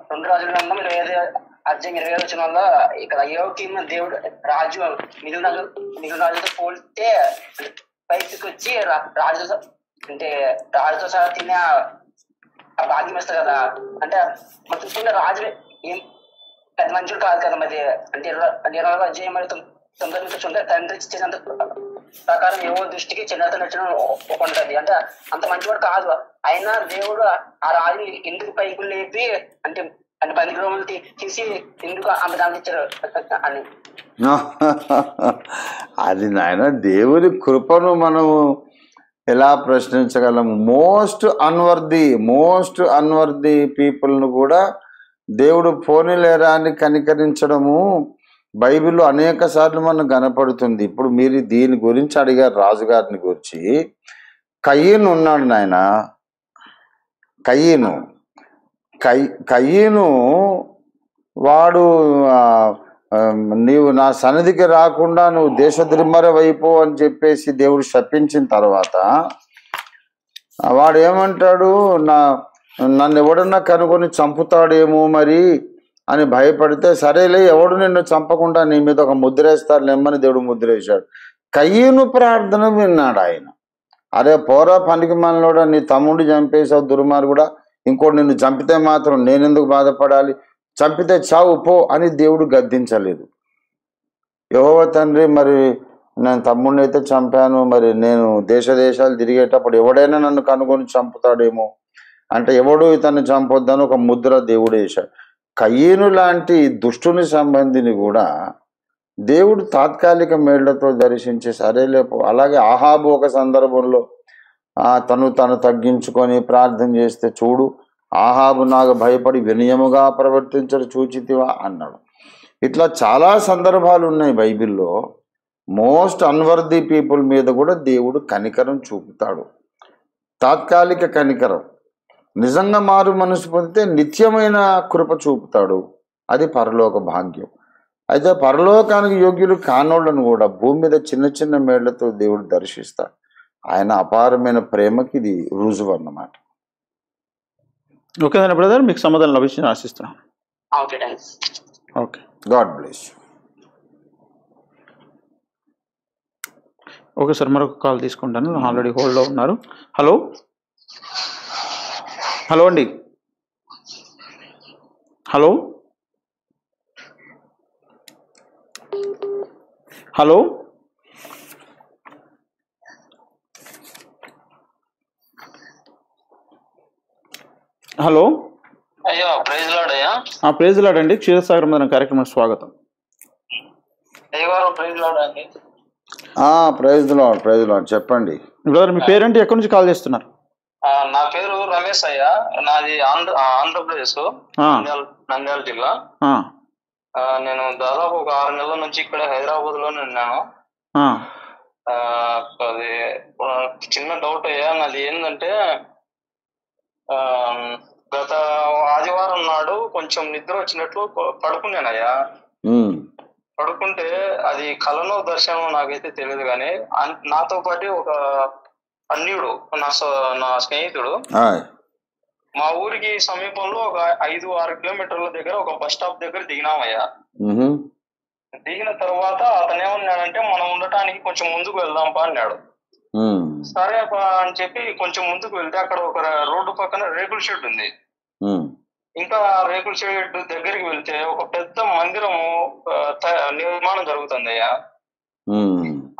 2 రాజుల గ్రంథం 25 వచనంలో ఇక్కడ యోకీం దేవుడు రాజు మిగిలిన రాజుతో పోలిస్తే బయటకు వచ్చి రాజుతో అంటే రాజుతో సహా తినే భాగ్యం ఇస్తారు కదా. అంటే మనం చూసుకుంటే రాజు ఏం పెద్ద మంచుడు కాదు కదా. మరి అంటే 20వ అధ్యాయం మరి 9 చూసుకుంటే తండ్రి చేసినంత ప్రకారం ఏవో దృష్టికి చిన్నత నచ్చడం ఉంటుంది. అంటే అంత మంచివాడు కాదు. అయినా దేవుడు ఆ రాజు ఎందుకు పైకి లేపి అంటే బందిగృహములు తీసి ఎందుకు అంత దాన్ని ఇచ్చారు అని. అది నాయన దేవుని కృపను మనము ఎలా ప్రశ్నించగలము? మోస్ట్ అన్వర్ది పీపుల్ను కూడా దేవుడు పోనీలేరా అని కనికరించడము బైబిల్లో అనేక సార్లు మనం కనపడుతుంది. ఇప్పుడు మీరు దీని గురించి అడిగారు, రాజుగారిని గురించి. కయ్యను ఉన్నాడు నాయన. కయ్యను వాడు నీవు నా సన్నిధికి రాకుండా నువ్వు దేశద్రిమ్మరవైపో అని చెప్పేసి దేవుడు శపించిన తర్వాత వాడు ఏమంటాడు, నన్ను ఎవడన్నా కనుగొని చంపుతాడేమో మరి అని భయపడితే, సరేలే ఎవడు నిన్ను చంపకుండా నీ మీద ఒక ముద్రేస్తారు నెమ్మని దేవుడు ముద్రేశాడు. కయ్యను ప్రార్థన విన్నాడు ఆయన. అరే పోరా పనికి మనలోడా, నీ తమ్ముడు చంపేశావు దుర్మార్గుడా, ఇంకోటి నిన్ను చంపితే మాత్రం నేనెందుకు బాధపడాలి, చంపితే చావు పో అని దేవుడు గద్దించలేదు. యెహోవా తండ్రి, మరి నేను తమ్ముడిని అయితే చంపాను, మరి నేను దేశాలు తిరిగేటప్పుడు ఎవడైనా నన్ను కనుగొని చంపుతాడేమో అంటే ఎవడు ఇతన్ని చంపొద్దని ఒక ముద్ర దేవుడు వేశాడు. కయ్యను లాంటి దుష్టుని సంబంధిని కూడా దేవుడు తాత్కాలిక మేళ్లతో దర్శించి సరేలేపో. అలాగే ఆహాబు ఒక సందర్భంలో తను తగ్గించుకొని ప్రార్థన చేస్తే, చూడు ఆహాబు నాకు భయపడి వినయముగా ప్రవర్తించడు చూచితివా అన్నాడు. ఇట్లా చాలా సందర్భాలు ఉన్నాయి బైబిల్లో. మోస్ట్ అన్వర్ది పీపుల్ మీద కూడా దేవుడు కనికరం చూపుతాడు. తాత్కాలిక కనికరం. నిజంగా మారు మనసు పొందితే నిత్యమైన కృప చూపుతాడు. అది పరలోక భాగ్యం. అయితే పరలోకానికి యోగ్యులు కానోళ్ళను కూడా భూమి మీద చిన్న చిన్న మేళ్లతో దేవుడు దర్శిస్తాడు. ఆయన అపారమైన ప్రేమకి ఇది రుజువు అన్నమాట. ఓకే బ్రదర్, మీకు సమాధానం లభించింది ఆశిస్తున్నాను. Okay, God bless. Okay sir, మరొక కాల్ తీసుకుంటాను. ఆల్రెడీ హోల్డ్లో ఉన్నారు. హలో అండి. హలో హలో హలో అయ్యో, ప్రైజ్ లార్డ్ అయ్యా. ప్రైజ్ లార్డ్ అండి. క్షీరసాగర్ మన కార్యక్రమం స్వాగతం. ప్రైజ్ లార్డ్ అండి. ప్రైజ్ లార్డ్ చెప్పండి బ్రదర్, మీ పేరేంటి, ఎక్కడి నుంచి కాల్ చేస్తున్నారు? నా పేరు రమేష్ అయ్య. నాది ఆంధ్రప్రదేశ్, నంద్యాల జిల్లా. నేను దాదాపు ఒక 6 నెలల నుంచి ఇక్కడ హైదరాబాద్ లోనే ఉన్నాను. అది చిన్న డౌట్ అయ్యా, నాది ఏంటంటే గత ఆదివారం నాడు కొంచెం నిద్ర వచ్చినట్లు పడుకున్నానయ్యా. పడుకుంటే అది కలలో దర్శనం నాకైతే తెలియదు, కానీ నాతో పాటు ఒక అన్యుడు, నా స్నేహితుడు, మా ఊరికి సమీపంలో ఒక 5-6 కిలోమీటర్ల దగ్గర ఒక బస్ స్టాప్ దగ్గర దిగినామయ్యా. దిగిన తర్వాత అతను ఏమన్నాడంటే, మనం ఉండటానికి కొంచెం ముందుకు వెళ్దాంపా అన్నాడు. సరే అని చెప్పి కొంచెం ముందుకు వెళ్తే అక్కడ ఒక రోడ్డు పక్కన రేకుల షెడ్ ఉంది. ఇంకా రేకుల షెడ్ దగ్గరికి వెళ్తే ఒక పెద్ద మందిరము నిర్మాణం జరుగుతుంది అయ్యా.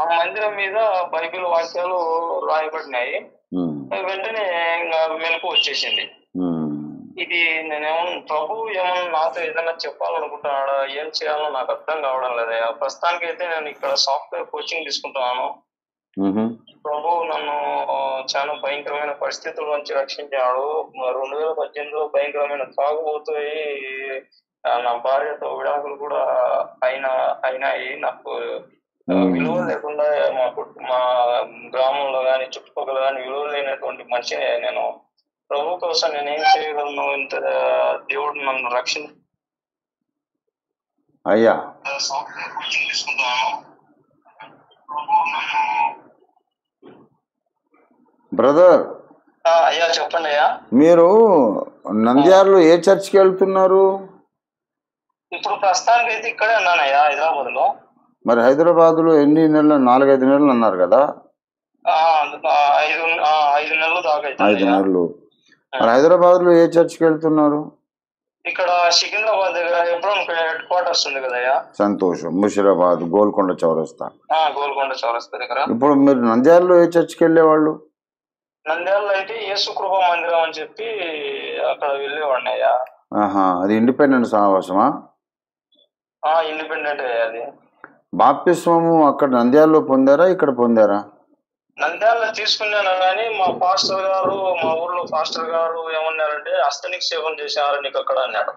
ఆ మందిరం మీద బైబిల్ వాక్యాలు రాయబడినాయి. వెంటనే మెలకు వచ్చేసింది. ఇది ప్రభు ఏమన్నా నాతో ఏదైనా చెప్పాలనుకుంటున్నాడా, ఏం చేయాలో నాకు అర్థం కావడం లేదయ్యా. ప్రస్తుతానికి అయితే నేను ఇక్కడ సాఫ్ట్వేర్ కోచింగ్ తీసుకుంటున్నాను. ప్రభు నన్ను చాలా భయంకరమైన పరిస్థితుల నుంచి రక్షించాడు. 2018లో భయంకరమైన తాగుబోతుయి నా భార్యతో విడాకులు కూడా అయినాయి. నాకు విలువ లేకుండా మా గ్రామంలో గాని చుట్టుపక్కల గాని విలువ లేనటువంటి మనిషి నేను. ప్రభు కోసం నేను ఏం చేయగలను? ఇంత దేవుడు నన్ను రక్షణ అయ్యా. బ్రదర్ అయ్యా చెప్పండి అయ్యా. మీరు నంద్యాలలో ఏ చర్చికి వెళ్తున్నారు? ఇప్పుడు ప్రస్తుతానికి అయితే ఇక్కడే ఉన్నానయ్యా, హైదరాబాద్ లో. మరి హైదరాబాద్ లో ఎన్ని నెలలు? 4-5 నెలలు అన్నారు కదా. 5 నెలలు దాకా. 5 నెలలు. మరి హైదరాబాద్ లో ఏ చర్చికి వెళ్తున్నారు? ఇక్కడ సికింద్రాబాద్ దగ్గర హెబ్రోన్ హెడ్ క్వార్టర్స్ ఉంది కదయ్యా. సంతోషం. ముషిరాబాద్ గోల్కొండ చౌరస్తా. గోల్కొండ చౌరస్తా దగ్గర. ఇప్పుడు మీరు నంద్యాలలో ఏ చర్చికి వెళ్ళేవాళ్ళు? నంద్యాలలో అయితే యేసు కృప మందిరం అని చెప్పి అక్కడ వెళ్ళేవాడిని అయ్యా. అది ఇండిపెండెంట్ సహవాసమా? ఇండిపెండెంట్ అది. బాప్తిస్మము అక్కడ నంద్యాలలో పొందారా, ఇక్కడ పొందారా? నంద్యాలలో తీసుకున్నాను, కానీ మా పాస్టర్ గారు, మా ఊర్లో పాస్టర్ గారు ఏమన్నారంటే హస్తనిక్షేపం చేశారు నీకు అక్కడ అన్నాడు.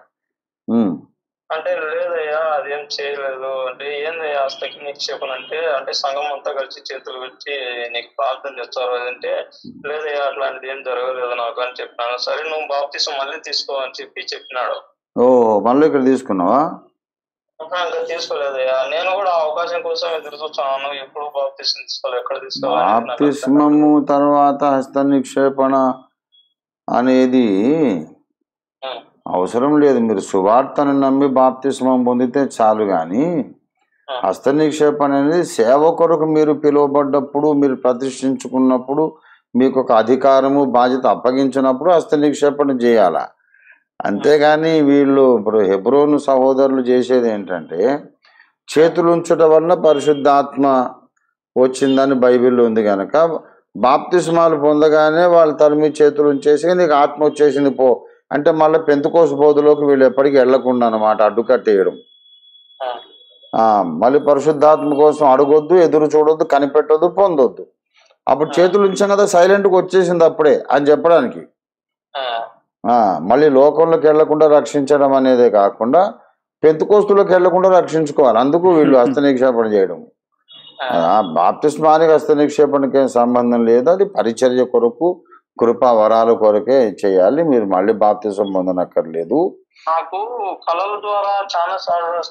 అంటే లేదయ్యా అదేం చేయలేదు. అంటే ఏందయ్యా హస్తనిక్షేపం అంటే సంఘం అంతా కలిసి చేతులు పెట్టి నీకు ప్రార్థన చేస్తారు అదంటే, లేదయ్యా అట్లాంటిది ఏం జరగలేదు నాకు అని చెప్పినాను. సరే నువ్వు బాప్తిసం మళ్ళీ తీసుకో అని చెప్పినాడు. మళ్ళీ ఇక్కడ తీసుకున్నావా? తీసుకోలేదయ్యా. నేను కూడా అవకాశం కోసం ఎదురు చూస్తున్నాను. ఎప్పుడు బాప్తిసం తీసుకోవాలి, ఎక్కడ తీసుకోవాలి? బాప్తిస్మము తర్వాత హస్త నిక్షేపణ అనేది అవసరం లేదు. మీరు సువార్తను నమ్మి బాప్తిస్మం పొందితే చాలు. కానీ హస్త నిక్షేపణ అనేది సేవ కొరకు మీరు పిలువబడ్డప్పుడు, మీరు ప్రతిష్ఠించుకున్నప్పుడు, మీకు ఒక అధికారము బాధ్యత అప్పగించినప్పుడు హస్త నిక్షేపణ చేయాల. అంతేగాని వీళ్ళు ఇప్పుడు హెబ్రోను సహోదరులు చేసేది ఏంటంటే, చేతులు ఉంచడం వలన పరిశుద్ధాత్మ వచ్చిందని బైబిల్లో ఉంది కనుక బాప్తిస్మాలు పొందగానే వాళ్ళు తరిమి చేతులు ఉంచేసి నీకు ఆత్మ వచ్చేసింది పో అంటే మళ్ళీ పెంతెకోస్తు బోధలోకి వీళ్ళు ఎప్పటికీ వెళ్లకుండా అన్నమాట, అడ్డుకట్టేయడం. మళ్ళీ పరిశుద్ధాత్మ కోసం అడగొద్దు, ఎదురు చూడొద్దు, కనిపెట్టొద్దు, పొందొద్దు. అప్పుడు చేతులు ఉంచాం కదా సైలెంట్గా వచ్చేసింది అప్పుడే అని చెప్పడానికి. మళ్ళీ లోకంలోకి వెళ్లకుండా రక్షించడం అనేదే కాకుండా పెంతెకోస్తులోకి వెళ్లకుండా రక్షించుకోవాలి. అందుకు వీళ్ళు హస్త నిక్షేపణ చేయడం. బాప్తిస్మానికి హస్త నిక్షేపణకి ఏం సంబంధం లేదు. అది పరిచర్య కొరకు, కృపా వరాల కొరకే చేయాలి. మీరు మళ్ళీ బాప్తిసం పొందనక్కర్లేదు. నాకు కళల ద్వారా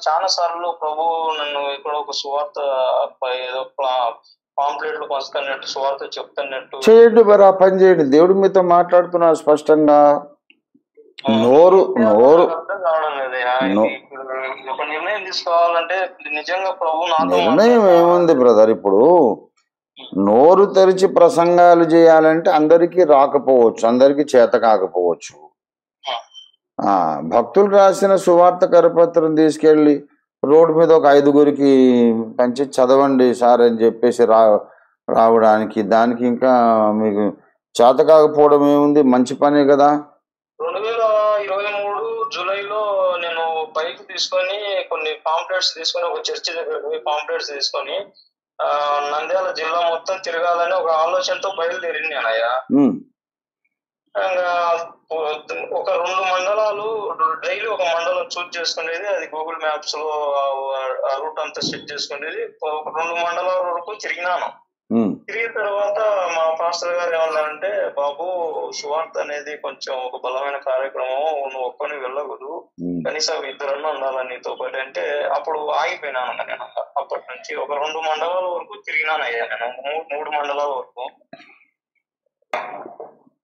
చాలా సార్లు ప్రభు నన్ను ఇక్కడ ఒక సువార్త పాంప్లెట్లు పంచుతున్నట్టు, సువార్త చెప్తున్నట్టు చేయండి. మరి ఆ పని చేయండి. దేవుడు మీతో మాట్లాడుతున్నారు స్పష్టంగా. నోరు ఒక నిర్ణయం తీసుకోవాలంటే నిజంగా ప్రభు నాతో. నిర్ణయం ఏముంది బ్రదర్? ఇప్పుడు నోరు తెరిచి ప్రసంగాలు చేయాలంటే అందరికీ రాకపోవచ్చు, అందరికీ చేత కాకపోవచ్చు. భక్తులు రాసిన సువార్త కరపత్రం తీసుకెళ్ళి రోడ్డు మీద ఒక 5గురికి పంచి చదవండి సార్ అని చెప్పేసి రావడానికి, దానికి ఇంకా మీకు చేత కాకపోవడం ఏముంది? మంచి పనే కదా. 2023 జూలైలో నేను బైక్ తీసుకొని కొన్ని పాంప్లెట్స్ తీసుకొని ఒక చర్చి దగ్గర పోయి పాంప్లెట్స్ తీసుకొని నంద్యాల జిల్లా మొత్తం తిరగాలని ఒక ఆలోచనతో బయలుదేరింది అన్నయ్య. ఒక 2 మండలాలు డైలీ ఒక మండలం చూస్ చేసుకునేది, అది గూగుల్ మ్యాప్స్ లో ఆ రూట్ అంతా సెట్ చేసుకునేది. ఒక 2 మండలాల వరకు తిరిగినాను. తిరిగిన తర్వాత మా పాస్టర్ గారు ఏమన్నారంటే, బాబు సువార్త అనేది కొంచెం ఒక బలమైన కార్యక్రమం, నువ్వు ఒక్కని వెళ్ళకూడదు, కనీసం 2 ఉండాలని నీతో పాటు అంటే, అప్పుడు ఆగిపోయినాను నేను. అప్పటి నుంచి ఒక 2 మండలాల వరకు తిరిగినాను అయ్యా నేను, 3 మండలాల వరకు.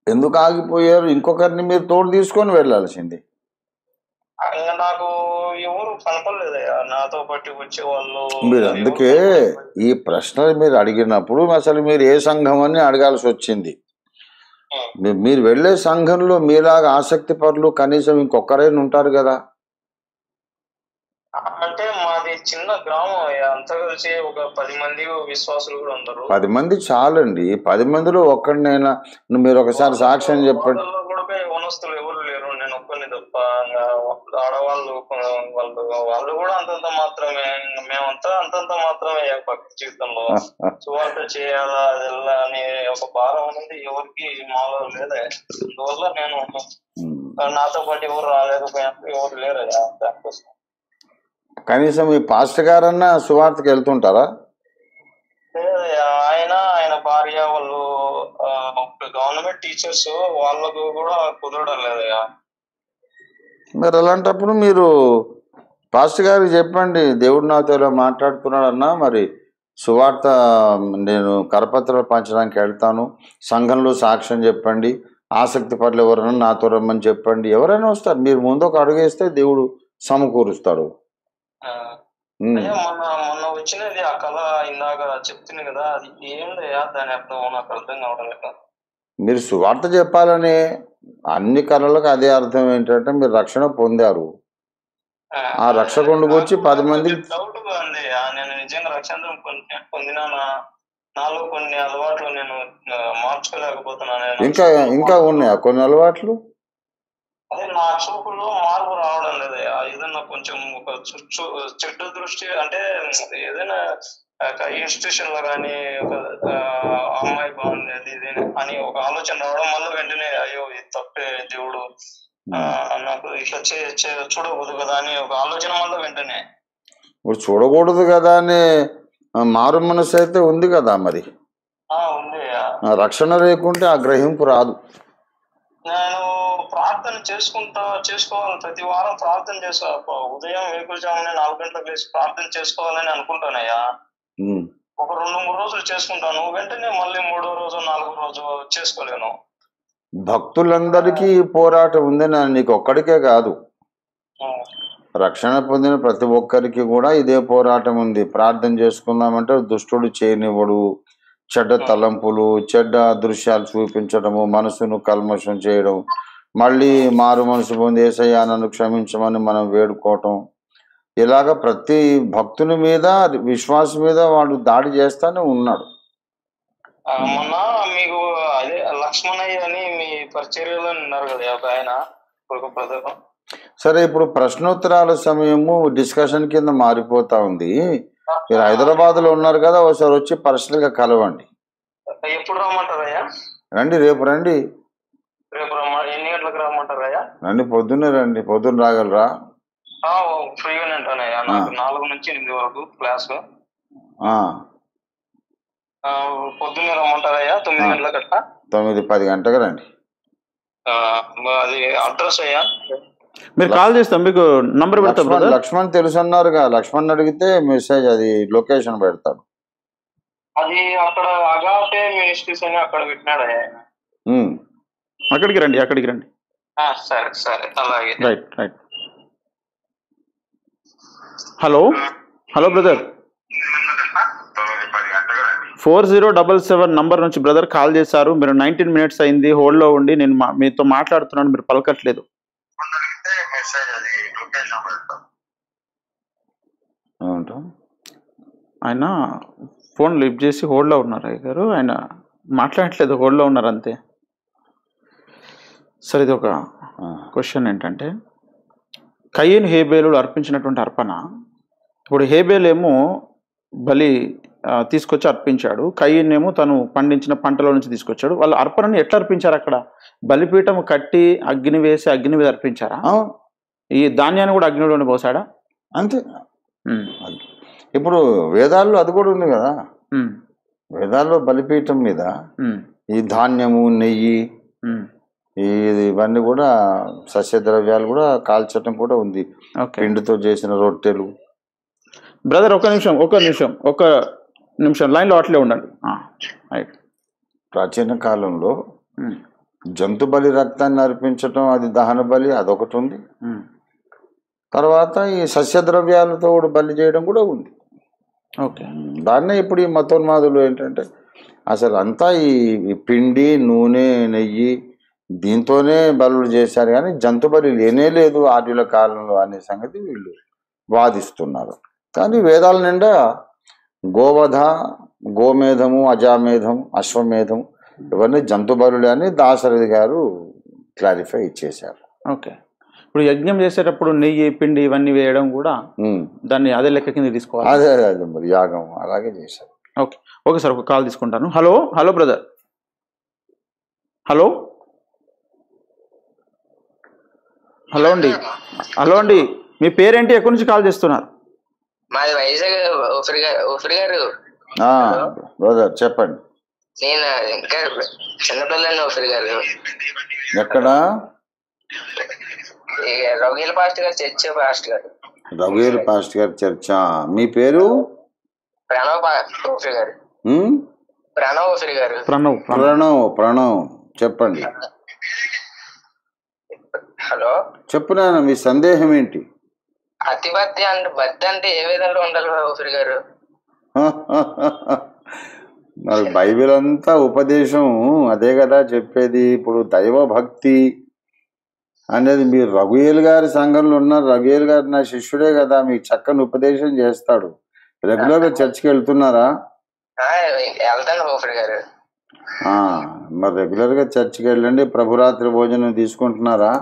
ఎందుకు ఆగిపోయారు? ఇంకొకరిని మీరు తోడు తీసుకొని వెళ్ళాల్సింది. నాకు ఎవరు కనపడలేదయ్యా నాతో పాటు వచ్చేవాళ్ళు. మీరు అందుకే ఈ ప్రశ్న మీరు అడిగినప్పుడు అసలు మీరు ఏ సంఘం అని అడగాల్సి వచ్చింది. మీరు వెళ్ళే సంఘంలో మీలాగా ఆసక్తి పరులు కనీసం ఇంకొకరైనా ఉంటారు కదా. అంటే మాది చిన్న గ్రామం అయ్యా, అంతా కలిసి ఒక 10 మంది విశ్వాసులు కూడా ఉంటారు. 10 మంది చాలండి. 10 మందిలో ఒక్కడినైనా మీరు ఒకసారి సాక్ష్యం చెప్పండి. వనస్తులు ఎవరు లేరు, నేను ఒక్కరిని తప్ప. ఆడవాళ్ళు వాళ్ళు కూడా అంతంత మాత్రమే, మేమంతా అంతంత మాత్రమే భక్తి జీవితంలో. సువార్త చేయాలా అదెల్లా అని ఒక భారం అనేది ఎవరికి మాలో లేదా. అందువల్ల నేను నాతో పాటు ఎవరు రాలేకపోయాను, ఎవరు లేరు దానికోసం. కనీసం ఈ పాస్టర్ గారన్నా సువార్తకి వెళ్తుంటారా? ఆయన భార్య వాళ్ళు గవర్నమెంట్ టీచర్స్, వాళ్ళకు కూడా కుదరడం లేదయ్యా. మరి అలాంటప్పుడు మీరు పాస్టర్ గారికి చెప్పండి, దేవుడు నాతో ఇలా మాట్లాడుతున్నాడన్నా, మరి సువార్త నేను కరపత్రాలు పంచడానికి వెళ్తాను, సంఘంలో సాక్ష్యం చెప్పండి, ఆసక్తి పట్ల ఎవరైనా నాతో రమ్మని చెప్పండి. ఎవరైనా వస్తారు. మీరు ముందు ఒక అడుగేస్తే దేవుడు సమకూరుస్తాడు. మొన్న వచ్చినది ఆ కళ ఇందాక చెప్తుంది కదా, అది ఏందయ్యా దాని అర్థం నాకు అర్థం కావడం లేదు. మీరు సువార్త చెప్పాలని అన్ని కళలకు అదే అర్థం ఏంటంటే మీరు రక్షణ పొందారు. ఆ రక్షకుడికి వచ్చి 10 మందికి డౌట్ ఉంది. నేను నిజంగా రక్షణ పొందినా, నాలో కొన్ని అలవాట్లు నేను మార్చుకోలేకపోతున్నాను. ఇంకా ఉన్నాయా కొన్ని అలవాట్లు? అదే నా చూపులో మార్పు రావడం లేదయ్యా. ఏదైనా కొంచెం ఒక చెడ్డ దృష్టి అంటే ఏదైనా ఇన్స్టిట్యూషన్ లో కానీ ఒక అమ్మాయి బాగుంది అది ఇది అని ఒక ఆలోచన రావడం, మళ్ళీ వెంటనే అయ్యో ఇది తప్పే, దేవుడు నాకు ఇట్లా చూడకూడదు కదా అని ఒక ఆలోచన మళ్ళీ వెంటనే. ఇప్పుడు చూడకూడదు కదా అని మారు మనసు అయితే ఉంది కదా. మరి ఉంది. రక్షణ లేకుంటే ఆ గ్రహింపు రాదు. నేను ప్రార్థన చేసుకోవాలి, ప్రతి వారం ప్రార్థన చేస్తా. ఉదయం వేకువజామునే 4 గంటలకు లేచి ప్రార్థన చేసుకోవాలని అనుకుంటానయ్యా. ఒక 2-3 రోజులు చేసుకుంటాను, వెంటనే మళ్ళీ 3వ రోజు 4వ రోజు చేసుకోలేను. భక్తులందరికీ పోరాటం ఉంది, నీకు ఒక్కడికే కాదు. రక్షణ పొందిన ప్రతి ఒక్కరికి కూడా ఇదే పోరాటం ఉంది. ప్రార్థన చేసుకుందామంటే దుష్టుడు చేయనివ్వడు. చెడ్డ తలంపులు, చెడ్డ దృశ్యాలు చూపించడము, మనసును కల్మషం చేయడం, మళ్ళీ మారు మనసు పొంది యేసయ్యా నన్ను క్షమించమని మనం వేడుకోవటం, ఇలాగ ప్రతి భక్తుని మీద విశ్వాసం మీద వాడు దాడి చేస్తానే ఉన్నాడు. మొన్న మీకు అదే లక్ష్మణయ్య అని మీ పరిచర్యలో ఉన్నారు కదా ఒక ఆయన, ఒక బ్రదర్. సరే, ఇప్పుడు ప్రశ్నోత్తరాల సమయము డిస్కషన్ కింద మారిపోతా ఉంది. మీరు హైదరాబాద్ లో ఉన్నారు కదా, ఒకసారి వచ్చి పర్సనల్ గా కలవండి. ఎప్పుడు రమ్మంటారయ్యా? రండి, రేపు రండి. రేపు ఎన్ని గంటలకు రమ్మంటారయ్యా? రండి, పొద్దున్నే రండి. పొద్దున్న రాగలరా? ఫ్రీగానే ఉంటానయ్యా, నాకు 4 నుంచి 8 వరకు క్లాస్. పొద్దున్నే రమ్మంటారయ్యా? 9 గంటలకు అట్లా? 9-10 గంటలకు రండి. అది అడ్రస్ అయ్యా? మీరు కాల్ చేస్తాం, మీకు నంబర్ పెడతాం. లక్ష్మణ్ తెలుసు అన్నారుగా, లక్ష్మణ్ అడిగితే మెసేజ్ అది లొకేషన్ పెడతాడు. అది అక్కడ అగాపే మినిస్ట్రీస్ అని అక్కడ పెట్టినాడు ఆయన. అక్కడికి రండి. సరే అలాగే. రైట్. హలో బ్రదర్, 4077 నంబర్ నుంచి బ్రదర్ కాల్ చేశారు. మీరు 19 మినిట్స్ అయింది, హోల్డ్లో ఉండి నేను మీతో మాట్లాడుతున్నాను, మీరు పలకట్లేదు. ఆయన ఫోన్ లిఫ్ట్ చేసి హోల్డ్లో ఉన్నారు అయ్య గారు, ఆయన మాట్లాడట్లేదు, హోల్డ్లో ఉన్నారు అంతే. సరే, ఇది ఒక క్వశ్చన్ ఏంటంటే, కయీను హేబేలు అర్పించినటువంటి అర్పణ, ఇప్పుడు హేబేలు ఏమో బలి తీసుకొచ్చి అర్పించాడు. కయ్యనేమో తను పండించిన పంటలో నుంచి తీసుకొచ్చాడు. వాళ్ళు అర్పణని ఎట్లా అర్పించారు? అక్కడ బలిపీఠం కట్టి అగ్ని వేసి అగ్ని మీద అర్పించారా? ఈ ధాన్యాన్ని కూడా అగ్నిలోనే పోసాడా? అంతే. ఇప్పుడు వేదాల్లో అది కూడా ఉంది కదా, వేదాల్లో బలిపీఠం మీద ఈ ధాన్యము, నెయ్యి, ఇవన్నీ కూడా సస్యద్రవ్యాలు కూడా కాల్చటం కూడా ఉంది. పిండితో చేసిన రొట్టెలు. బ్రదర్ ఒక నిమిషం లైన్లో అట్లే ఉండండి. ప్రాచీన కాలంలో జంతు బలి రక్తాన్ని అర్పించటం, అది దహన బలి, అదొకటి ఉంది. తర్వాత ఈ సస్యద్రవ్యాలతో కూడా బలి చేయడం కూడా ఉంది. ఓకే. దాన్నే ఇప్పుడు ఈ మతోన్మాదులు ఏంటంటే అసలు అంతా ఈ పిండి, నూనె, నెయ్యి దీంతోనే బలులు చేశారు, కానీ జంతు బలి లేనే లేదు ఆర్యుల కాలంలో అనే సంగతి వీళ్ళు వాదిస్తున్నారు. కానీ వేదాల నిండా గోవధ, గోమేధము, అజామేధం, అశ్వమేధం ఇవన్నీ జంతు బలులే అని దాశరథి గారు క్లారిఫై ఇచ్చేశారు. ఓకే. ఇప్పుడు యజ్ఞం చేసేటప్పుడు నెయ్యి, పిండి ఇవన్నీ వేయడం కూడా దాన్ని అదే లెక్క కింద తీసుకోవాలి. అదే మరి యాగం అలాగే చేశారు. ఓకే. ఓకే సార్, ఒక కాల్ తీసుకుంటాను. Hello brother. హలో అండి, మీ పేరేంటి? ఎక్కడి నుంచి కాల్ చేస్తున్నారు? మాది వైజాగ్. ఓఫర్ గారు. బ్రదర్ చెప్పండి. నేను ఇంకా చిన్నపిల్లని ఓఫర్ గారు. ఎక్కడ? రఘువీల్ పాస్టర్ గారు చర్చ్ పాస్టర్ గారు. రఘువీల్ పాస్టర్ గారు చర్చా. మీ పేరు? ప్రణవ్ ఓఫర్ గారు. ప్రణవ్ ఓఫర్ గారు. ప్రణవ్ చెప్పండి. హలో చెప్పునా, మీ సందేహం ఏంటి? అతిభక్తి అంటే భక్తి అంటే ఏ విధంగా ఉండాలి ఓఫర్ గారు? మరి బైబిల్ అంతా ఉపదేశం అదే కదా చెప్పేది. ఇప్పుడు దైవ భక్తి అనేది, మీరు రఘువీల్ గారి సంఘంలో ఉన్నారు, రఘువీల్ గారు నా శిష్యుడే కదా, మీకు చక్కని ఉపదేశం చేస్తాడు. రెగ్యులర్ గా చర్చికి వెళ్తున్నారా? వెళ్తాను ఓఫర్ గారు. మరి రెగ్యులర్ గా చర్చికి వెళ్ళండి. ప్రభురాత్రి భోజనం తీసుకుంటున్నారా?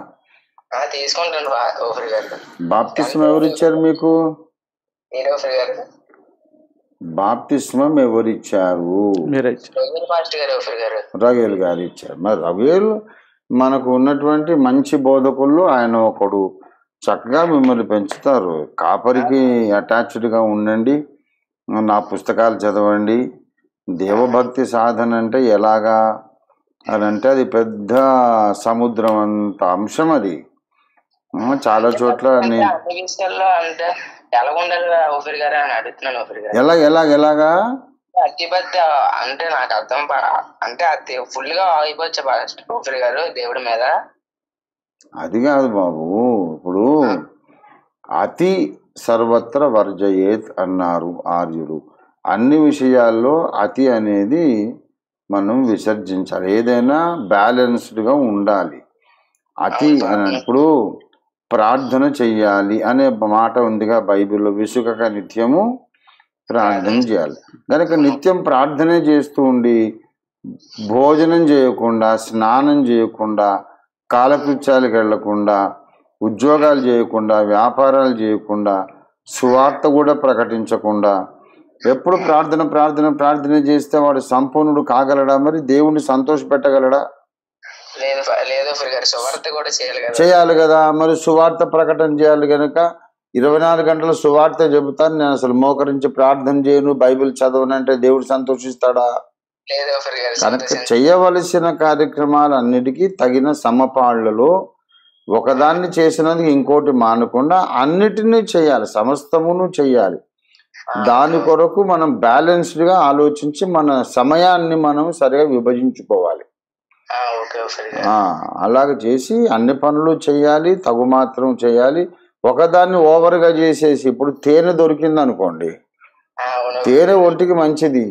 తీసుకుంటాను ఓఫర్ గారు. బాప్తిస్మం ఎవరిచ్చారు మీకు? బాప్తిస్మం ఎవరిచ్చారు? రఘువీల్ గారు ఇచ్చారు. మరి రఘువీల్ మనకు ఉన్నటువంటి మంచి బోధకుల్లో ఆయన ఒకడు. చక్కగా మిమ్మల్ని పెంచుతారు. కాపరికి అటాచ్డ్గా ఉండండి, నా పుస్తకాలు చదవండి. దేవభక్తి సాధన అంటే ఎలాగా అని అంటే అది పెద్ద సముద్రం అంత అంశం. అది చాలా చోట్ల ఎలాగా అతిభక్తి అంటే నాకు అర్థం అంటే అది ఫుల్ గా ఆగిపోవచ్చు గారు దేవుడి మీద. అది కాదు బాబు, ఇప్పుడు అతి సర్వత్ర వర్జయేత్ అన్నారు ఆర్యులు. అన్ని విషయాల్లో అతి అనేది మనం విసర్జించాలి. ఏదైనా బ్యాలెన్స్డ్గా ఉండాలి. అతి అని ఇప్పుడు ప్రార్థన చెయ్యాలి అనే మాట ఉందిగా బైబిల్లో, విసుకక నిత్యము ప్రార్థన చేయాలి. కనుక నిత్యం ప్రార్థనే చేస్తూ ఉండి భోజనం చేయకుండా, స్నానం చేయకుండా, కాలకృత్యాలకు వెళ్లకుండా, ఉద్యోగాలు చేయకుండా, వ్యాపారాలు చేయకుండా, సువార్త కూడా ప్రకటించకుండా ఎప్పుడు ప్రార్థన ప్రార్థన ప్రార్థన చేస్తే వాడు సంపూర్ణుడు కాగలడా? మరి దేవుణ్ణి సంతోష పెట్టగలడా? చేయాలి కదా. మరి సువార్త ప్రకటన చేయాలి. కనుక 24 గంటల సువార్త చెబుతాను. నేను అసలు మోకరించి ప్రార్థన చేయను, బైబిల్ చదవనంటే దేవుడు సంతోషిస్తాడా? కనుక చేయవలసిన కార్యక్రమాలన్నిటికీ తగిన సమపాళ్లలో ఒకదాన్ని చేసినందుకు ఇంకోటి మానకుండా అన్నిటినీ చేయాలి, సమస్తమును చేయాలి. దాని కొరకు మనం బ్యాలెన్స్డ్గా ఆలోచించి మన సమయాన్ని మనం సరిగా విభజించుకోవాలి. అలాగ చేసి అన్ని పనులు చేయాలి, తగు మాత్రం చేయాలి. ఒకదాన్ని ఓవర్గా చేసేసి, ఇప్పుడు తేనె దొరికింది అనుకోండి, తేనె ఒంటికి మంచిది,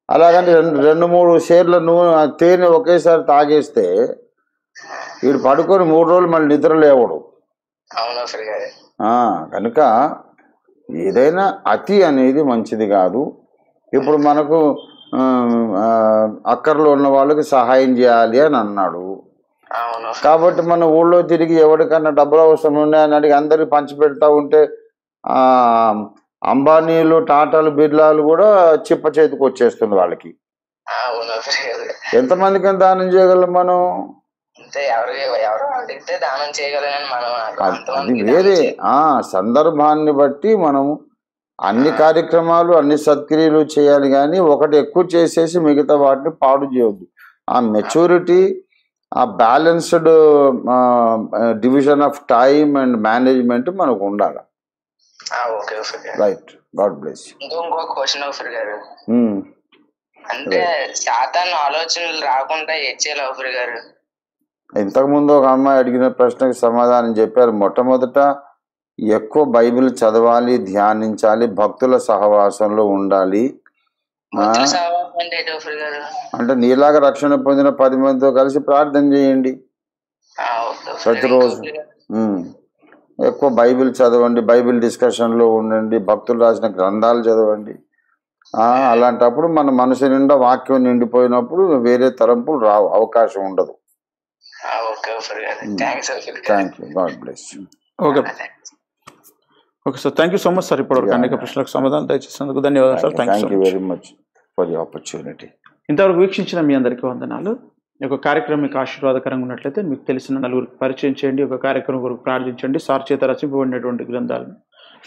అలాగని 2-3 సేర్ల తేనె ఒకేసారి తాగేస్తే వీడు పడుకొని 3 రోజులు మళ్ళీ నిద్ర లేవడు. కనుక ఏదైనా అతి అనేది మంచిది కాదు. ఇప్పుడు మనకు అక్కర్లో ఉన్న వాళ్ళకి సహాయం చేయాలి అని అన్నాడు. కాబట్టి మన ఊళ్ళో తిరిగి ఎవరికన్నా డబ్బులు అవసరం ఉన్నాయని అడిగి అందరికి పంచి పెడతా ఉంటే అంబానీలు, టాటాలు, బిర్లాలు కూడా చిప్ప చేతికి వచ్చేస్తుంది వాళ్ళకి. అవును గురుగారు. ఎంతమందికి దానం చేయగలం మనం? అంటే ఎవరు అడిగితే దానం చేయగలనని మనం అది అంతమందికి వేరే. దానం చేయ- సందర్భాన్ని బట్టి మనము అన్ని కార్యక్రమాలు, అన్ని సత్క్రియలు చేయాలి, కానీ ఒకటి ఎక్కువ చేసేసి మిగతా వాటిని పాడు చేయొద్దు. ఆ మెచ్యూరిటీ, ఆ balanced division of time and management మనకు ఉండాలి. ఓకే గురుగారు. రైట్. God bless you. ఇంకో క్వశ్చన్ గురుగారు. అంటే సాతాను ఆలోచనలు రాకుండా ఏం చేయాలి గురుగారు? ఇంతకుముందు ఒక అమ్మాయి అడిగిన ప్రశ్నకి సమాధానం చెప్పారు. మొట్టమొదట ఎక్కువ బైబిల్ చదవాలి, ధ్యానించాలి, భక్తుల సహవాసంలో ఉండాలి. భక్తుల సహవాసం అంటే ఏంటి గురుగారు? అంటే నీలాగా రక్షణ పొందిన 10 మందితో కలిసి ప్రార్థన చేయండి ఓకే గురుగారు. ప్రతిరోజు. ఎక్కువ బైబిల్ చదవండి, బైబిల్ డిస్కషన్లో ఉండండి, భక్తులు రాసిన గ్రంథాలు చదవండి. అలాంటప్పుడు మన మనసు నిండా వాక్యం నిండిపోయినప్పుడు వేరే తరంపులు రావు, అవకాశం ఉండదు. ఓకే గురుగారు. థాంక్స్ గురుగారు. Thank you. God bless you. Okay okay sir, thank you so much sir. ఇప్పటివరకు అనేక ప్రశ్నలకు సమాధానం దయచేసినందుకు ధన్యవాదాలు sir. Thank you very much for the opportunity. ఇంతవరకు వీక్షించిన మీ అందరికీ వందనాలు. ఈ యొక్క కార్యక్రమం మీకు ఆశీర్వాదకరంగా ఉన్నట్లయితే మీకు తెలిసిన నలుగురికి పరిచయం చేయండి. ఒక కార్యక్రమం కొరకు ప్రార్థించండి. సార్ చేత రచింపబడినటువంటి గ్రంథాలను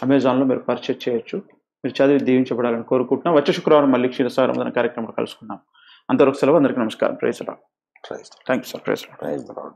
అమెజాన్లో మీరు పర్చేజ్ చేయొచ్చు. మీరు చదివి దీవించబడాలని కోరుకుంటున్నాం. వచ్చే శుక్రవారం మళ్ళీ క్షీరసాగరం కార్యక్రమంలో కలుసుకుందాం. అంతవరకు సెలవు. అందరికీ నమస్కారం. Praise Lord. Praise thank you sir. Praise Lord. Praise lord.